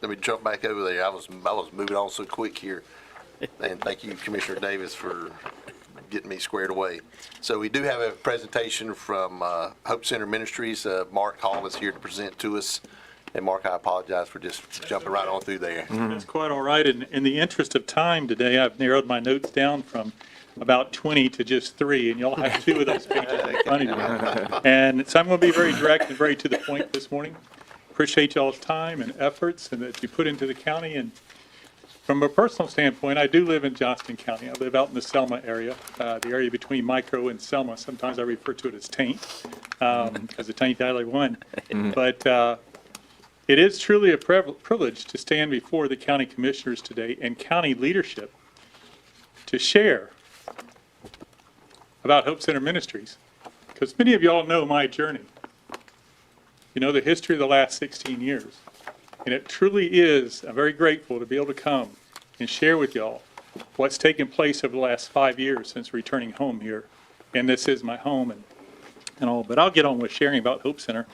me jump back over there. I was moving on so quick here. And thank you, Commissioner Davis, for getting me squared away. So we do have a presentation from Hope Center Ministries. Mark Hall is here to present to us. And Mark, I apologize for just jumping right on through there.
That's quite all right. In the interest of time today, I've narrowed my notes down from about 20 to just 3, and y'all have 2 of those pages in front of you. And so I'm going to be very direct and very to the point this morning. Appreciate y'all's time and efforts and that you put into the county. And from a personal standpoint, I do live in Johnston County. I live out in the Selma area, the area between Micro and Selma. Sometimes I refer to it as Taint, because the Taint Alley won. But it is truly a privilege to stand before the county commissioners today and county leadership to share about Hope Center Ministries, because many of y'all know my journey. You know the history of the last 16 years. And it truly is, I'm very grateful to be able to come and share with y'all what's taken place over the last 5 years since returning home here. And this is my home and all, but I'll get on with sharing about Hope Center.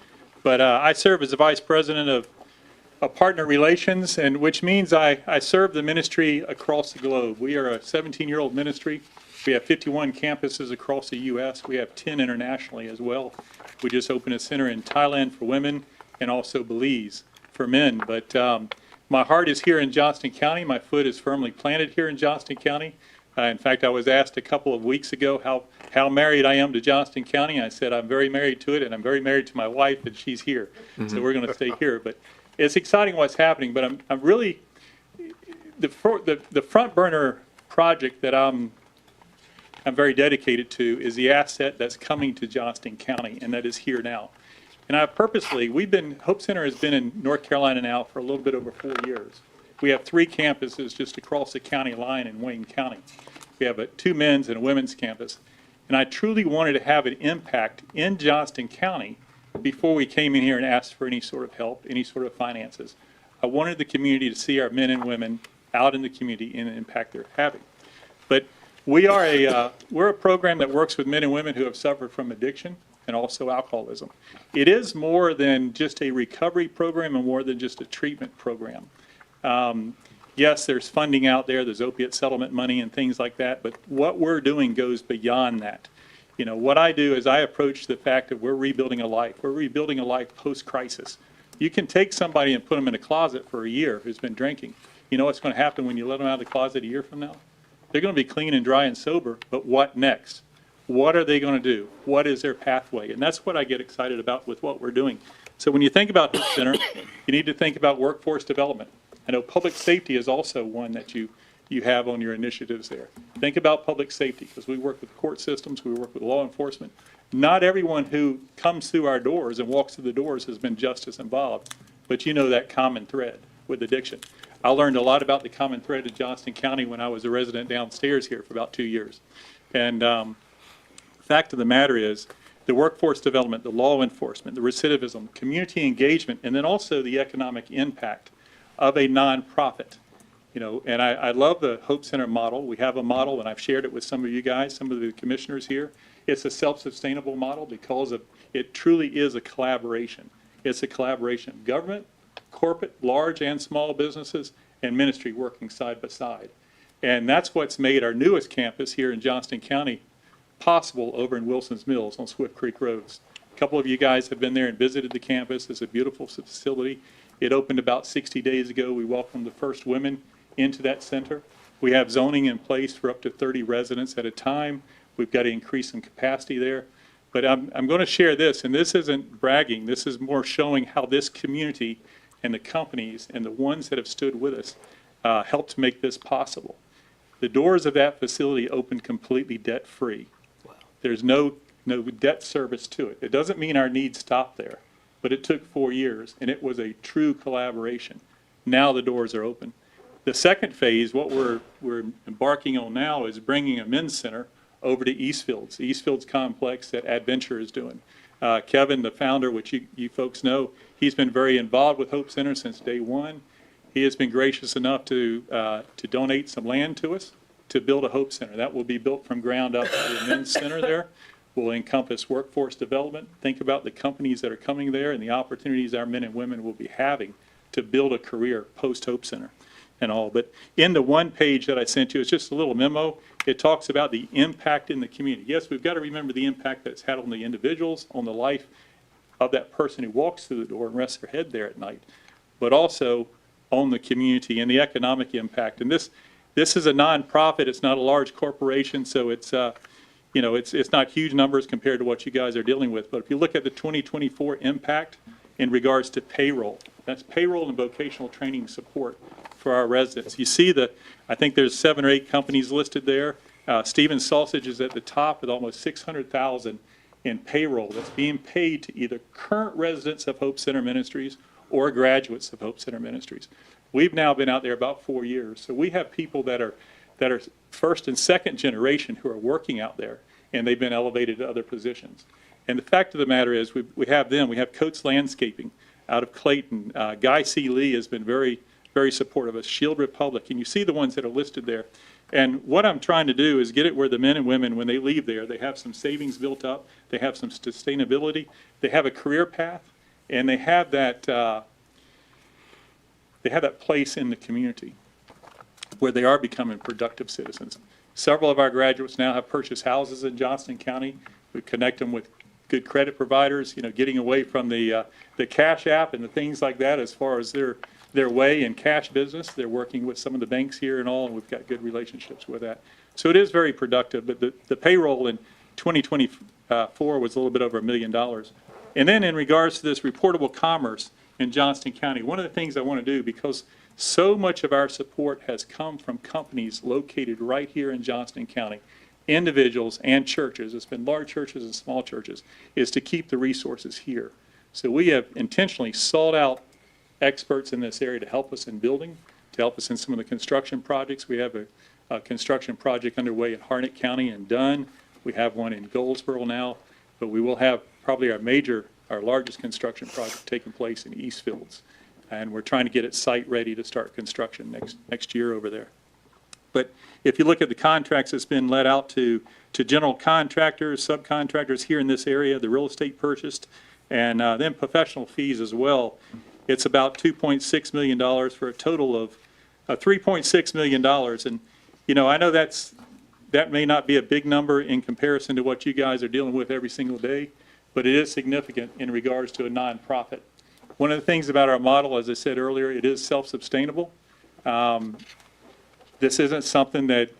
But I serve as the Vice President of Partner Relations, and which means I serve the ministry across the globe. We are a 17-year-old ministry. We have 51 campuses across the U.S. We have 10 internationally as well. We just opened a center in Thailand for women and also Belize for men. But my heart is here in Johnston County. My foot is firmly planted here in Johnston County. In fact, I was asked a couple of weeks ago how married I am to Johnston County. I said I'm very married to it, and I'm very married to my wife, and she's here. So we're going to stay here. But it's exciting what's happening. But I'm really the front burner project that I'm I'm very dedicated to is the asset that's coming to Johnston County, and that is here now. And I purposely, Hope Center has been in North Carolina now for a little bit over 4 years. We have 3 campuses just across the county line in Wayne County. We have a 2 men's and a women's campus. And I truly wanted to have an impact in Johnston County before we came in here and asked for any sort of help, any sort of finances. I wanted the community to see our men and women out in the community and the impact they're having. But we're a program that works with men and women who have suffered from addiction and also alcoholism. It is more than just a recovery program and more than just a treatment program. Yes, there's funding out there, there's opiate settlement money and things like that, but what we're doing goes beyond that. You know, what I do is I approach the fact that we're rebuilding a life. We're rebuilding a life post-crisis. You can take somebody and put them in a closet for a year who's been drinking. You know what's going to happen when you let them out of the closet a year from now? They're going to be clean and dry and sober, but what next? What are they going to do? What is their pathway? And that's what I get excited about with what we're doing. So when you think about Hope Center, you need to think about workforce development. I know public safety is also one that you have on your initiatives there. Think about public safety, because we work with court systems, we work with law enforcement. Not everyone who comes through our doors and walks through the doors has been justice involved, but you know that common thread with addiction. I learned a lot about the common thread in Johnston County when I was a resident downstairs here for about 2 years. And the fact of the matter is, the workforce development, the law enforcement, the recidivism, community engagement, and then also the economic impact of a nonprofit. You know, and I love the Hope Center model. We have a model, and I've shared it with some of you guys, some of the commissioners here. It's a self-sustainable model because it truly is a collaboration. It's a collaboration of government, corporate, large and small businesses, and ministry working side by side. And that's what's made our newest campus here in Johnston County possible over in Wilson's Mills on Swift Creek Roads. A couple of you guys have been there and visited the campus. It's a beautiful facility. It opened about 60 days ago. We welcomed the first women into that center. We have zoning in place for up to 30 residents at a time. We've got to increase some capacity there. But I'm going to share this, and this isn't bragging. This is more showing how this community and the companies and the ones that have stood with us helped to make this possible. The doors of that facility opened completely debt-free. Wow. There's no debt service to it. It doesn't mean our needs stop there, but it took 4 years, and it was a true collaboration. Now the doors are open. The second phase, what we're embarking on now, is bringing a men's center over to Eastfields, the Eastfields complex that Adventure is doing. Kevin, the founder, which you folks know, he's been very involved with Hope Center since day one. He has been gracious enough to donate some land to us to build a Hope Center. That will be built from ground up. The men's center there will encompass workforce development. Think about the companies that are coming there and the opportunities our men and women will be having to build a career post-Hope Center and all. But in the one page that I sent you, it's just a little memo. It talks about the impact in the community. Yes, we've got to remember the impact that it's had on the individuals, on the life of that person who walks through the door and rests their head there at night, but also on the community and the economic impact. And this is a nonprofit. It's not a large corporation, so it's it's not huge numbers compared to what you guys are dealing with. But if you look at the 2024 impact in regards to payroll, that's payroll and vocational training support for our residents. You see I think there's 7 or 8 companies listed there. Stevens Sausage is at the top with almost $600,000 in payroll that's being paid to either current residents of Hope Center Ministries or graduates of Hope Center Ministries. We've now been out there about 4 years, so we have people that are first and second generation who are working out there, and they've been elevated to other positions. And the fact of the matter is, we have them. We have Coates Landscaping out of Clayton. Guy C. Lee has been very, very supportive of us. Shield Republic, and you see the ones that are listed there. And what I'm trying to do is get it where the men and women, when they leave there, they have some savings built up, they have some sustainability, they have a career path, and they have that place in the community where they are becoming productive citizens. Several of our graduates now have purchased houses in Johnston County. We connect them with good credit providers, getting away from the Cash App and the things like that as far as their way in cash business. They're working with some of the banks here and all, and we've got good relationships with that. So it is very productive, but the payroll in 2024 was a little bit over $1 million. And then in regards to this reportable commerce in Johnston County, one of the things I want to do, because so much of our support has come from companies located right here in Johnston County, individuals and churches, it's been large churches and small churches, is to keep the resources here. So we have intentionally sought out experts in this area to help us in building, to help us in some of the construction projects. We have a construction project underway in Harnett County and Dunn. We have one in Goldsboro now, but we will have probably our largest construction project taking place in Eastfields. And we're trying to get it site ready to start construction next year over there. But if you look at the contracts that's been let out to general contractors, subcontractors here in this area, the real estate purchased, and then professional fees as well, it's about $2.6 million for a total of $3.6 million. And, you know, I know that may not be a big number in comparison to what you guys are dealing with every single day, but it is significant in regards to a nonprofit. One of the things about our model, as I said earlier, it is self-sustainable. This isn't something that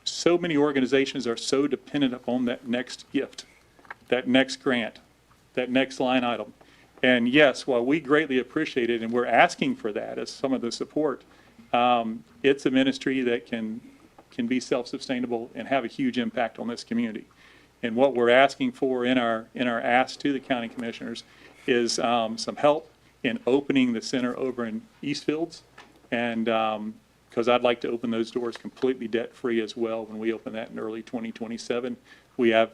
so many organizations are so dependent upon that next gift, that next grant, that next line item. And yes, while we greatly appreciate it and we're asking for that as some of the support, it's a ministry that can be self-sustainable and have a huge impact on this community. And what we're asking for in our ask to the county commissioners is some help in opening the center over in Eastfields, and because I'd like to open those doors completely debt-free as well when we open that in early 2027. We have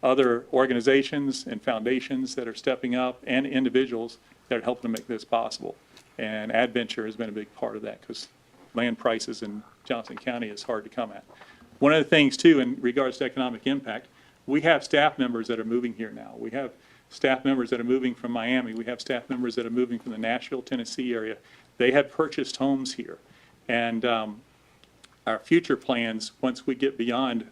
other organizations and foundations that are stepping up and individuals that are helping to make this possible. And Adventure has been a big part of that because land prices in Johnston County is hard to come at. One of the things, too, in regards to economic impact, we have staff members that are moving here now. We have staff members that are moving from Miami. We have staff members that are moving from the Nashville, Tennessee area. They have purchased homes here. And our future plans, once we get beyond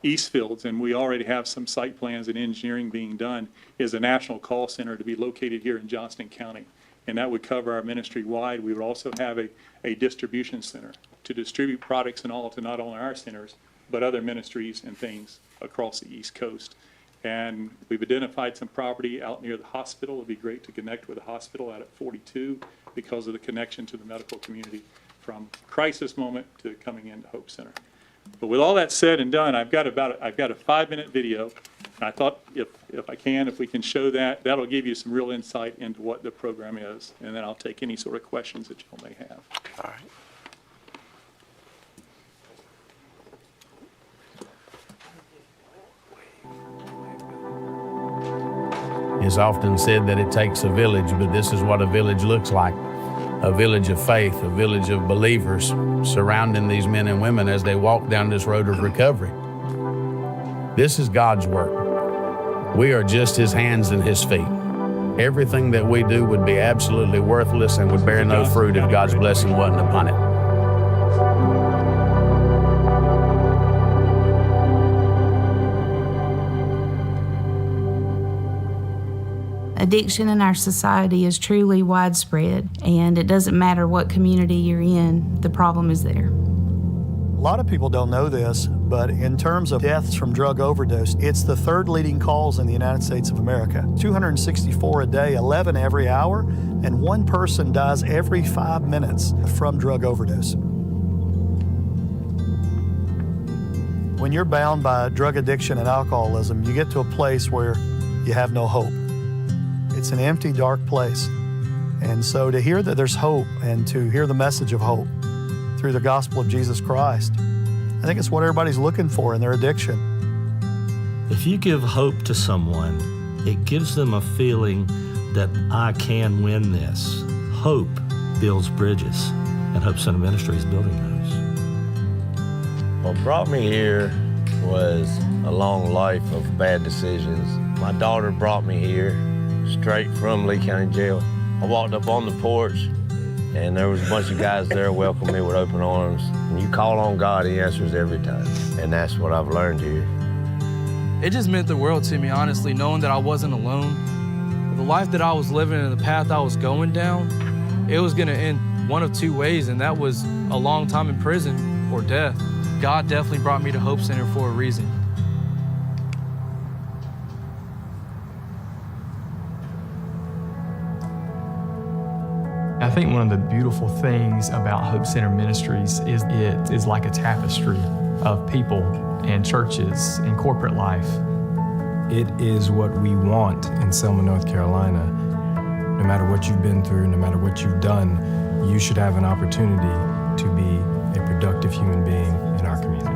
Eastfields, and we already have some site plans and engineering being done, is a national call center to be located here in Johnston County. And that would cover our ministry wide. We would also have a distribution center to distribute products and all to not only our centers, but other ministries and things across the East Coast. And we've identified some property out near the hospital. It'd be great to connect with the hospital out at 42 because of the connection to the medical community from crisis moment to coming into Hope Center. But with all that said and done, I've got a 5-minute video. And I thought if we can show that, that'll give you some real insight into what the program is. And then I'll take any sort of questions that y'all may have.
All right.
It's often said that it takes a village, but this is what a village looks like. A village of faith, a village of believers surrounding these men and women as they walk down this road of recovery. This is God's work. We are just His hands and His feet. Everything that we do would be absolutely worthless and would bear no fruit if God's blessing wasn't upon it.
Addiction in our society is truly widespread, and it doesn't matter what community you're in, the problem is there.
A lot of people don't know this, but in terms of deaths from drug overdose, it's the third leading cause in the United States of America. 264 a day, 11 every hour, and one person dies every 5 minutes from drug overdose. When you're bound by drug addiction and alcoholism, you get to a place where you have no hope. It's an empty, dark place. And so to hear that there's hope and to hear the message of hope through the gospel of Jesus Christ, I think it's what everybody's looking for in their addiction.
If you give hope to someone, it gives them a feeling that I can win this. Hope builds bridges, and Hope Center Ministry is building those.
What brought me here was a long life of bad decisions. My daughter brought me here straight from Lee County Jail. I walked up on the porch, and there was a bunch of guys there welcoming me with open arms. When you call on God, He answers every time, and that's what I've learned here.
It just meant the world to me, honestly, knowing that I wasn't alone. The life that I was living and the path I was going down, it was gonna end one of two ways, and that was a long time in prison or death. God definitely brought me to Hope Center for a reason.
I think one of the beautiful things about Hope Center Ministries is it is like a tapestry.
of people and churches and corporate life.
It is what we want in Selma, North Carolina. No matter what you've been through, no matter what you've done, you should have an opportunity to be a productive human being in our community.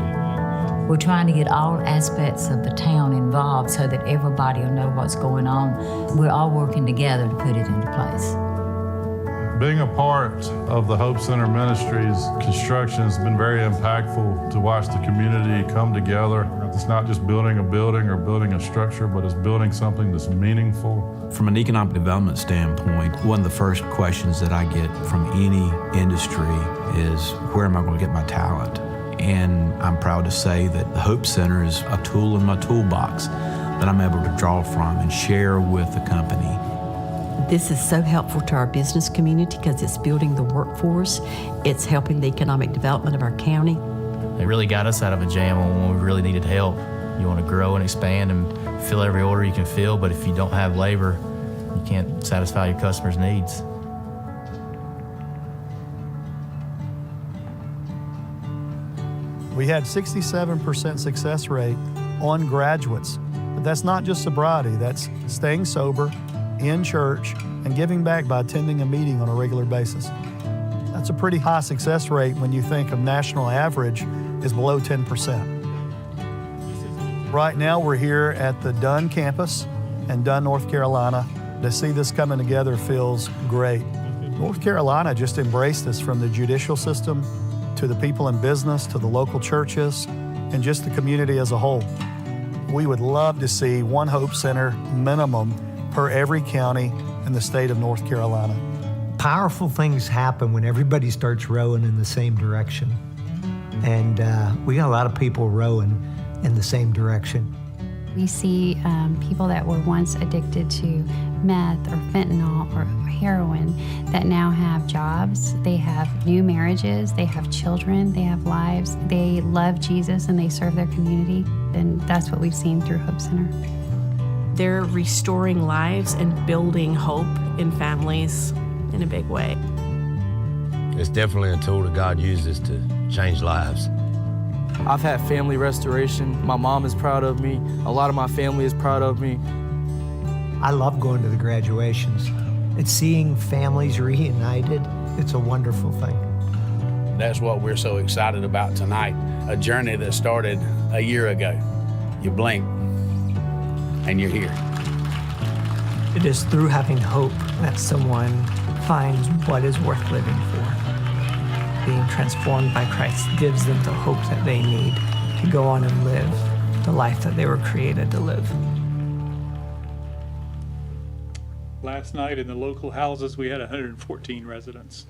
We're trying to get all aspects of the town involved so that everybody will know what's going on. We're all working together to put it into place.
Being a part of the Hope Center Ministries construction has been very impactful to watch the community come together. It's not just building a building or building a structure, but it's building something that's meaningful.
From an economic development standpoint, one of the first questions that I get from any industry is, where am I going to get my talent? And I'm proud to say that the Hope Center is a tool in my toolbox that I'm able to draw from and share with the company.
This is so helpful to our business community because it's building the workforce. It's helping the economic development of our county.
They really got us out of a jam when we really needed help. You want to grow and expand and fill every order you can fill, but if you don't have labor, you can't satisfy your customers' needs. We had 67% success rate on graduates, but that's not just sobriety, that's staying sober, in church, and giving back by attending a meeting on a regular basis. That's a pretty high success rate when you think of national average is below 10%. Right now we're here at the Dunn campus in Dunn, North Carolina. To see this coming together feels great. North Carolina just embraced us, from the judicial system to the people in business, to the local churches, and just the community as a whole. We would love to see one Hope Center minimum per every county in the state of North Carolina.
Powerful things happen when everybody starts rowing in the same direction. And we got a lot of people rowing in the same direction.
We see people that were once addicted to meth or fentanyl or heroin that now have jobs, they have new marriages, they have children, they have lives, they love Jesus and they serve their community. And that's what we've seen through Hope Center.
They're restoring lives and building hope in families in a big way.
It's definitely a tool that God uses to change lives.
I've had family restoration. My mom is proud of me. A lot of my family is proud of me.
I love going to the graduations. It's seeing families reunited. It's a wonderful thing.
That's what we're so excited about tonight, a journey that started a year ago. You blink, and you're here.
It is through having hope that someone finds what is worth living for. Being transformed by Christ gives them the hope that they need to go on and live the life that they were created to live.
Last night in the local houses, we had 114 residents.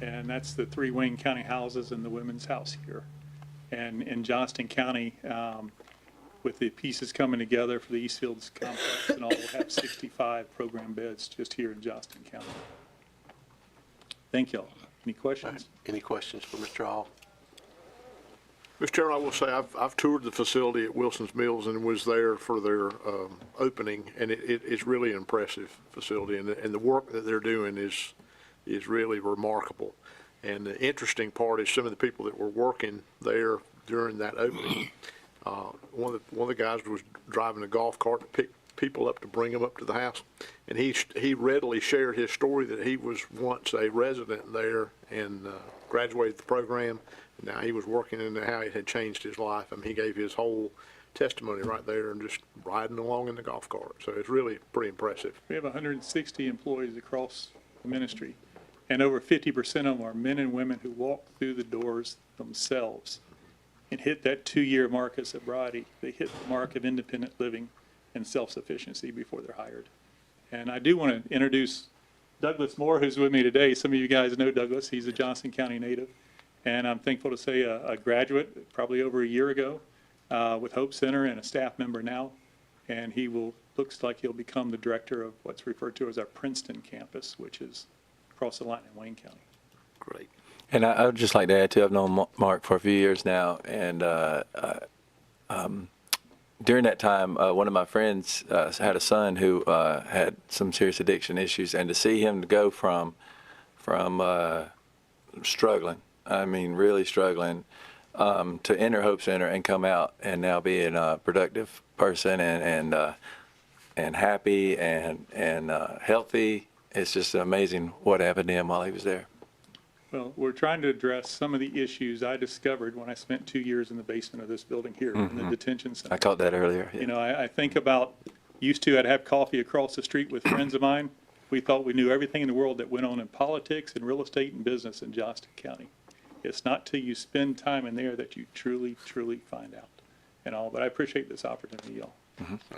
And that's the 3 Wayne County houses and the women's house here. And in Johnston County, with the pieces coming together for the Eastfields complex and all, we'll have 65 program beds just here in Johnston County. Thank y'all. Any questions?
Any questions for Mr. Hall?
Mr. Chairman, I will say I've toured the facility at Wilson's Mills and was there for their opening, and it's really an impressive facility, and the work that they're doing is really remarkable. And the interesting part is some of the people that were working there during that opening. One of the guys was driving a golf cart to pick people up to bring them up to the house, and he readily shared his story that he was once a resident there and graduated the program. Now he was working in how it had changed his life. I mean, he gave his whole testimony right there and just riding along in the golf cart. So it's really pretty impressive.
We have 160 employees across the ministry, and over 50% of them are men and women who walk through the doors themselves and hit that 2-year mark of sobriety. They hit the mark of independent living and self-sufficiency before they're hired. And I do want to introduce Douglas Moore, who's with me today. Some of you guys know Douglas. He's a Johnston County native. And I'm thankful to say a graduate probably over a year ago with Hope Center and a staff member now. And he looks like he'll become the director of what's referred to as our Princeton campus, which is across the line in Wayne County.
Great.
And I would just like to add, too, I've known Mark for a few years now, and during that time, one of my friends had a son who had some serious addiction issues, and to see him go from struggling, I mean really struggling, to enter Hope Center and come out and now being a productive person and happy and healthy. It's just amazing what happened to him while he was there.
Well, we're trying to address some of the issues I discovered when I spent 2 years in the basement of this building here in the detention center.
I caught that earlier. Yeah.
You know, I think about, I'd have coffee across the street with friends of mine. We thought we knew everything in the world that went on in politics and real estate and business in Johnston County. It's not till you spend time in there that you truly, truly find out and all. But I appreciate this opportunity, y'all.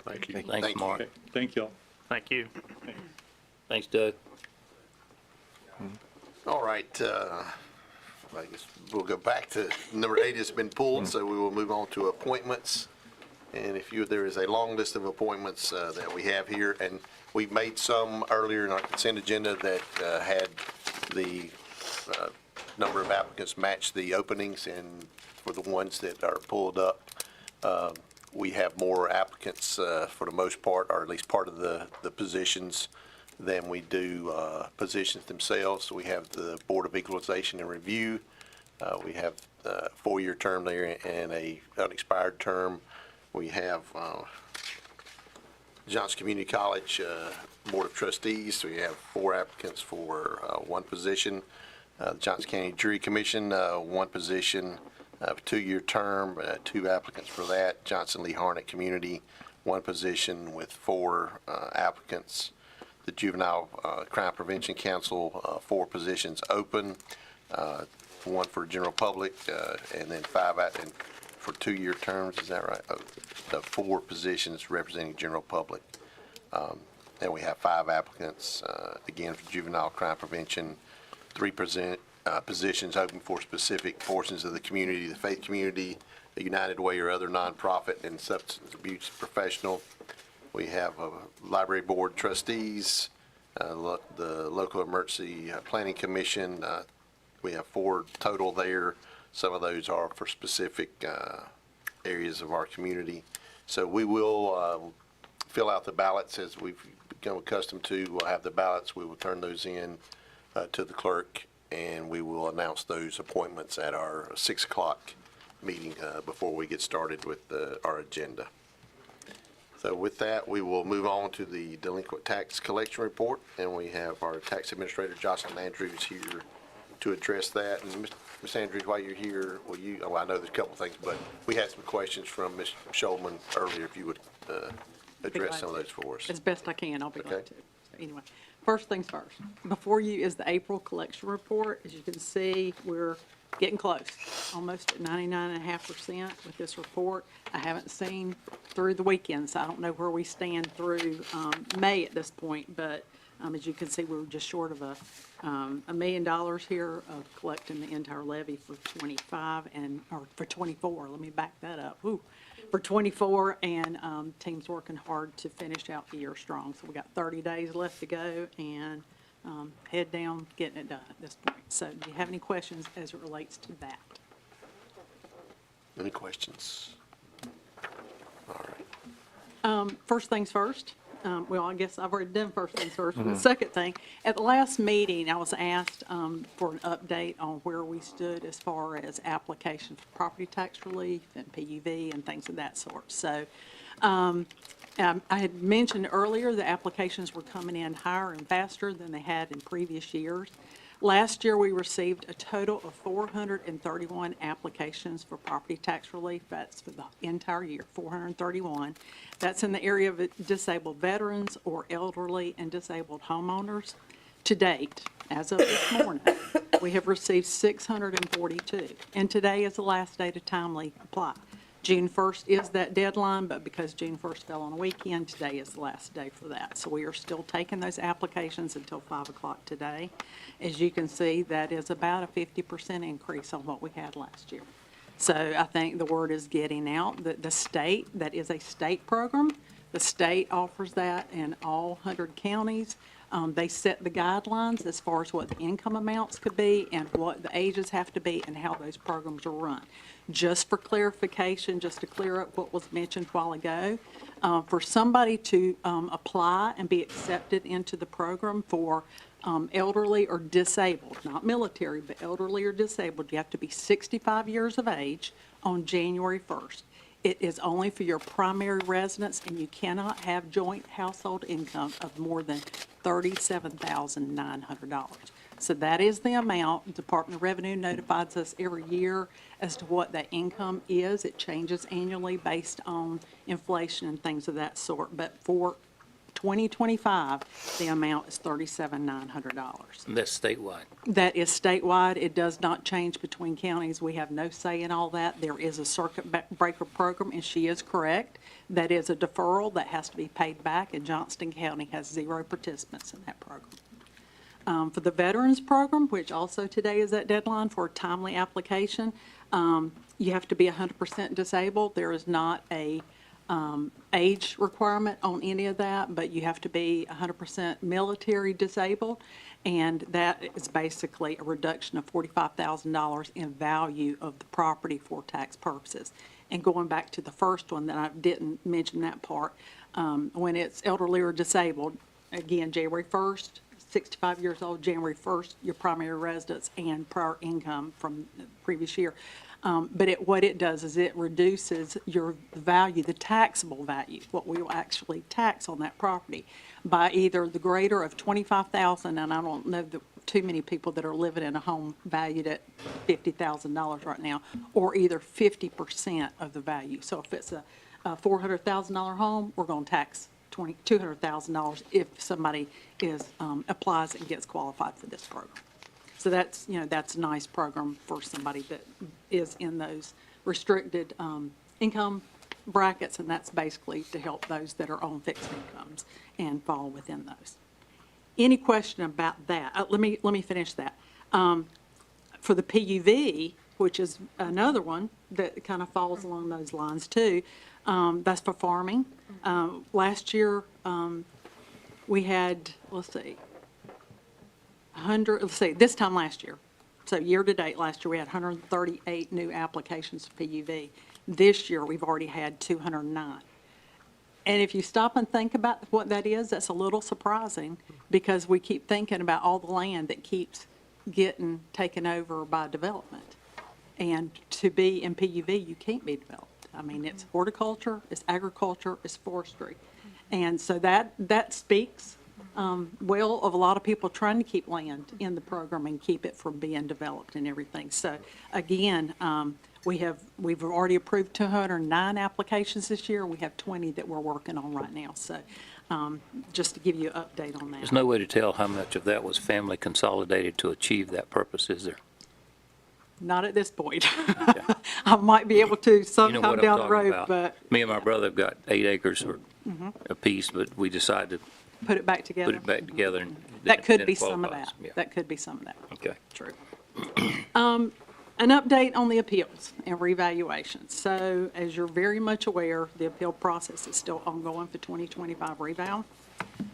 Thank you.
Thanks, Mark.
Okay, thank y'all.
Thank you. Thanks, Doug.
All right, I guess we'll go back to number 8 has been pulled, so we will move on to appointments. And there is a long list of appointments that we have here, and we made some earlier in our consent agenda that had the number of applicants match the openings, and for the ones that are pulled up, we have more applicants for the most part, or at least part of the positions, than we do positions themselves. We have the Board of Equalization and Review. We have a 4-year term there and a unexpired term. We have Johnston Community College Board of Trustees. We have 4 applicants for 1 position. Johnston County Jury Commission, 1 position, 2-year term, 2 applicants for that. Johnson Lee Harnett Community, 1 position with 4 applicants. The Juvenile Crime Prevention Council, 4 positions open, 1 for general public, and then 5 for 2-year terms. Is that right? The 4 positions representing general public. And we have 5 applicants, again, for juvenile crime prevention, 3 positions open for specific portions of the community, the faith community, the United Way or other nonprofit, and substance abuse professional. We have a library board trustees, the local emergency planning commission. We have 4 total there. Some of those are for specific areas of our community. So we will fill out the ballots as we've become accustomed to. We'll have the ballots. We will turn those in to the clerk, and we will announce those appointments at our 6 o'clock meeting before we get started with our agenda. So with that, we will move on to the delinquent tax collection report, and we have our tax administrator, Jocelyn Andrews, here to address that. And Ms. Andrews, while you're here, I know there's a couple things, but we had some questions from Ms. Shulman earlier, if you would address some of those for us.
As best I can, I'll be glad
Okay.
to. So anyway, first things first. Before you is the April collection report. As you can see, we're getting close, almost at 99.5% with this report. I haven't seen through the weekend, so I don't know where we stand through May at this point, but as you can see, we were just short of $1 million here of collecting the entire levy for 25 or for 24. Let me back that up. Woo. For 24, and team's working hard to finish out the year strong. So we got 30 days left to go, and head down, getting it done at this point. So do you have any questions as it relates to that?
Any questions? All right.
First things first. Well, I guess I've already done first things first. But the second thing, at the last meeting, I was asked for an update on where we stood as far as applications for property tax relief and PUV and things of that sort. So I had mentioned earlier the applications were coming in higher and faster than they had in previous years. Last year, we received a total of 431 applications for property tax relief. That's for the entire year, 431. That's in the area of disabled veterans or elderly and disabled homeowners. To date, as of this morning, we have received 642. And today is the last day to timely apply. June 1st is that deadline, but because June 1st fell on a weekend, today is the last day for that. So we are still taking those applications until 5 o'clock today. As you can see, that is about a 50% increase on what we had last year. So I think the word is getting out that the state, that is a state program, The state offers that in all 100 counties. They set the guidelines as far as what the income amounts could be and what the ages have to be and how those programs are run. Just for clarification, just to clear up what was mentioned a while ago, for somebody to apply and be accepted into the program for elderly or disabled, not military, but elderly or disabled, you have to be 65 years of age on January 1st. It is only for your primary residence, and you cannot have joint household income of more than $37,900. So that is the amount. Department of Revenue notifies us every year as to what that income is. It changes annually based on inflation and things of that sort. But for 2025, the amount is $37,900.
And that's statewide.
That is statewide. It does not change between counties. We have no say in all that. There is a circuit breaker program, and she is correct. That is a deferral that has to be paid back, and Johnston County has 0 participants in that program. For the Veterans Program, which also today is that deadline for a timely application, you have to be 100% disabled. There is not a age requirement on any of that, but you have to be 100% military disabled, and that is basically a reduction of $45,000 in value of the property for tax purposes. And going back to the first one that I didn't mention that part, when it's elderly or disabled, again, January 1st, 65 years old, January 1st, your primary residence and prior income from the previous year. But what it does is it reduces your value, the taxable value, what we will actually tax on that property, by either the greater of $25,000, and I don't know too many people that are living in a home valued at $50,000 right now, or either 50% of the value. So if it's a $400,000 home, we're going to tax $200,000 if somebody applies and gets qualified for this program. So that's, that's a nice program for somebody that is in those restricted income brackets, and that's basically to help those that are on fixed incomes and fall within those. Any question about that? Let me finish that. For the PUV, which is another one that kind of falls along those lines too, that's for farming. Last year, we had, this time last year, so year-to-date last year, we had 138 new applications for PUV. This year, we've already had 209. And if you stop and think about what that is, that's a little surprising, because we keep thinking about all the land that keeps getting taken over by development. And to be in PUV, you can't be developed. I mean, it's horticulture, it's agriculture, it's forestry. And so that speaks well of a lot of people trying to keep land in the program and keep it from being developed and everything. So again, we've already approved 209 applications this year. We have 20 that we're working on right now. So just to give you an update on that.
There's no way to tell how much of that was family consolidated to achieve that purpose, is there?
Not at this point. I might be able to sometime
what I'm
down the
talking
road,
about.
but
Me and my brother have got 8 acres or apiece, but we decided to
put it back together.
put it back together. And
That could
then
be
it
some of
qualifies.
that.
Yeah.
That could be some of that.
Okay.
True. An update on the appeals and revaluations. So as you're very much aware, the appeal process is still ongoing for 2025 reval.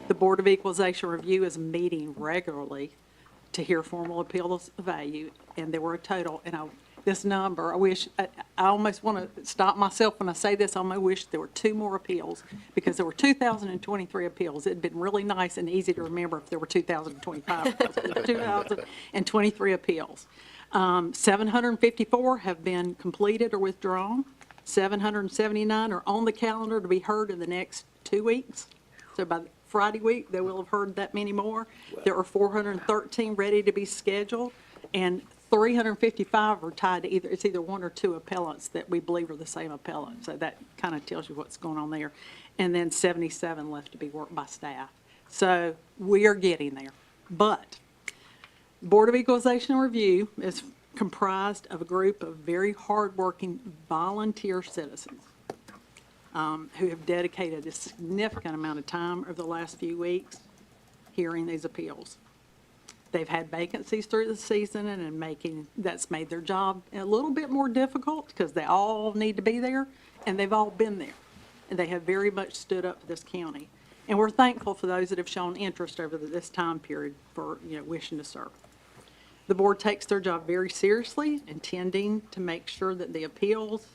The Board of Equalization Review is meeting regularly to hear formal appeals value, and there were a total, and this number, I almost want to stop myself when I say this. I almost wish there were 2 more appeals, because there were 2,023 appeals. It'd been really nice and easy to remember if there were 2,025 appeals. There were 2,023 appeals. 754 have been completed or withdrawn. 779 are on the calendar to be heard in the next 2 weeks. So by Friday week, they will have heard that many more. There are 413 ready to be scheduled, and 355 are tied to either 1 or 2 appellants that we believe are the same appellant. So that kind of tells you what's going on there. And then 77 left to be worked by staff. So we are getting there. But Board of Equalization Review is comprised of a group of very hardworking volunteer citizens who have dedicated a significant amount of time over the last few weeks hearing these appeals. They've had vacancies through the season, and that's made their job a little bit more difficult, because they all need to be there, and they've all been there. and they have very much stood up for this county. And we're thankful for those that have shown interest over this time period for, wishing to serve. The board takes their job very seriously, intending to make sure that the appeals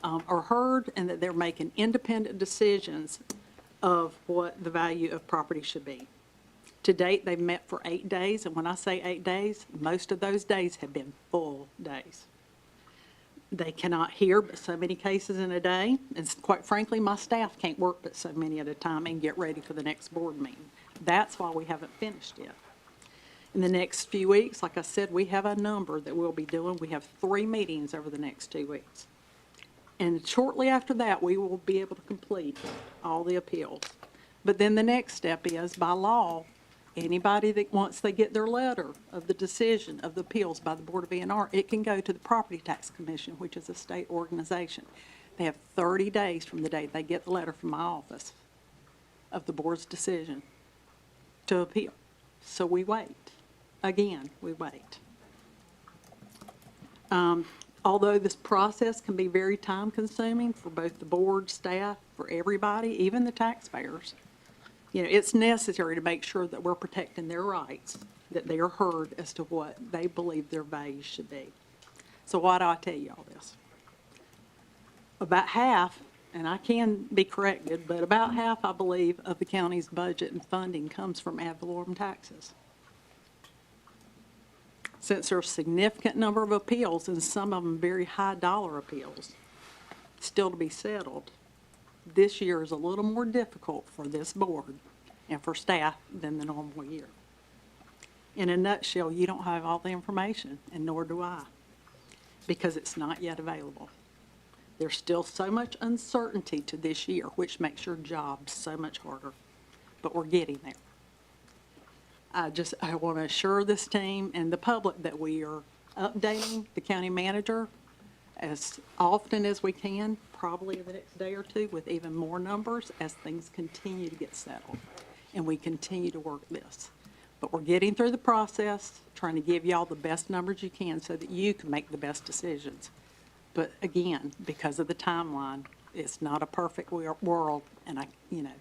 are heard and that they're making independent decisions of what the value of property should be. To date, they've met for 8 days, and when I say 8 days, most of those days have been full days. They cannot hear but so many cases in a day, and quite frankly, my staff can't work but so many at a time and get ready for the next board meeting. That's why we haven't finished yet. In the next few weeks, like I said, we have a number that we'll be doing. We have 3 meetings over the next 2 weeks. And shortly after that, we will be able to complete all the appeals. But then the next step is, by law, anybody that, once they get their letter of the decision of the appeals by the Board of E&R, it can go to the Property Tax Commission, which is a state organization. They have 30 days from the day they get the letter from my office of the board's decision to appeal. So we wait. Again, we wait. Although this process can be very time-consuming for both the board, staff, for everybody, even the taxpayers, it's necessary to make sure that we're protecting their rights, that they are heard as to what they believe their values should be. So why do I tell you all this? About half, and I can be corrected, but about half, I believe, of the county's budget and funding comes from ad valorem taxes. Since there's a significant number of appeals, and some of them very high-dollar appeals, still to be settled, this year is a little more difficult for this board and for staff than the normal year. In a nutshell, you don't have all the information, and nor do I, because it's not yet available. There's still so much uncertainty to this year, which makes your job so much harder, but we're getting there. I want to assure this team and the public that we are updating the county manager as often as we can, probably in the next day or two, with even more numbers as things continue to get settled. And we continue to work this. But we're getting through the process, trying to give y'all the best numbers you can so that you can make the best decisions. But again, because of the timeline, it's not a perfect world, and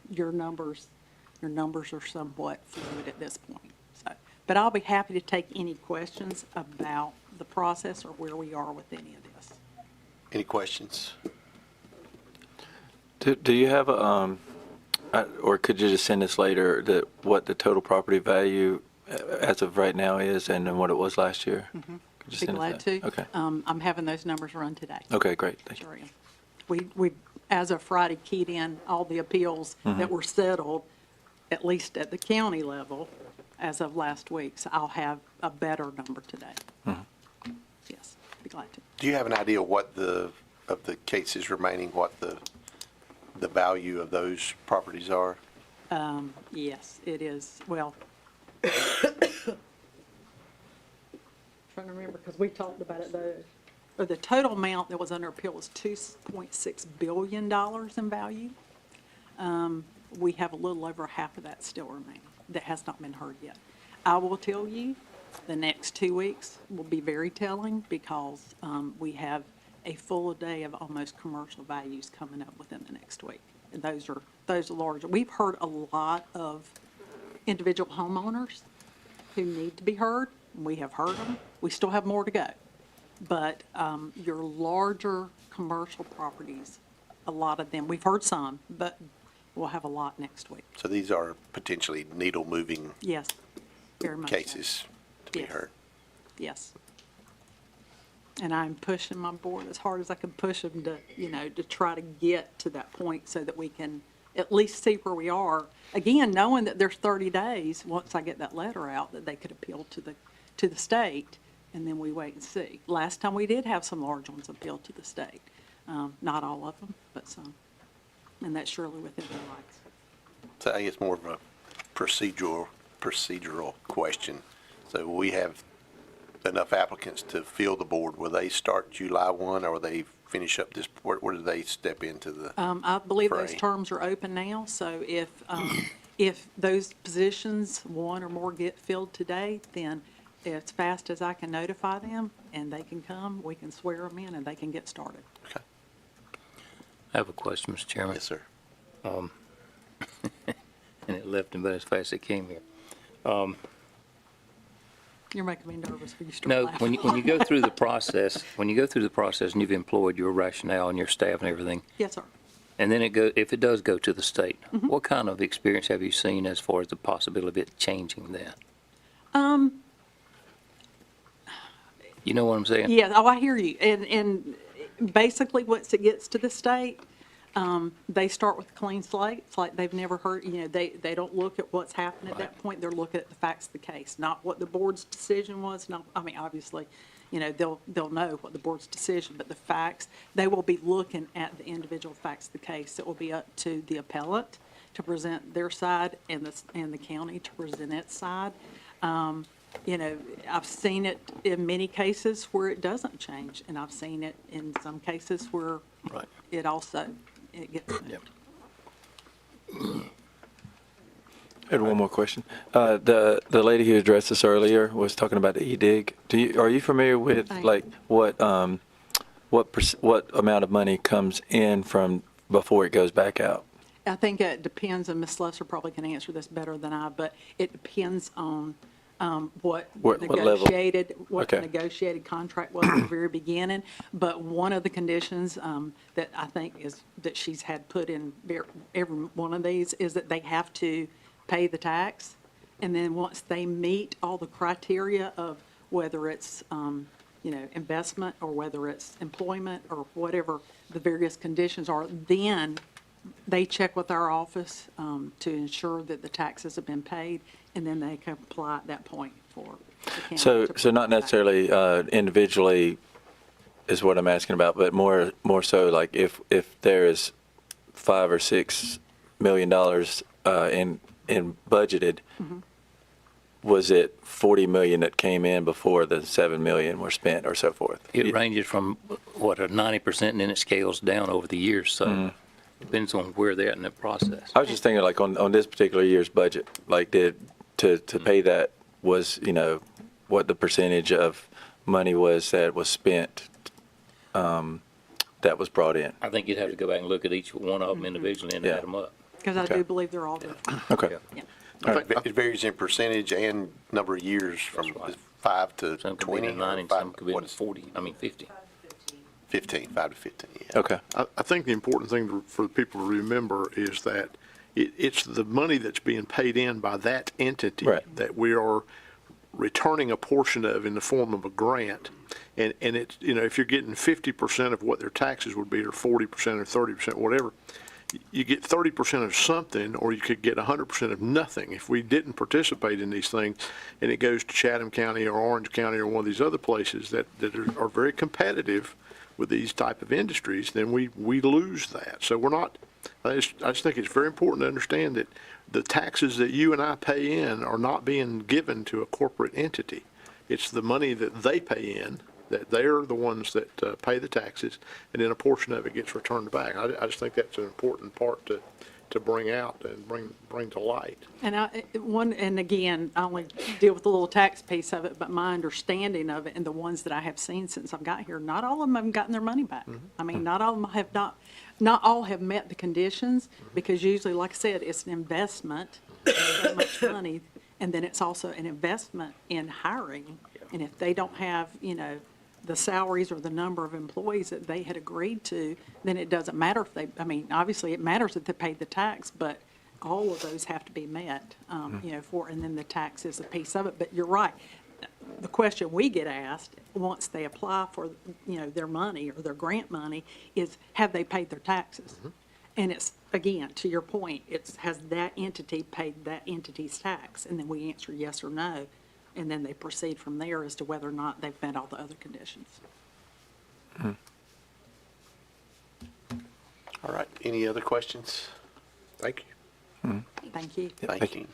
your numbers are somewhat fluid at this point. But I'll be happy to take any questions about the process or where we are with any of this.
Any questions?
Do you have a, or could you just send us later what the total property value as of right now is and then what it was last year?
Mm-hmm.
Could you
Be
send
glad
us that?
to.
Okay.
I'm having those numbers run today.
Okay, great. Thank you.
Sure am. We, as of Friday, keyed in all the appeals that were settled, at least at the county level, as of last week. So I'll have a better number today. Yes, be glad to.
Do you have an idea of the cases remaining, what the value of those properties are?
Yes, it is. Well, trying to remember, because we talked about it, the total amount that was under appeal was $2.6 billion in value. We have a little over half of that still remaining that has not been heard yet. I will tell you, the next 2 weeks will be very telling because we have a full day of almost commercial values coming up within the next week. And those are large. We've heard a lot of individual homeowners who need to be heard. We have heard them. We still have more to go. But your larger commercial properties, a lot of them, we've heard some, but we'll have a lot next week.
So these are potentially needle-moving
Yes, very much.
cases to be heard.
Yes. And I'm pushing my board as hard as I can push them to, to try to get to that point so that we can at least see where we are. Again, knowing that there's 30 days, once I get that letter out, that they could appeal to the state, and then we wait and see. Last time we did have some large ones appeal to the state. Not all of them, but some. And that's surely within their rights.
So I guess more of a procedural question. So we have enough applicants to fill the board. Will they start July 1 or will they finish up this? Where do they step into the
I believe
fray?
those terms are open now, so if those positions, one or more, get filled today, then as fast as I can notify them and they can come, we can swear them in and they can get started.
Okay.
I have a question, Mr. Chairman.
Yes, sir.
And it left him but as fast as it came here.
You're making me nervous when you start
No,
laughing.
when you go through the process, when you go through the process and you've employed your rationale and your staff and everything,
Yes, sir.
and then if it does go to the state, what kind of experience have you seen as far as the possibility of it changing that? You know what I'm saying?
Yeah, oh, I hear you. And basically, once it gets to the state, they start with a clean slate. It's like they've never heard, they don't look at what's happened at that point. They're looking at the facts of the case, not what the board's decision was. Not, I mean, obviously, they'll know what the board's decision, but the facts, they will be looking at the individual facts of the case. It will be up to the appellant to present their side and the county to present its side. I've seen it in many cases where it doesn't change, and I've seen it in some cases where it gets.
Yep.
I had one more question. The lady who addressed us earlier was talking about the e-dig. Are you familiar with like what amount of money comes in from before it goes back out?
I think it depends, and Ms. Lesser probably can answer this better than I, but it depends on what the negotiated contract was at the very beginning. But one of the conditions that I think is that she's had put in every one of these is that they have to pay the tax, and then once they meet all the criteria of whether it's investment or whether it's employment or whatever the various conditions are, then they check with our office to ensure that the taxes have been paid, and then they can apply at that point for the county.
So not necessarily individually is what I'm asking about, but more so like if there is $5 or $6 million in budgeted, was it 40 million that came in before the 7 million were spent or so forth?
It ranges from a 90%, and then it scales down over the years. So. Depends on where they're at in the process.
I was just thinking, like on this particular year's budget, like to pay that was what the percentage of money was that was spent, that was brought in.
I think you'd have to go back and look at each one of them individually and add them up.
Because I do believe they're all different.
Okay.
Yeah.
I think it varies in percentage and number of years from 5 to
Some could
20.
be to 9 and some could be to 50.
15, 5 to 15, yeah.
Okay.
I think the important thing for people to remember is that it's the money that's being paid in by that entity that we are returning a portion of in the form of a grant. And it's, if you're getting 50% of what their taxes would be, or 40% or 30%, whatever, you get 30% of something, or you could get 100% of nothing if we didn't participate in these things, and it goes to Chatham County or Orange County or one of these other places that are very competitive with these type of industries, then we lose that. So we're not, I just think it's very important to understand that the taxes that you and I pay in are not being given to a corporate entity. It's the money that they pay in, that they're the ones that pay the taxes, and then a portion of it gets returned back. I just think that's an important part to bring out and bring to light.
And and again, I only deal with the little tax piece of it, but my understanding of it and the ones that I have seen since I've got here, not all of them have gotten their money back. I mean, not all of them have not all have met the conditions, because usually, like I said, it's an investment, so much money, and then it's also an investment in hiring. And if they don't have, the salaries or the number of employees that they had agreed to, then it doesn't matter if obviously it matters that they paid the tax, but all of those have to be met, and then the tax is a piece of it. But you're right. The question we get asked once they apply for, their money or their grant money is, have they paid their taxes? And it's, again, to your point, has that entity paid that entity's tax? And then we answer yes or no. And then they proceed from there as to whether or not they've met all the other conditions.
All right, any other questions?
Thank you.
Thank you.
Thank you.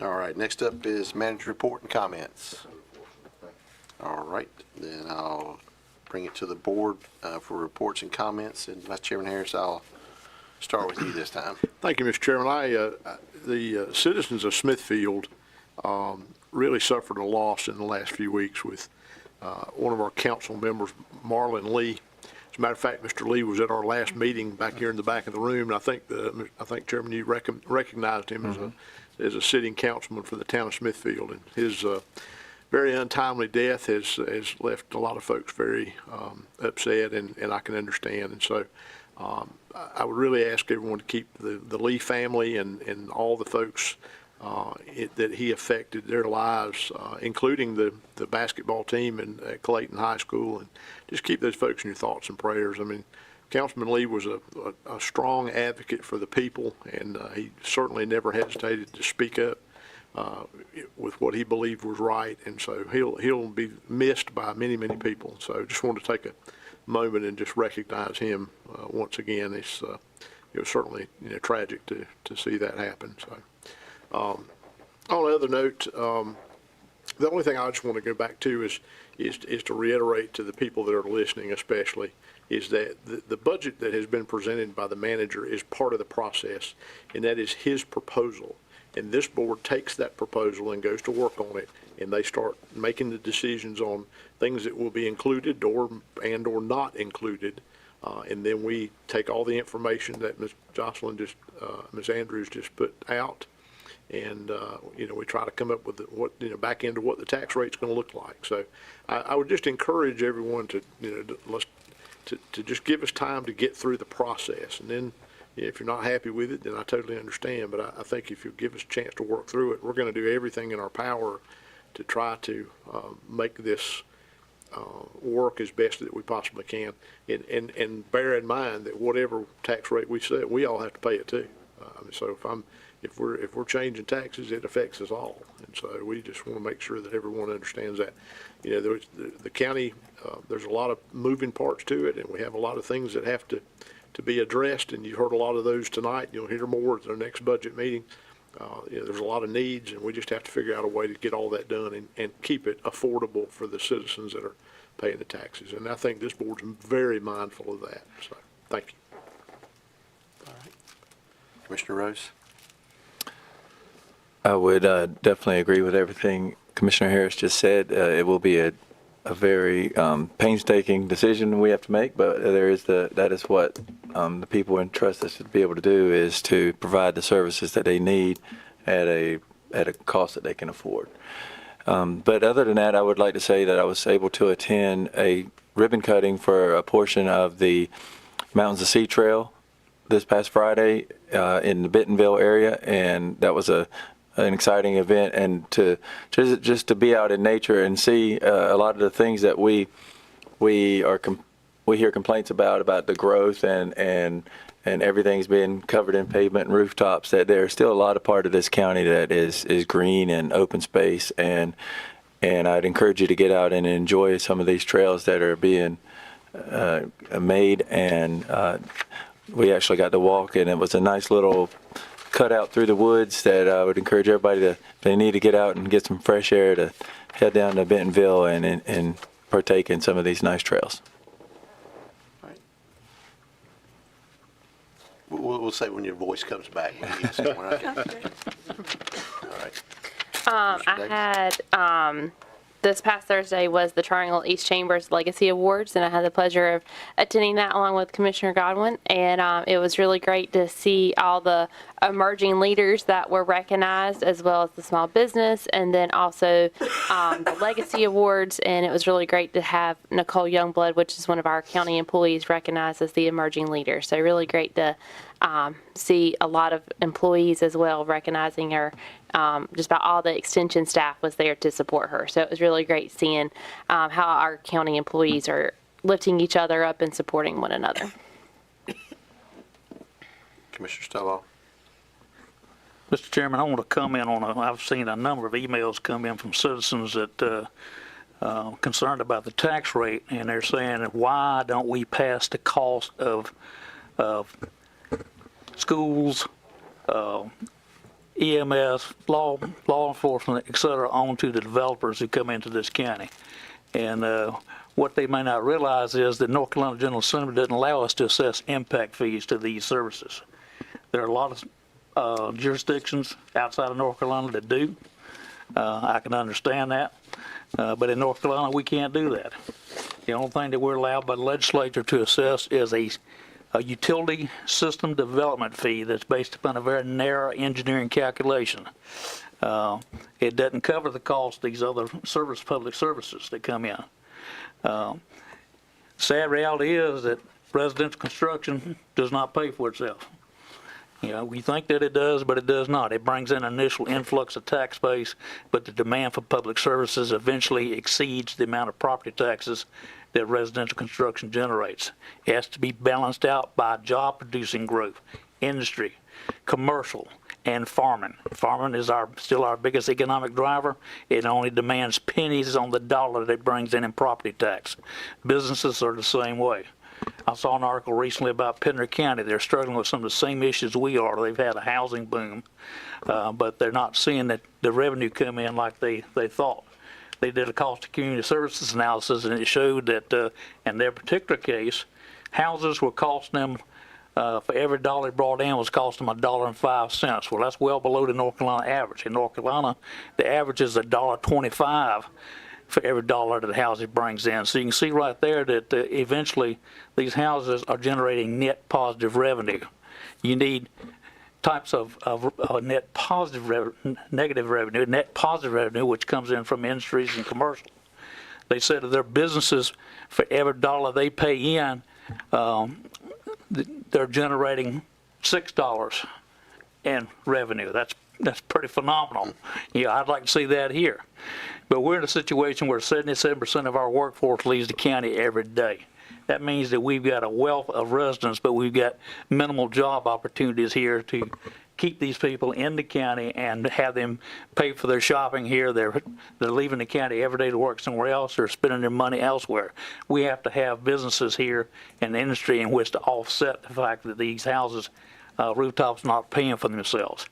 All right, next up is manager report and comments. All right, then I'll bring it to the board for reports and comments. And Vice Chairman Harris, I'll start with you this time.
Thank you, Mr. Chairman. The citizens of Smithfield really suffered a loss in the last few weeks with one of our council members, Marlon Lee. As a matter of fact, Mr. Lee was at our last meeting back here in the back of the room, and I think Chairman, you recognized him as a sitting councilman for the town of Smithfield, and his very untimely death has left a lot of folks very upset, and I can understand. And so I would really ask everyone to keep the Lee family and all the folks that he affected, their lives, including the basketball team at Clayton High School, and just keep those folks in your thoughts and prayers. I mean, Councilman Lee was a strong advocate for the people, and he certainly never hesitated to speak up with what he believed was right, and so he'll be missed by many, many people. So just want to take a moment and just recognize him once again. It was certainly tragic to see that happen. So on another note, the only thing I just want to go back to is to reiterate to the people that are listening, especially, is that the budget that has been presented by the manager is part of the process, and that is his proposal. And this board takes that proposal and goes to work on it, and they start making the decisions on things that will be included or not included. And then we take all the information that Ms. Ms. Andrews just put out, and we try to come up with back into what the tax rate's going to look like. So I would just encourage everyone to just give us time to get through the process, and then if you're not happy with it, then I totally understand. But I think if you give us a chance to work through it, we're going to do everything in our power to try to make this work as best that we possibly can. And bear in mind that whatever tax rate we set, we all have to pay it too. So if we're changing taxes, it affects us all. And so we just want to make sure that everyone understands that. The county, there's a lot of moving parts to it, and we have a lot of things that have to be addressed, and you've heard a lot of those tonight. You'll hear more at our next budget meeting. There's a lot of needs, and we just have to figure out a way to get all that done and keep it affordable for the citizens that are paying the taxes. And I think this board's very mindful of that. So thank you.
All right. Commissioner Rose?
I would definitely agree with everything Commissioner Harris just said. It will be a very painstaking decision we have to make, but that is what the people entrust us to be able to do, is to provide the services that they need at a cost that they can afford. But other than that, I would like to say that I was able to attend a ribbon cutting for a portion of the Mountains of Sea Trail this past Friday in the Bentonville area, and that was an exciting event, and just to be out in nature and see a lot of the things that we hear complaints about the growth and everything's being covered in pavement and rooftops, that there's still a lot of part of this county that is green and open space, and I'd encourage you to get out and enjoy some of these trails that are being made. And we actually got to walk, and it was a nice little cut out through the woods that I would encourage everybody to, if they need to get out and get some fresh air, to head down to Bentonville and partake in some of these nice trails.
All right. We'll say when your voice comes back. When you get somewhere. Okay. All right.
I had this past Thursday was the Triangle East Chambers Legacy Awards, and I had the pleasure of attending that along with Commissioner Godwin, and it was really great to see all the emerging leaders that were recognized, as well as the small business, and then also the Legacy Awards, and it was really great to have Nicole Youngblood, which is one of our county employees, recognized as the emerging leader. So really great to see a lot of employees as well recognizing her. Just about all the extension staff was there to support her. So it was really great seeing how our county employees are lifting each other up and supporting one another.
Commissioner Stovall.
Mr. Chairman, I want to comment on I've seen a number of emails come in from citizens that concerned about the tax rate, and they're saying, why don't we pass the cost of schools, EMS, law enforcement, et cetera, on to the developers who come into this county. And what they may not realize is that North Carolina General Assembly doesn't allow us to assess impact fees to these services. There are a lot of jurisdictions outside of North Carolina that do. I can understand that. But in North Carolina, we can't do that. The only thing that we're allowed by the legislature to assess is a utility system development fee that's based upon a very narrow engineering calculation. It doesn't cover the cost of these other public services that come in. Sad reality is that residential construction does not pay for itself. You know, we think that it does, but it does not. It brings in an initial influx of tax base, but the demand for public services eventually exceeds the amount of property taxes that residential construction generates. It has to be balanced out by job-producing growth, industry, commercial, and farming. Farming is still our biggest economic driver. It only demands pennies on the dollar that it brings in property tax. Businesses are the same way. I saw an article recently about Pender County. They're struggling with some of the same issues we are. They've had a housing boom, but they're not seeing that the revenue come in like they thought. They did a cost of community services analysis, and it showed that in their particular case, houses were costing them, for every dollar brought in was costing them $1.05. Well, that's well below the North Carolina average. In North Carolina, the average is $1.25 for every dollar that the house brings in. So you can see right there that eventually these houses are generating net positive revenue. You need types of net positive negative revenue, net positive revenue, which comes in from industries and commercial. They said that their businesses, for every dollar they pay in, they're generating $6 in revenue. That's pretty phenomenal. Yeah, I'd like to see that here. But we're in a situation where 77% of our workforce leaves the county every day. That means that we've got a wealth of residents, but we've got minimal job opportunities here to keep these people in the county and have them pay for their shopping here. They're leaving the county every day to work somewhere else or spending their money elsewhere. We have to have businesses here in the industry in which to offset the fact that these houses, rooftops, not paying for themselves.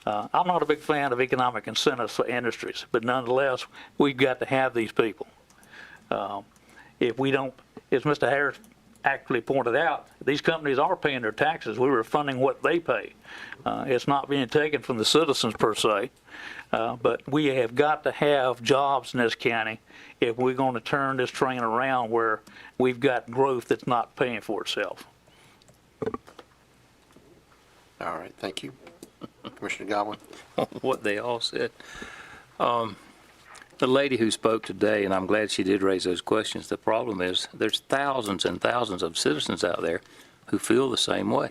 I'm not a big fan of economic incentives for industries, but nonetheless, we've got to have these people. If we don't, as Mr. Harris actually pointed out, these companies are paying their taxes. We were funding what they pay. It's not being taken from the citizens per se, but we have got to have jobs in this county if we're going to turn this train around where we've got growth that's not paying for itself.
All right, thank you. Commissioner Godwin?
What they all said. The lady who spoke today, and I'm glad she did raise those questions, the problem is there's thousands and thousands of citizens out there who feel the same way.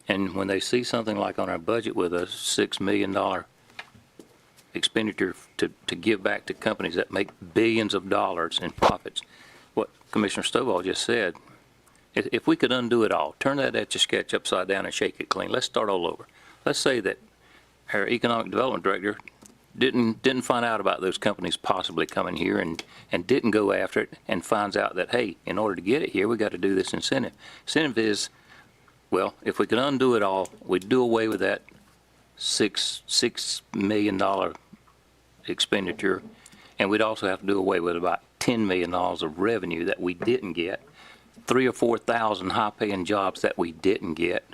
And when they see something like on our budget with a $6 million expenditure to give back to companies that make billions of dollars in profits, what Commissioner Stovall just said, if we could undo it all, turn that Etch-a-Sketch upside down and shake it clean, let's start all over. Let's say that our economic development director didn't find out about those companies possibly coming here and didn't go after it and finds out that, hey, in order to get it here, we got to do this incentive. Incentive is, well, if we could undo it all, we'd do away with that $6 million expenditure, and we'd also have to do away with about $10 million of revenue that we didn't get, 3,000 or 4,000 high-paying jobs that we didn't get,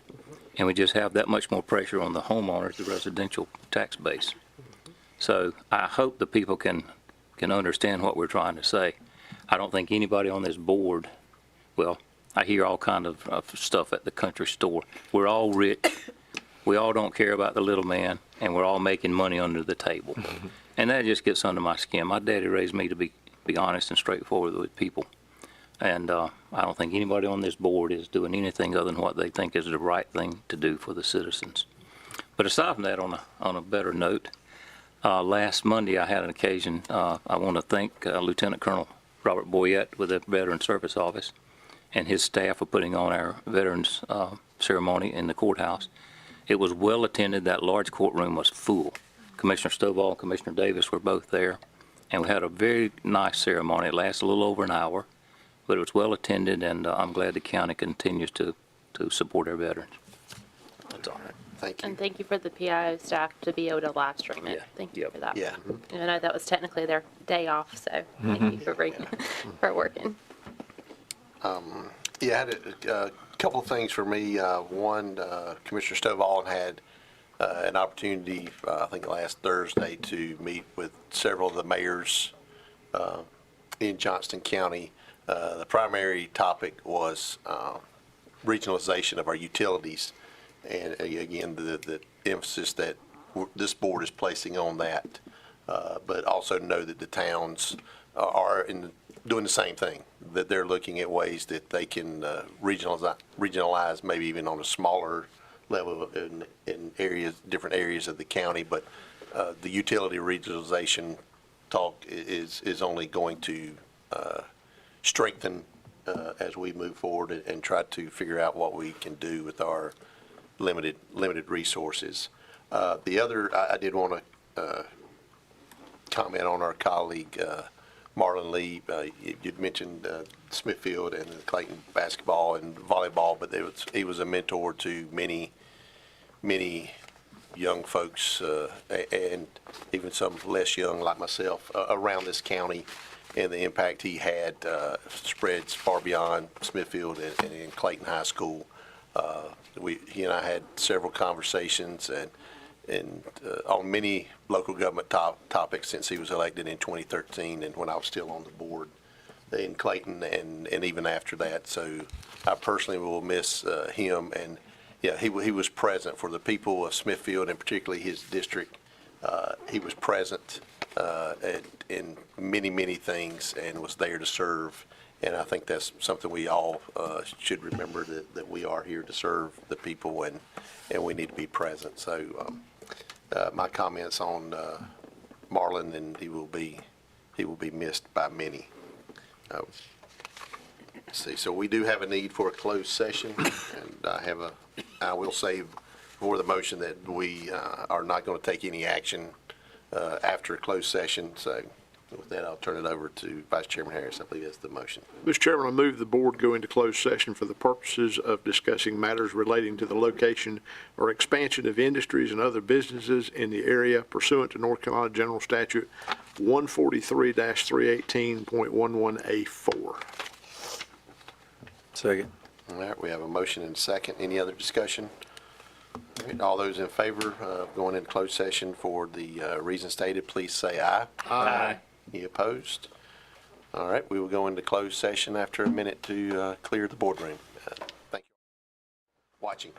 and we just have that much more pressure on the homeowners, the residential tax base. So I hope the people can understand what we're trying to say. I don't think anybody on this board, well, I hear all kind of stuff at the country store. We're all rich. We all don't care about the little man, and we're all making money under the table. And that just gets under my skin. My daddy raised me to be honest and straightforward with people. And I don't think anybody on this board is doing anything other than what they think is the right thing to do for the citizens. But aside from that, on a better note, last Monday I had an occasion. I want to thank Lieutenant Colonel Robert Boyette with the Veterans Service Office and his staff for putting on our Veterans ceremony in the courthouse. It was well attended. That large courtroom was full. Commissioner Stovall and Commissioner Davis were both there, and we had a very nice ceremony. It lasted a little over an hour, but it was well attended, and I'm glad the county continues to support our veterans. That's all right.
Thank you.
And thank you for the PIO staff to be able to live stream it.
Yeah.
Thank you for that.
Yeah.
And I know that was technically their day off, so thank you for for working.
Yeah, I had a couple of things for me. One, Commissioner Stovall had an opportunity, I think last Thursday, to meet with several of the mayors in Johnston County The primary topic was regionalization of our utilities, and again, the emphasis that this board is placing on that, but also know that the towns are doing the same thing, that they're looking at ways that they can regionalize, maybe even on a smaller level in areas, different areas of the county, but the utility regionalization talk is only going to strengthen as we move forward and try to figure out what we can do with our limited resources. The other, I did want to comment on our colleague Marlon Lee. You'd mentioned Smithfield and Clayton basketball and volleyball, but he was a mentor to many young folks and even some less young like myself around this county, and the impact he had spreads far beyond Smithfield and in Clayton High School. He and I had several conversations and on many local government topics since he was elected in 2013 and when I was still on the board in Clayton and even after that. So I personally will miss him, and yeah, he was present for the people of Smithfield and particularly his district. He was present in many things and was there to serve. And I think that's something we all should remember, that we are here to serve the people and we need to be present. So my comments on Marlon, and he will be missed by many. Let's see, so we do have a need for a closed session, and I will say for the motion that we are not going to take any action after a closed session. So with that, I'll turn it over to Vice Chairman Harris. I believe that's the motion.
Mr. Chairman, I move the board go into closed session for the purposes of discussing matters relating to the location or expansion of industries and other businesses in the area pursuant to North Carolina General Statute 143-318.11A4.
Second.
All right, we have a motion and a second. Any other discussion? All right, all those in favor of going into closed session for the reason stated, please say aye.
Aye.
Any opposed? All right, we will go into closed session after a minute to clear the boardroom. Thank you for watching.